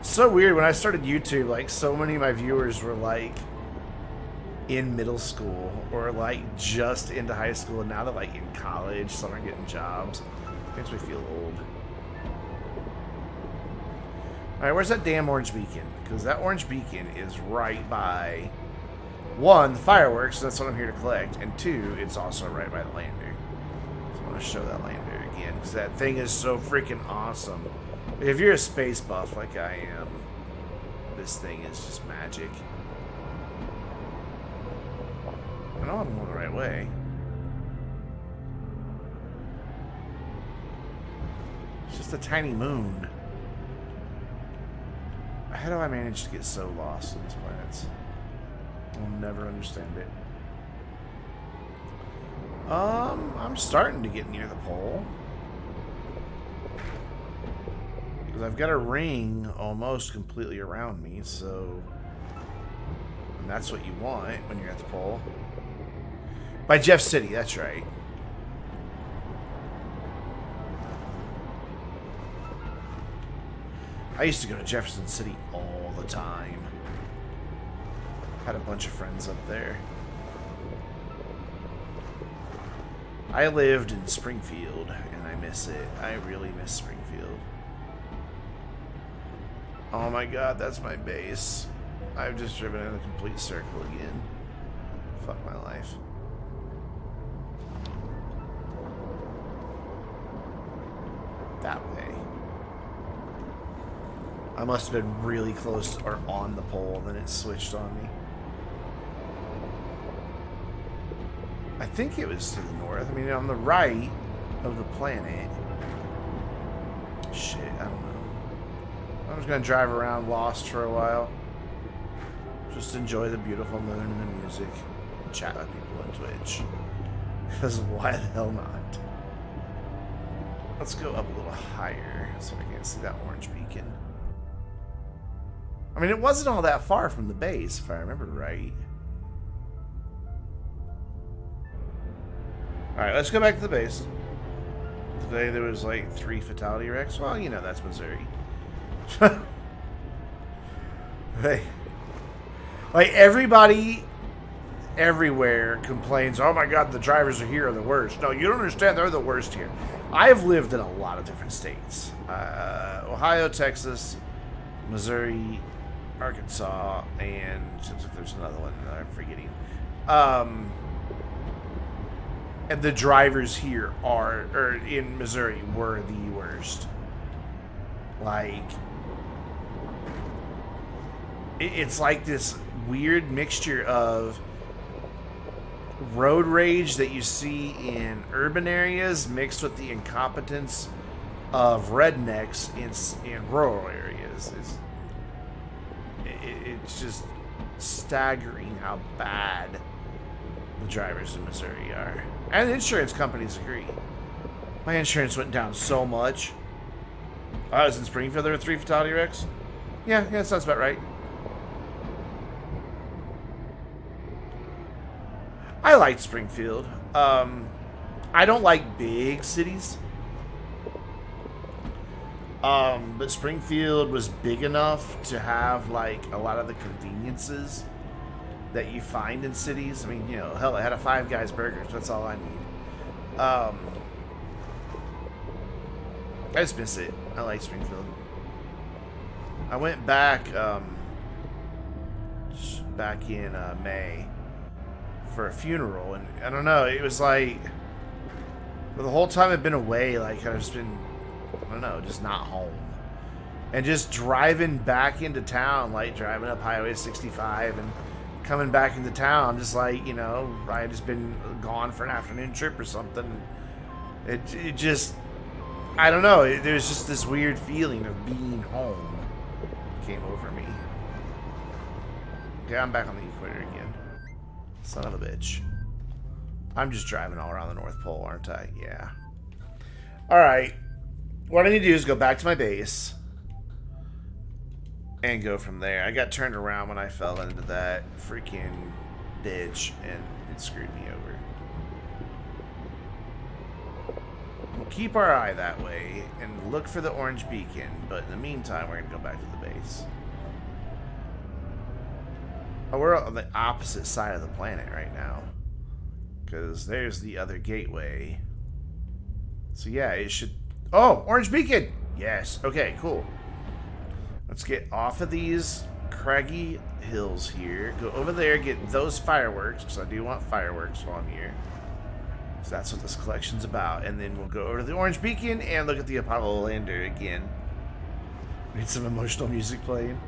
So weird. When I started YouTube, like, so many of my viewers were like in middle school or like just into high school, and now they're like in college. Some are getting jobs. Makes me feel old. Alright, where's that damn orange beacon? Because that orange beacon is right by, one, the fireworks, that's what I'm here to collect, and two, it's also right by the lander. So I want to show that lander again, because that thing is so freaking awesome. If you're a space buff like I am, this thing is just magic. I know I'm going the right way. It's just a tiny moon. How do I manage to get so lost in these planets? I'll never understand it. I'm starting to get near the pole. Because I've got a ring almost completely around me, so... And that's what you want when you're at the pole. By Jeff City, that's right. I used to go to Jefferson City all the time. Had a bunch of friends up there. I lived in Springfield, and I miss it. I really miss Springfield. Oh my god, that's my base. I've just driven in a complete circle again. Fuck my life. That way. I must have been really close or on the pole, and then it switched on me. I think it was to the north. I mean, on the right of the planet. Shit, I don't know. I'm just gonna drive around lost for a while. Just enjoy the beautiful moon and the music. And chat with people on Twitch. Because why the hell not? Let's go up a little higher so I can see that orange beacon. I mean, it wasn't all that far from the base, if I remember right. Alright, let's go back to the base. Today there was like 3 fatality wrecks. Well, you know, that's Missouri. Hey. Like, everybody everywhere complains, oh my god, the drivers are here are the worst. No, you don't understand, they're the worst here. I've lived in a lot of different states. Ohio, Texas, Missouri, Arkansas, and there's another one that I'm forgetting. And the drivers here or in Missouri were the worst. Like, it's like this weird mixture of road rage that you see in urban areas mixed with the incompetence of rednecks in rural areas. It's just staggering how bad the drivers in Missouri are. And insurance companies agree. My insurance went down so much. I was in Springfield, there were 3 fatality wrecks. Yeah, that sounds about right. I liked Springfield. I don't like big cities. But Springfield was big enough to have, like, a lot of the conveniences that you find in cities. I mean, you know, hell, I had a Five Guys Burgers. That's all I need. I just miss it. I like Springfield. I went back, back in May for a funeral, and I don't know, it was like, for the whole time I've been away, like, I've just been, I don't know, just not home. And just driving back into town, like driving up Highway 65 and coming back into town, just like, you know, I had just been gone for an afternoon trip or something. It just, I don't know, there's just this weird feeling of being home came over me. Okay, I'm back on the equator again. Son of a bitch. I'm just driving all around the North Pole, aren't I? Yeah. Alright. What I need to do is go back to my base and go from there. I got turned around when I fell into that freaking ditch and it screwed me over. We'll keep our eye that way and look for the orange beacon, but in the meantime, we're going to go back to the base. Oh, we're on the opposite side of the planet right now, because there's the other gateway. So yeah, it should... Oh, orange beacon! Yes. Okay, cool. Let's get off of these craggy hills here. Go over there, get those fireworks, because I do want fireworks while I'm here. So that's what this collection's about. And then we'll go over to the orange beacon and look at the Apollo lander again. Need some emotional music playing.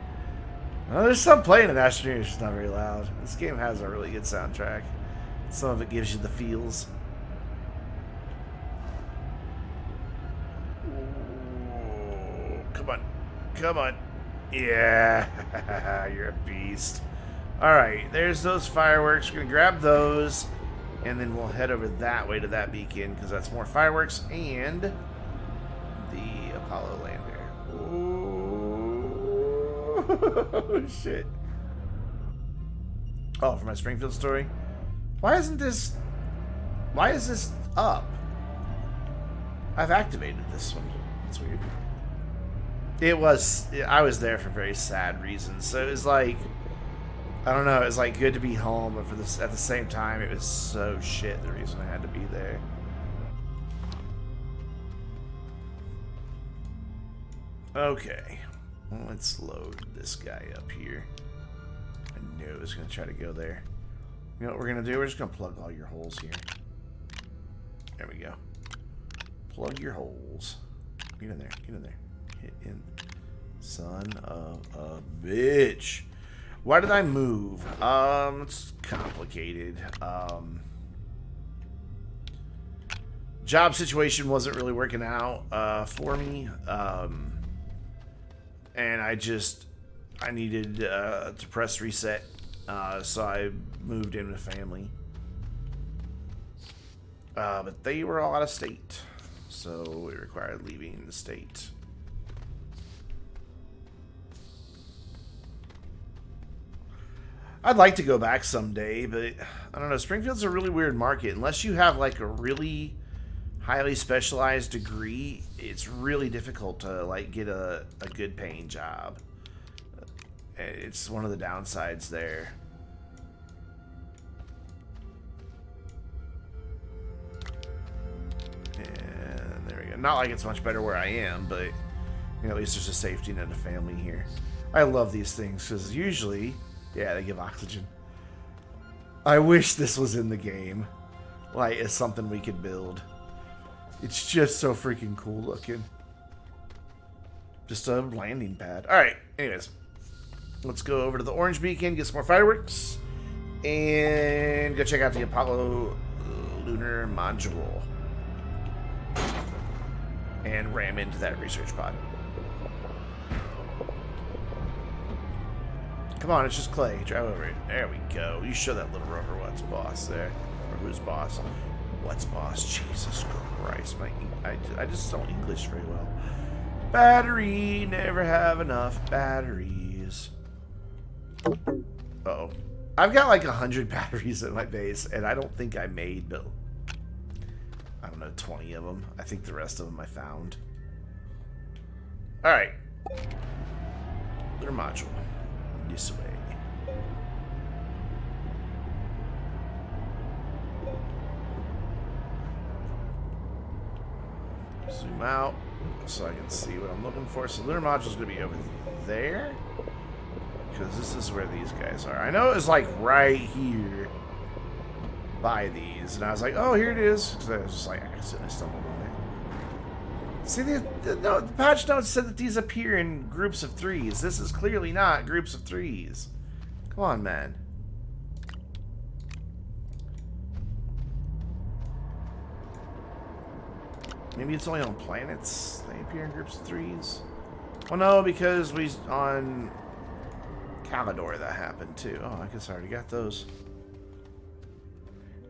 Oh, there's some playing in the afternoon, it's just not very loud. This game has a really good soundtrack. Some of it gives you the feels. Ooh, come on. Come on. Yeah, you're a beast. Alright, there's those fireworks. We're going to grab those, and then we'll head over that way to that beacon, because that's more fireworks and the Apollo lander. Oh, shit. Oh, for my Springfield story? Why isn't this... Why is this up? I've activated this one. That's weird. It was... I was there for very sad reasons. So it was like... I don't know. It was like good to be home, but for this, at the same time, it was so shit the reason I had to be there. Okay. Well, let's load this guy up here. I knew it was going to try to go there. You know what we're going to do? We're just going to plug all your holes here. There we go. Plug your holes. Get in there. Get in there. Get in. Son of a bitch. Why did I move? It's complicated. Job situation wasn't really working out for me. And I needed to press reset. So I moved in with family. But they were all out of state. so it required leaving the state. I'd like to go back someday, but I don't know. Springfield's a really weird market. Unless you have like a really highly specialized degree, it's really difficult to like get a good paying job. It's one of the downsides there. And there we go. Not like it's much better where I am, but you know, at least there's a safety net of family here. I love these things because usually, yeah, they give oxygen. I wish this was in the game. Like, it's something we could build. It's just so freaking cool looking. Just a landing pad. Alright, anyways. Let's go over to the Orange Beacon, get some more fireworks, and go check out the Apollo Lunar Module. And ram into that research pod. Come on, it's just clay. Drive over it. There we go. You show that little rover what's boss there. Or who's boss. What's boss? Jesus Christ. I just don't English very well. Battery. Never have enough batteries. Uh-oh. I've got like 100 batteries at my base, and I don't think I made, but I don't know, 20 of them. I think the rest of them I found. Alright. Lunar module. This way. Zoom out so I can see what I'm looking for. So lunar module is going to be over there, because this is where these guys are. I know it was like right here by these, and I was like, oh, here it is, because I was just like accidentally stumbled on it. See, the patch notes said that these appear in groups of 3s. This is clearly not groups of 3s. Come on, man. Maybe it's only on planets they appear in groups of 3s. Well, no, because we on Calidor that happened too. Oh, I guess I already got those.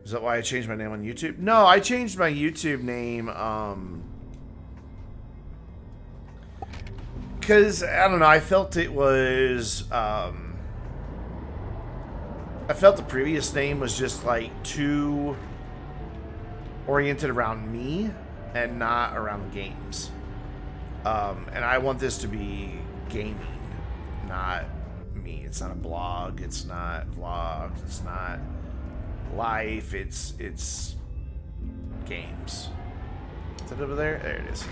Is that why I changed my name on YouTube? No, I changed my YouTube name, because, I don't know, I felt it was, I felt the previous name was just, like, too oriented around me and not around games. And I want this to be gaming, not me. It's not a blog, it's not vlogs, it's not life, it's games. Is it over there? There it is.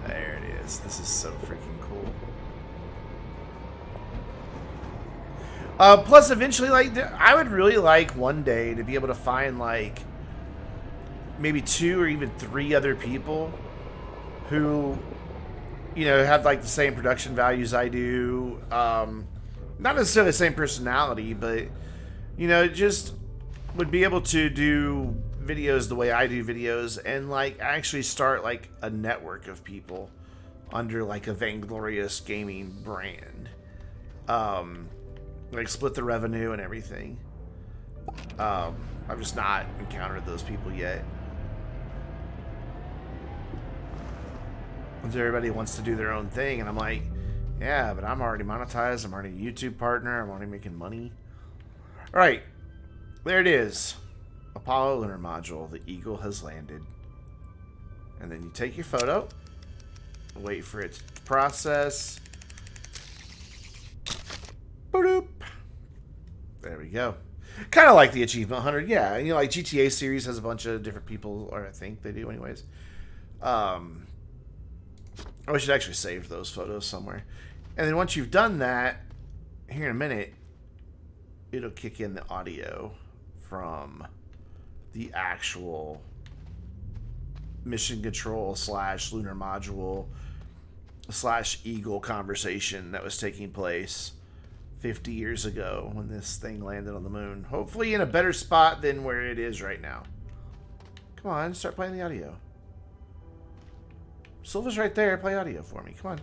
There it is. This is so freaking cool. Plus, eventually, like, I would really like one day to be able to find, like, maybe 2 or even 3 other people who, you know, have, like, the same production values I do. Not necessarily the same personality, but, you know, just would be able to do videos the way I do videos and, like, actually start, like, a network of people under, like, a vainglorious gaming brand. Like, split the revenue and everything. I've just not encountered those people yet. Because everybody wants to do their own thing, and I'm like, yeah, but I'm already monetized, I'm already a YouTube partner, I'm already making money. Alright, there it is. Apollo Lunar Module, the Eagle has landed. And then you take your photo, wait for it to process. Boop. There we go. Kind of like the Achievement Hunter, yeah. You know, like GTA series has a bunch of different people, or I think they do anyways. I should actually save those photos somewhere. And then once you've done that, here in a minute, it'll kick in the audio from the actual mission control / lunar module / Eagle conversation that was taking place 50 years ago when this thing landed on the moon. Hopefully in a better spot than where it is right now. Come on, start playing the audio. Silva's right there. Play audio for me. Come on.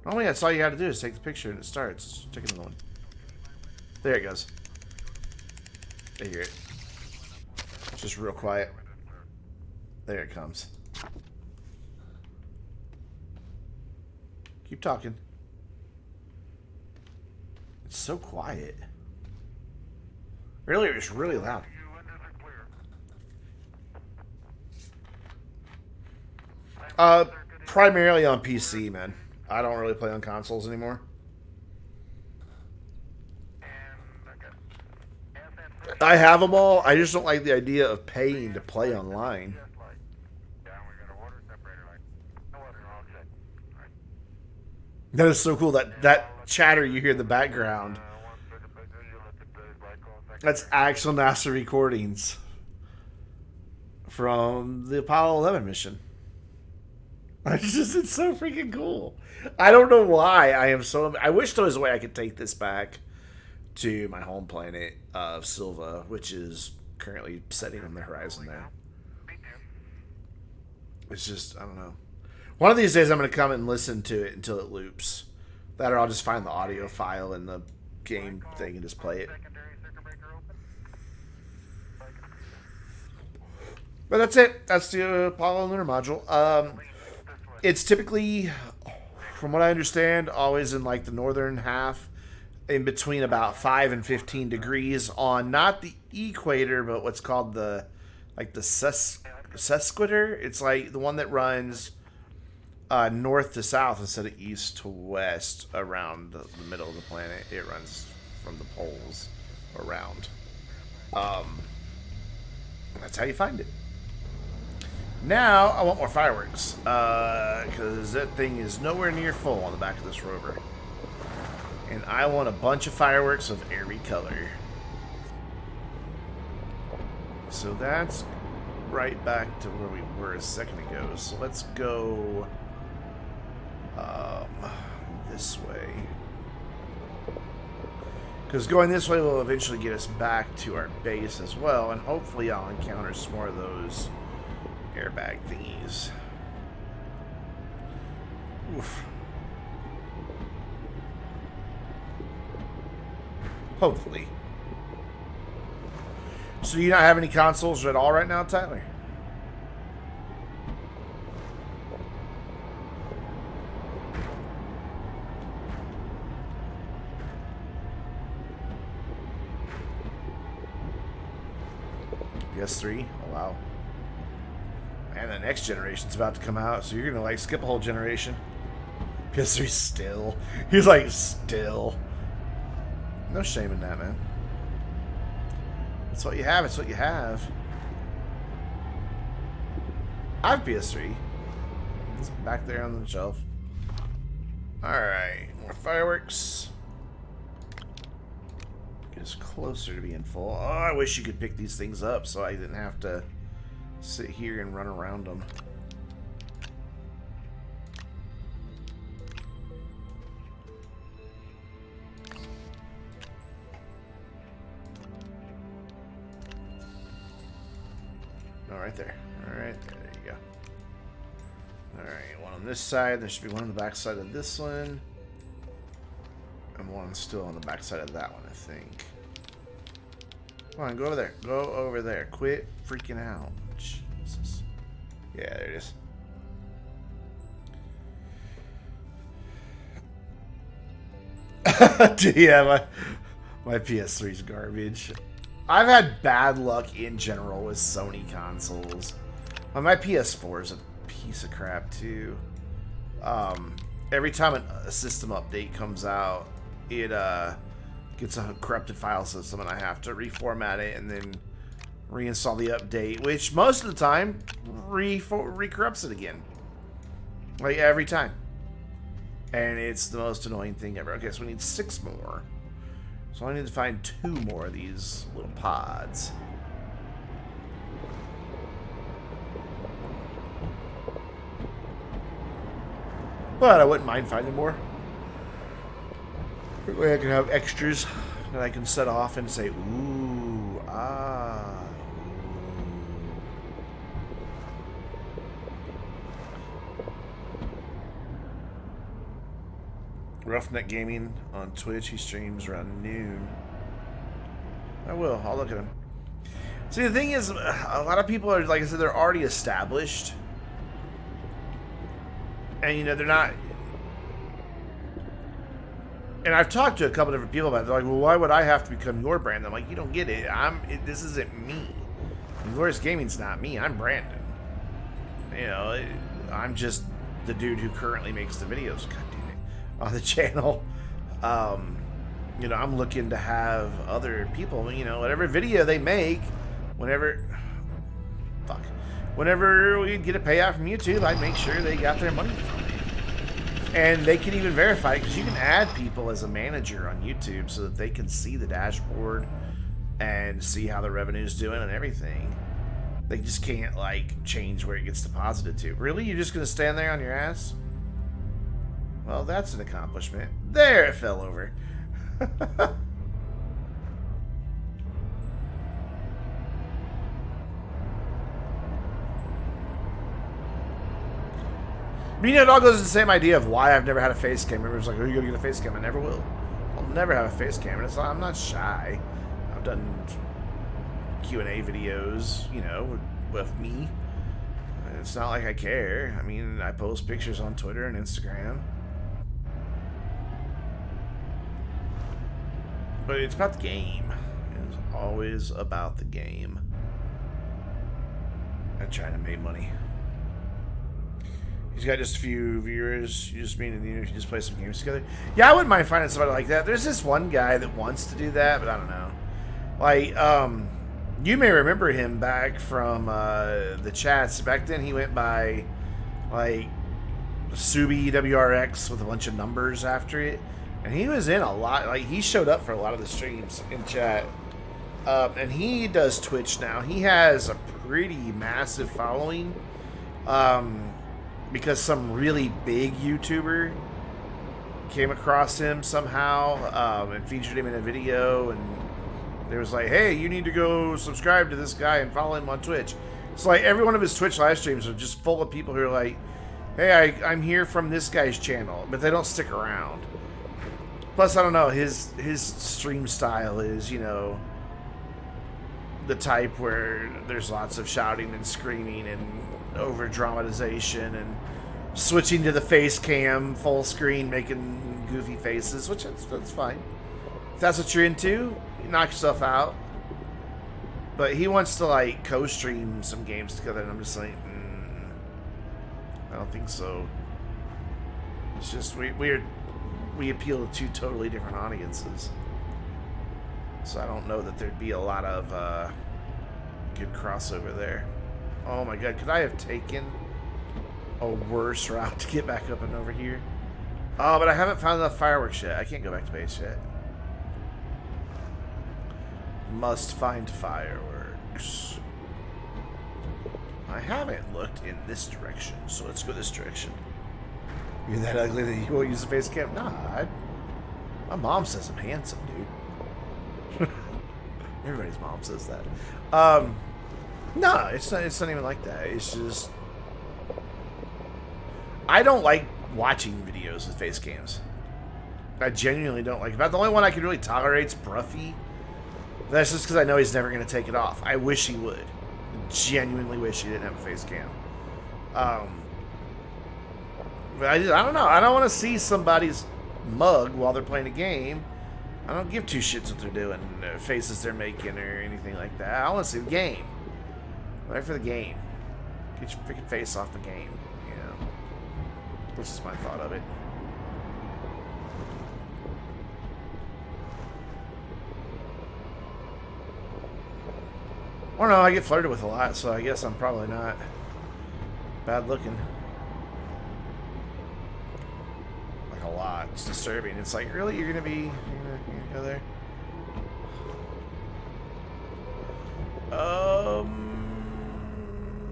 Normally that's all you got to do is take the picture and it starts. Check another one. There it goes. They hear it. It's just real quiet. There it comes. Keep talking. It's so quiet. Earlier it was really loud. Primarily on PC, man. I don't really play on consoles anymore. I have them all. I just don't like the idea of paying to play online. That is so cool. That chatter you hear in the background. That's actual NASA recordings from the Apollo 11 mission. It's so freaking cool. I don't know why I am so. I wish there was a way I could take this back to my home planet of Silva, which is currently setting on the horizon there. It's just, I don't know. One of these days I'm going to come and listen to it until it loops. That or I'll just find the audio file in the game thing and just play it. But that's it. That's the Apollo Lunar module. It's typically, from what I understand, always in like the northern half, in between about 5 and 15 degrees on not the equator, but what's called the sesquiter. It's like the one that runs north to south instead of east to west around the middle of the planet. It runs from the poles around. That's how you find it. Now I want more fireworks because that thing is nowhere near full on the back of this rover. And I want a bunch of fireworks of every color. So that's right back to where we were a second ago. So let's go this way. Because going this way will eventually get us back to our base as well. And hopefully I'll encounter some more of those airbag thingies. Oof. Hopefully. So you not have any consoles at all right now, Tyler? PS3? Oh, wow. And the next generation's about to come out, so you're gonna like skip a whole generation. PS3 still. He's like, still. No shame in that, man. It's what you have. It's what you have. I have PS3. It's back there on the shelf. Alright. More fireworks. Get us closer to being full. Oh, I wish you could pick these things up so I didn't have to sit here and run around them. Right there. Alright, there you go. Alright, one on this side. There should be one on the back side of this one. And one still on the back side of that one, I think. Come on, go over there. Go over there. Quit freaking out. Jesus. Yeah, there it is. Yeah, my PS3's garbage. I've had bad luck in general with Sony consoles. My PS4 is a piece of crap too. Every time a system update comes out, it gets a corrupted file system, and I have to reformat it and then reinstall the update, which most of the time re-corrupts it again. Like every time. And it's the most annoying thing ever. Okay, so we need 6 more. So I need to find 2 more of these little pods. But I wouldn't mind finding more. That way I can have extras that I can set off and say, ooh, ah. Roughneck Gaming on Twitch. He streams around noon. I will. I'll look at him. See, the thing is, a lot of people are, like I said, they're already established. And, you know, they're not... And I've talked to a couple different people about it. They're like, well, why would I have to become your brand? I'm like, you don't get it. This isn't me. Glorious Gaming's not me. I'm Brandon. You know, I'm just the dude who currently makes the videos. God damn it. On the channel. You know, I'm looking to have other people, you know, whatever video they make, whenever we get a payout from YouTube, I make sure they got their money from me. And they can even verify it, because you can add people as a manager on YouTube so that they can see the dashboard and see how the revenue's doing and everything. They just can't, like, change where it gets deposited to. Really? You're just going to stand there on your ass? Well, that's an accomplishment. There, it fell over. But you know, it all goes to the same idea of why I've never had a face cam. Everyone's like, oh, you gotta get a face cam. I never will. I'll never have a face cam. And it's like, I'm not shy. I've done Q&A videos, you know, with me. It's not like I care. I mean, I post pictures on Twitter and Instagram. But it's about the game. It's always about the game. And trying to make money. He's got just a few viewers. You just mean in the interview, you just play some games together. Yeah, I wouldn't mind finding somebody like that. There's this one guy that wants to do that, but I don't know. Like, you may remember him back from the chats. Back then, he went by like Subi WRX with a bunch of numbers after it, and he was in a lot. Like, he showed up for a lot of the streams in chat. And he does Twitch now. He has a pretty massive following. Because some really big YouTuber came across him somehow and featured him in a video, and they was like, hey, you need to go subscribe to this guy and follow him on Twitch. It's like every one of his Twitch live streams are just full of people who are like, hey, I'm here from this guy's channel, but they don't stick around. Plus, I don't know, his stream style is, you know, the type where there's lots of shouting and screaming and over dramatization and switching to the face cam full screen, making goofy faces, which that's fine. If that's what you're into, you knock yourself out. But he wants to like co-stream some games together, and I'm just like, I don't think so. It's just we appeal to two totally different audiences, so I don't know that there'd be a lot of good crossover there. Oh my god, could I have taken a worse route to get back up and over here? Oh, but I haven't found enough fireworks yet. I can't go back to base yet. Must find fireworks. I haven't looked in this direction, so let's go this direction. You're that ugly that you won't use the face cam? Nah, my mom says I'm handsome, dude. Everybody's mom says that. No, it's not even like that. It's just, I don't like watching videos with face cams. I genuinely don't like. About the only one I can really tolerate is Bruffy. That's just because I know he's never going to take it off. I wish he would. Genuinely wish he didn't have a face cam. But I don't know. I don't want to see somebody's mug while they're playing a game. I don't give two shits what they're doing, faces they're making, or anything like that. I want to see the game. I'm there for the game. Get your freaking face off the game, you know. This is my thought of it. I don't know, I get flirted with a lot, so I guess I'm probably not bad looking. Like a lot. It's disturbing. It's like, really? You're gonna go there?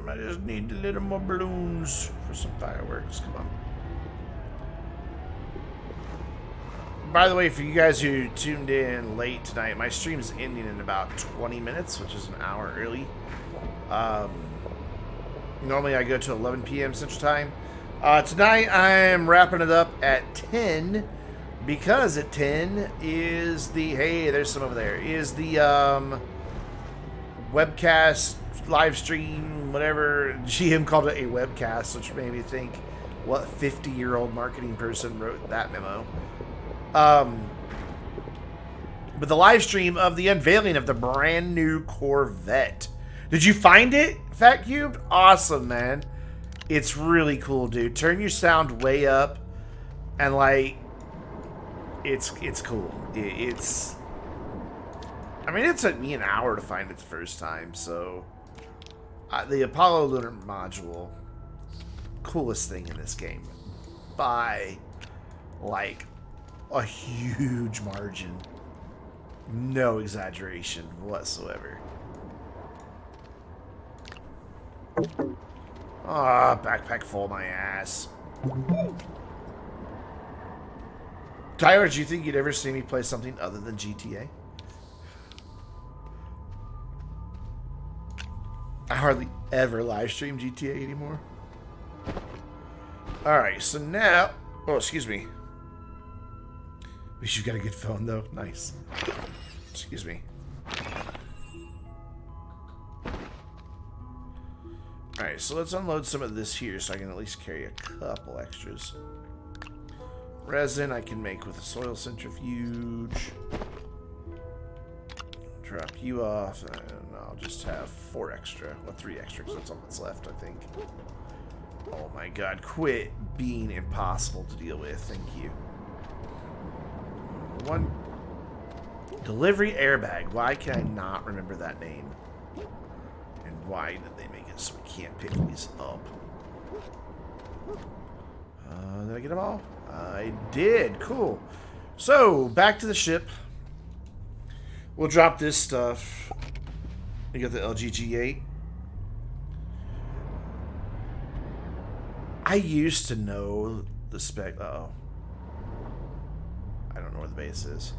I just need a little more balloons for some fireworks. Come on. By the way, for you guys who tuned in late tonight, my stream's ending in about 20 minutes, which is an hour early. Normally I go to 11 p.m. Central Time. Tonight I'm wrapping it up at 10, because at 10 is the, hey, there's some over there, is the webcast, live stream, whatever. GM called it a webcast, which made me think, what 50-year-old marketing person wrote that memo? But the live stream of the unveiling of the brand new Corvette. Did you find it, Fat Cubed? Awesome, man. It's really cool, dude. Turn your sound way up, and like, it's cool. It's. I mean, it took me an hour to find it the first time, so the Apollo Lunar module, coolest thing in this game, by like a huge margin. No exaggeration whatsoever. Ah, backpack full of my ass. Tyler, do you think you'd ever see me play something other than GTA? I hardly ever live stream GTA anymore. Alright, so now... Oh, excuse me. At least you've got a good phone, though. Nice. Excuse me. Alright, so let's unload some of this here so I can at least carry a couple extras. Resin I can make with a soil centrifuge. Drop you off, and I'll just have 4 extra. Well, 3 extra, because that's all that's left, I think. Oh my god, quit being impossible to deal with. Thank you. 1 delivery airbag. Why can I not remember that name? And why did they make it so we can't pick these up? Did I get them all? I did. Cool. So, back to the ship. We'll drop this stuff. You got the LG G8. I used to know the spec. Uh-oh. I don't know where the base is.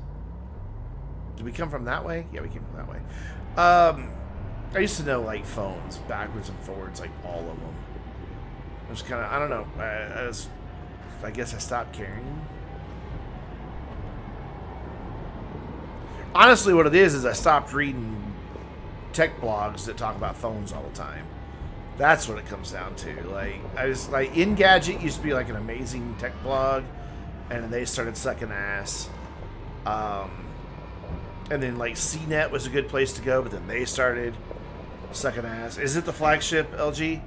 Did we come from that way? Yeah, we came from that way. I used to know, like, phones, backwards and forwards, like, all of them. It was kind of, I don't know. I guess I stopped caring. Honestly, what it is I stopped reading tech blogs that talk about phones all the time. That's what it comes down to. Like, I just, like, Engadget used to be, like, an amazing tech blog, and they started sucking ass. And then, like, CNET was a good place to go, but then they started sucking ass. Is it the flagship LG?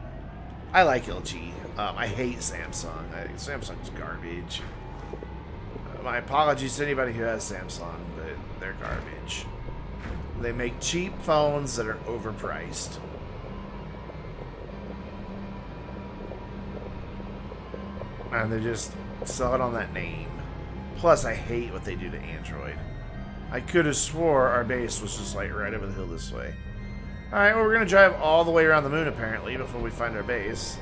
I like LG. I hate Samsung. I think Samsung's garbage. My apologies to anybody who has Samsung, but they're garbage. They make cheap phones that are overpriced. And they just sell it on that name. Plus, I hate what they do to Android. I could have swore our base was just like right over the hill this way. Alright, well, we're going to drive all the way around the moon, apparently, before we find our base.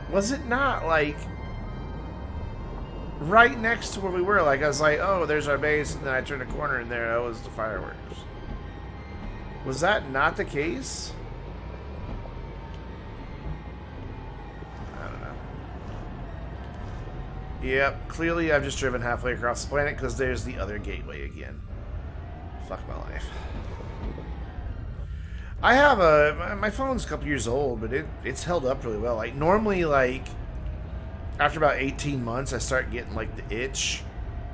Was it not, like, right next to where we were? Like, I was like, oh, there's our base, and then I turned a corner, and there that was the fireworks. Was that not the case? I don't know. Yep, clearly I've just driven halfway across the planet, because there's the other gateway again. Fuck my life. I have my phone's a couple years old, but it's held up really well. Like, normally, like, after about 18 months, I start getting, like, the itch.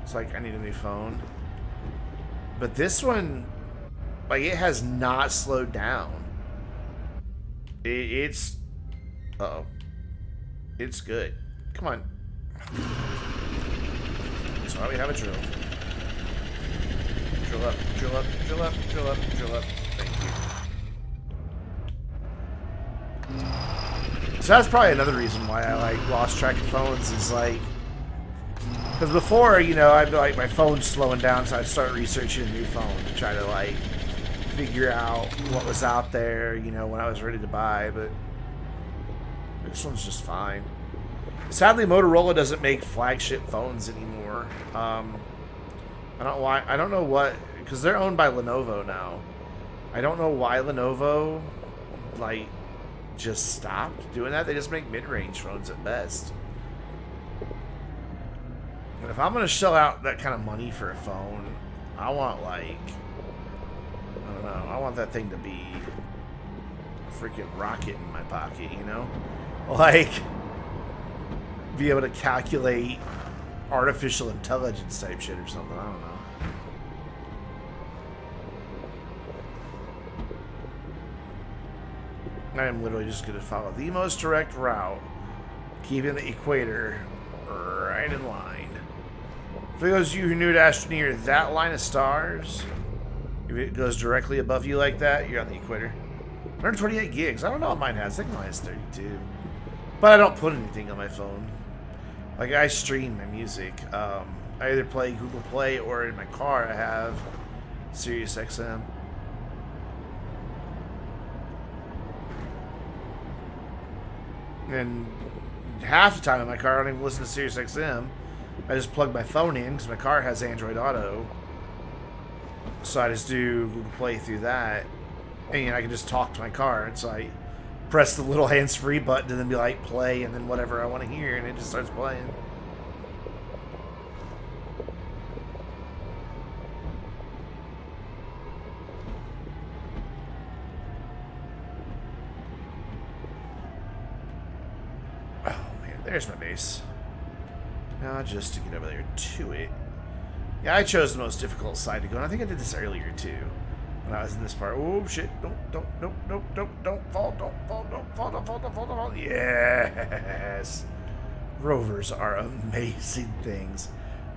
It's like, I need a new phone. But this one, like, it has not slowed down. It's... Uh-oh. It's good. Come on. That's why we have a drill. Drill up, drill up, drill up, drill up, drill up. Thank you. So that's probably another reason why I, like, lost track of phones is, like... Because before, you know, I'd be like, my phone's slowing down, so I'd start researching a new phone to try to, like, figure out what was out there, you know, when I was ready to buy, but... This one's just fine. Sadly, Motorola doesn't make flagship phones anymore. I don't know what... Because they're owned by Lenovo now. I don't know why Lenovo, like... just stopped doing that. They just make mid-range phones at best. And if I'm going to shell out that kind of money for a phone, I want, like, I don't know. I want that thing to be a freaking rocket in my pocket, you know? Like, be able to calculate artificial intelligence type shit or something. I don't know. I am literally just going to follow the most direct route, keeping the equator right in line. For those of you who are new to astroneer, that line of stars, if it goes directly above you like that, you're on the equator. 128 gigs. I don't know what mine has. I think mine has 32. But I don't put anything on my phone. Like, I stream my music. I either play Google Play or in my car I have Sirius XM. And half the time in my car I don't even listen to Sirius XM. I just plug my phone in because my car has Android Auto. So I just do Google Play through that. And I can just talk to my car. And so I press the little hands-free button and then be like, play, and then whatever I want to hear, and it just starts playing. There's my base. Now, just to get over there to it. Yeah, I chose the most difficult side to go, and I think I did this earlier, too. When I was in this part. Oh, shit. Don't fall. Yes! Rovers are amazing things.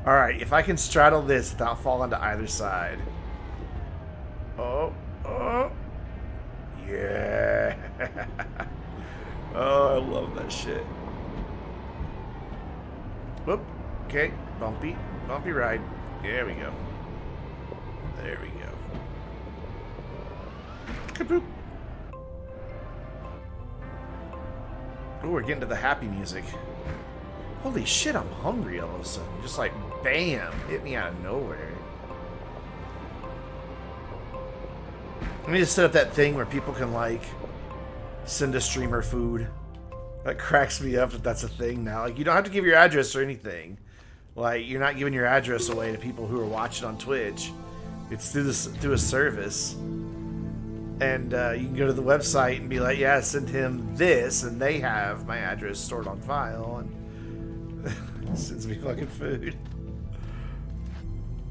Alright, if I can straddle this without falling to either side. Oh. Yeah! Oh, I love that shit. Whoop. Okay. Bumpy ride. There we go. Kaboop. Oh, we're getting to the happy music. Holy shit, I'm hungry all of a sudden. Just like, bam, hit me out of nowhere. I need to set up that thing where people can, like, send a streamer food. That cracks me up that that's a thing now. Like, you don't have to give your address or anything. Like, you're not giving your address away to people who are watching on Twitch. It's through a service. And you can go to the website and be like, yeah, send him this, and they have my address stored on file, and sends me fucking food.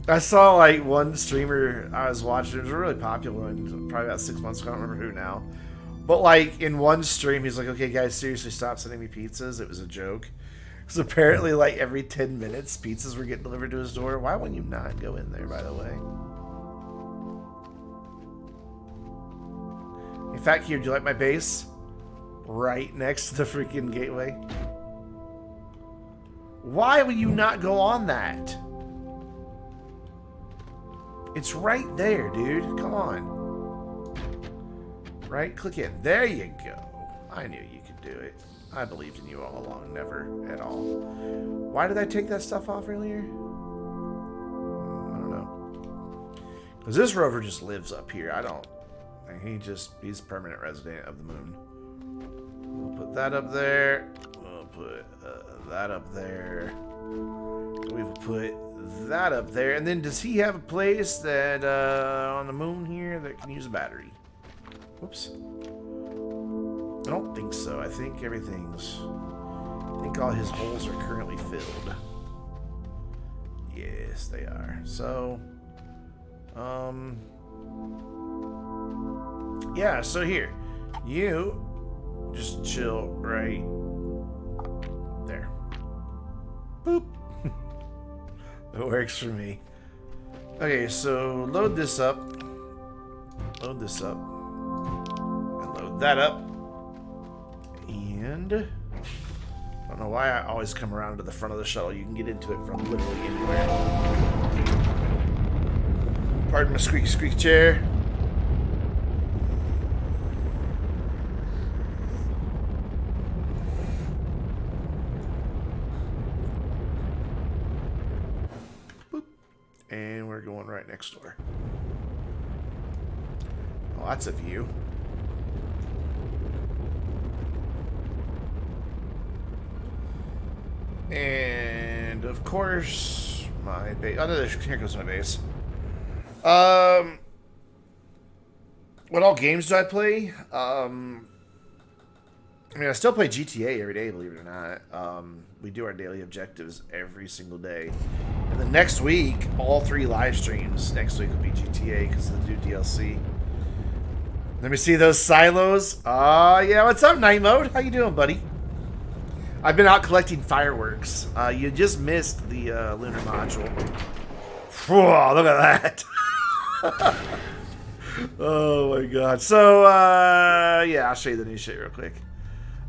I saw, like, one streamer I was watching. It was a really popular one, probably about 6 months ago. I don't remember who now. But, like, in one stream, he's like, okay, guys, seriously, stop sending me pizzas. It was a joke. Because apparently, like, every 10 minutes, pizzas were getting delivered to his door. Why wouldn't you not go in there, by the way? In fact, here, do you like my base? Right next to the freaking gateway. Why would you not go on that? It's right there, dude. Come on. Right? Click it. There you go. I knew you could do it. I believed in you all along. Never at all. Why did I take that stuff off earlier? I don't know. Because this rover just lives up here. I don't... He's a permanent resident of the moon. We'll put that up there. We'll put that up there. We will put that up there. And then does he have a place that on the moon here that can use a battery? Whoops. I don't think so. I think everything's... I think all his holes are currently filled. Yes, they are. So, yeah, so here. You just chill right there. Boop. It works for me. Okay, so load this up. Load this up. And load that up. And I don't know why I always come around to the front of the shuttle. You can get into it from literally anywhere. Pardon my squeaky chair. Boop. And we're going right next door. Lots of you. And of course, my base. Oh, no, here goes my base. What all games do I play? I mean, I still play GTA every day, believe it or not. We do our daily objectives every single day. And then next week, all 3 live streams next week will be GTA because of the new DLC. Let me see those silos. Yeah, what's up, Night Mode? How you doing, buddy? I've been out collecting fireworks. You just missed the Lunar module. Whoa, look at that. Oh my god. So, yeah, I'll show you the new shit real quick.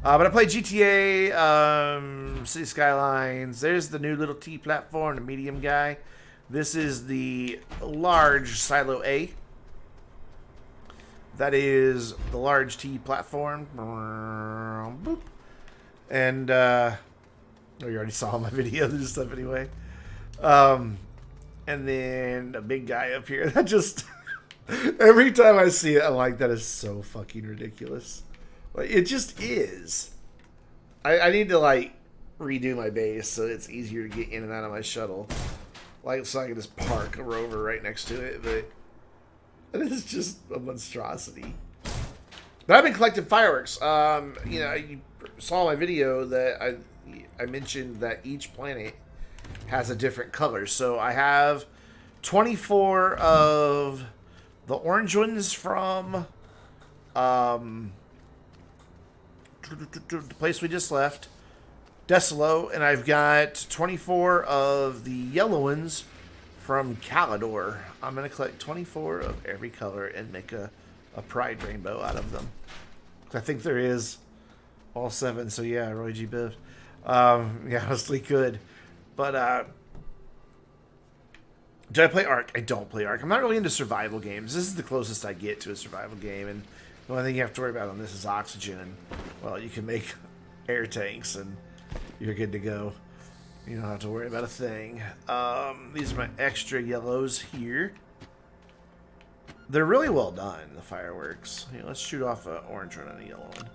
But I play GTA, City Skylines. There's the new little T platform, the medium guy. This is the large Silo A. That is the large T platform. Boop. And, oh, you already saw my videos and stuff anyway. And then a big guy up here. That just, every time I see it, I'm like, that is so fucking ridiculous. Like, it just is. I need to, like, redo my base so it's easier to get in and out of my shuttle. Like, so I can just park a rover right next to it, but it is just a monstrosity. But I've been collecting fireworks. You know, you saw my video that I mentioned that each planet has a different color. So I have 24 of the orange ones from the place we just left, Desolo, and I've got 24 of the yellow ones from Calidor. I'm going to collect 24 of every color and make a pride rainbow out of them. I think there is all 7, so yeah, Roy G. Biv. Yeah, honestly could. But, do I play Ark? I don't play Ark. I'm not really into survival games. This is the closest I get to a survival game, and the only thing you have to worry about on this is oxygen, and, well, you can make air tanks, and you're good to go. You don't have to worry about a thing. These are my extra yellows here. They're really well done, the fireworks. Here, let's shoot off an orange one and a yellow one.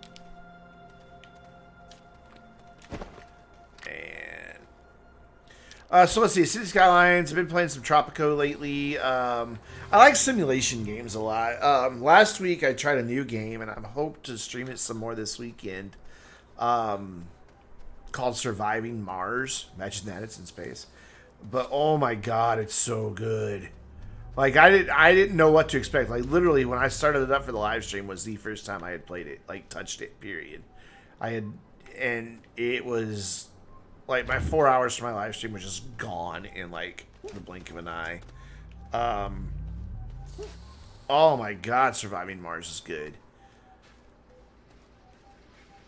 And so let's see, City Skylines. I've been playing some Tropico lately. I like simulation games a lot. Last week I tried a new game, and I hope to stream it some more this weekend. Called Surviving Mars. Imagine that, it's in space. But oh my god, it's so good. Like, I didn't know what to expect. Like, literally, when I started it up for the live stream was the first time I had played it, like, touched it, period. And it was, like, my 4 hours for my live stream was just gone in, like, the blink of an eye. Oh my god, Surviving Mars is good.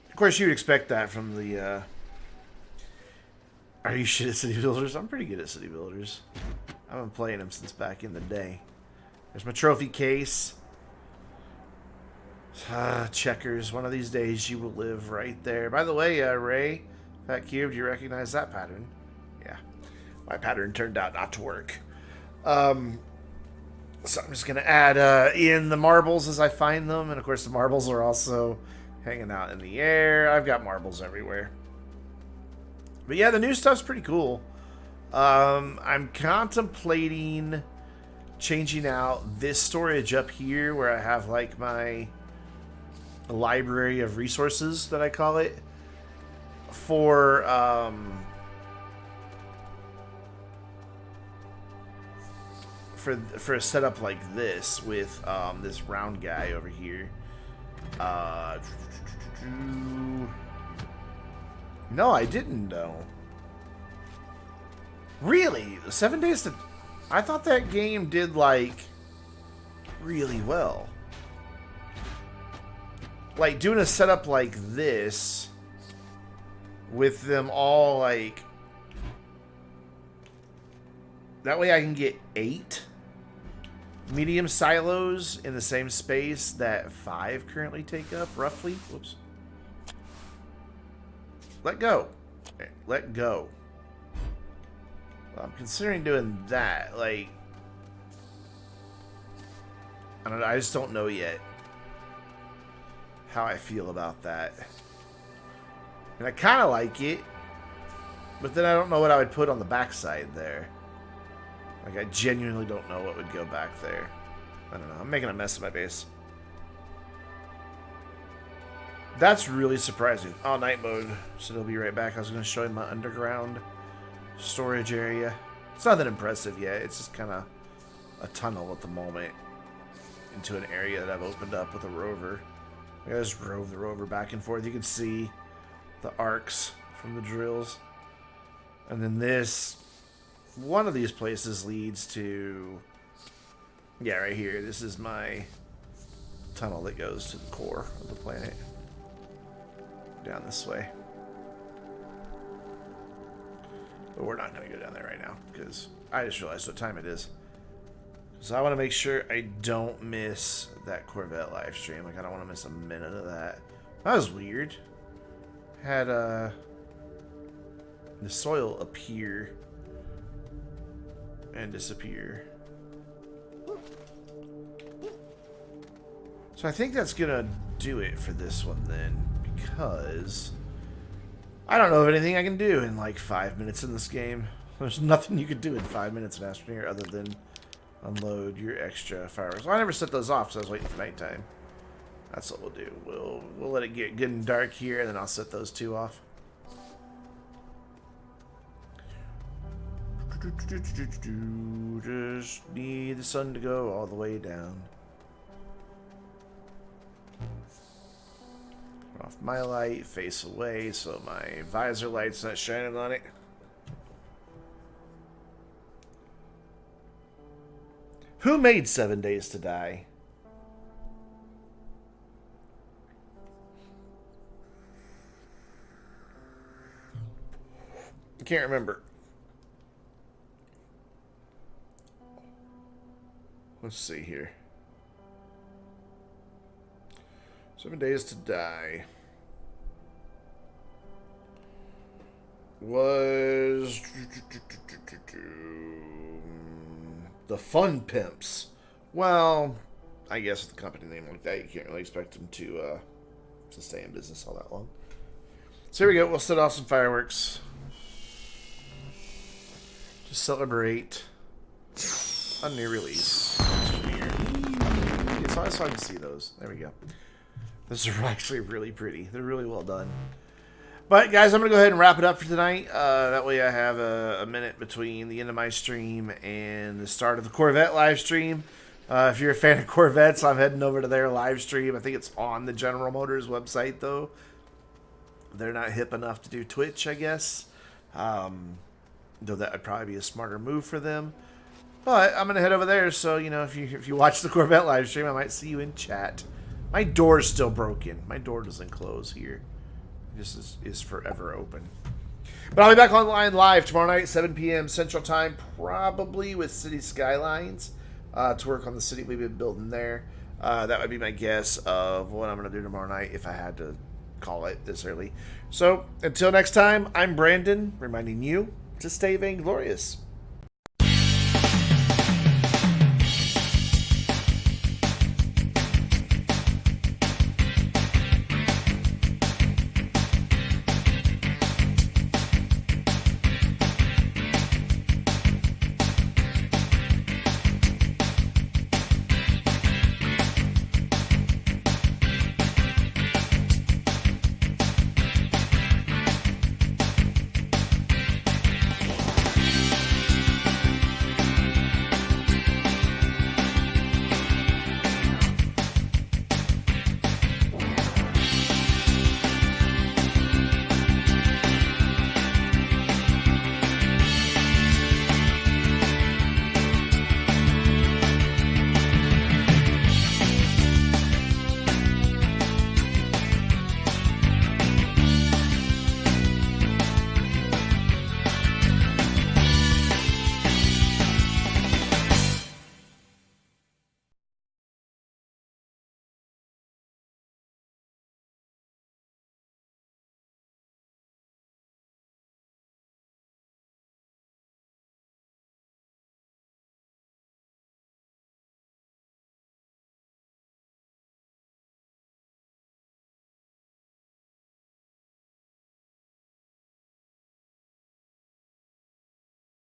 Of course, you would expect that from the, Are you shit at City Builders? I'm pretty good at City Builders. I've been playing them since back in the day. There's my trophy case. Checkers. One of these days you will live right there. By the way, Ray, Fat Cube, do you recognize that pattern? Yeah. My pattern turned out not to work. So I'm just going to add in the marbles as I find them. And of course the marbles are also hanging out in the air. I've got marbles everywhere. But yeah, the new stuff's pretty cool. I'm contemplating changing out this storage up here where I have like my library of resources that I call it for a setup like this with this round guy over here. No, I didn't know. Really? 7 Days to... I thought that game did, like, really well. Like, doing a setup like this with them all, like... That way I can get 8 medium silos in the same space that 5 currently take up, roughly. Whoops. Let go. Let go. I'm considering doing that. Like, I don't know. I just don't know yet how I feel about that. And I kind of like it, but then I don't know what I would put on the backside there. Like, I genuinely don't know what would go back there. I don't know. I'm making a mess of my base. That's really surprising. Oh, night mode. So it'll be right back. I was going to show you my underground storage area. It's nothing impressive yet. It's just kind of a tunnel at the moment into an area that I've opened up with a rover. I just drove the rover back and forth. You can see the arcs from the drills. And then this, one of these places leads to, yeah, right here. This is my tunnel that goes to the core of the planet. Down this way. But we're not going to go down there right now because I just realized what time it is. So I want to make sure I don't miss that Corvette live stream. Like, I don't want to miss a minute of that. That was weird. Had the soil appear and disappear. So I think that's going to do it for this one then. Because I don't know of anything I can do in like 5 minutes in this game. There's nothing you could do in 5 minutes in Astroneer other than unload your extra fireworks. Well, I never set those off because I was waiting for nighttime. That's what we'll do. We'll let it get good and dark here, and then I'll set those 2 off. Just need the sun to go all the way down. Off my light, face away, so my visor light's not shining on it. Who made 7 Days to Die? I can't remember. Let's see here. 7 Days to Die was the Fun Pimps. Well, I guess with a company name like that, you can't really expect them to stay in business all that long. So here we go. We'll set off some fireworks to celebrate a new release. Okay, so I saw you see those. There we go. Those are actually really pretty. They're really well done. But, guys, I'm going to go ahead and wrap it up for tonight. That way I have a minute between the end of my stream and the start of the Corvette live stream. If you're a fan of Corvettes, I'm heading over to their live stream. I think it's on the General Motors website, though. They're not hip enough to do Twitch, I guess. Though that would probably be a smarter move for them. But I'm going to head over there, so, you know, if you watch the Corvette live stream, I might see you in chat. My door's still broken. My door doesn't close here. This is forever open. But I'll be back online live tomorrow night, 7 p.m. Central Time, probably with City Skylines, to work on the city we've been building there. That would be my guess of what I'm going to do tomorrow night if I had to call it this early. So, until next time, I'm Brandon, reminding you to stay vainglorious.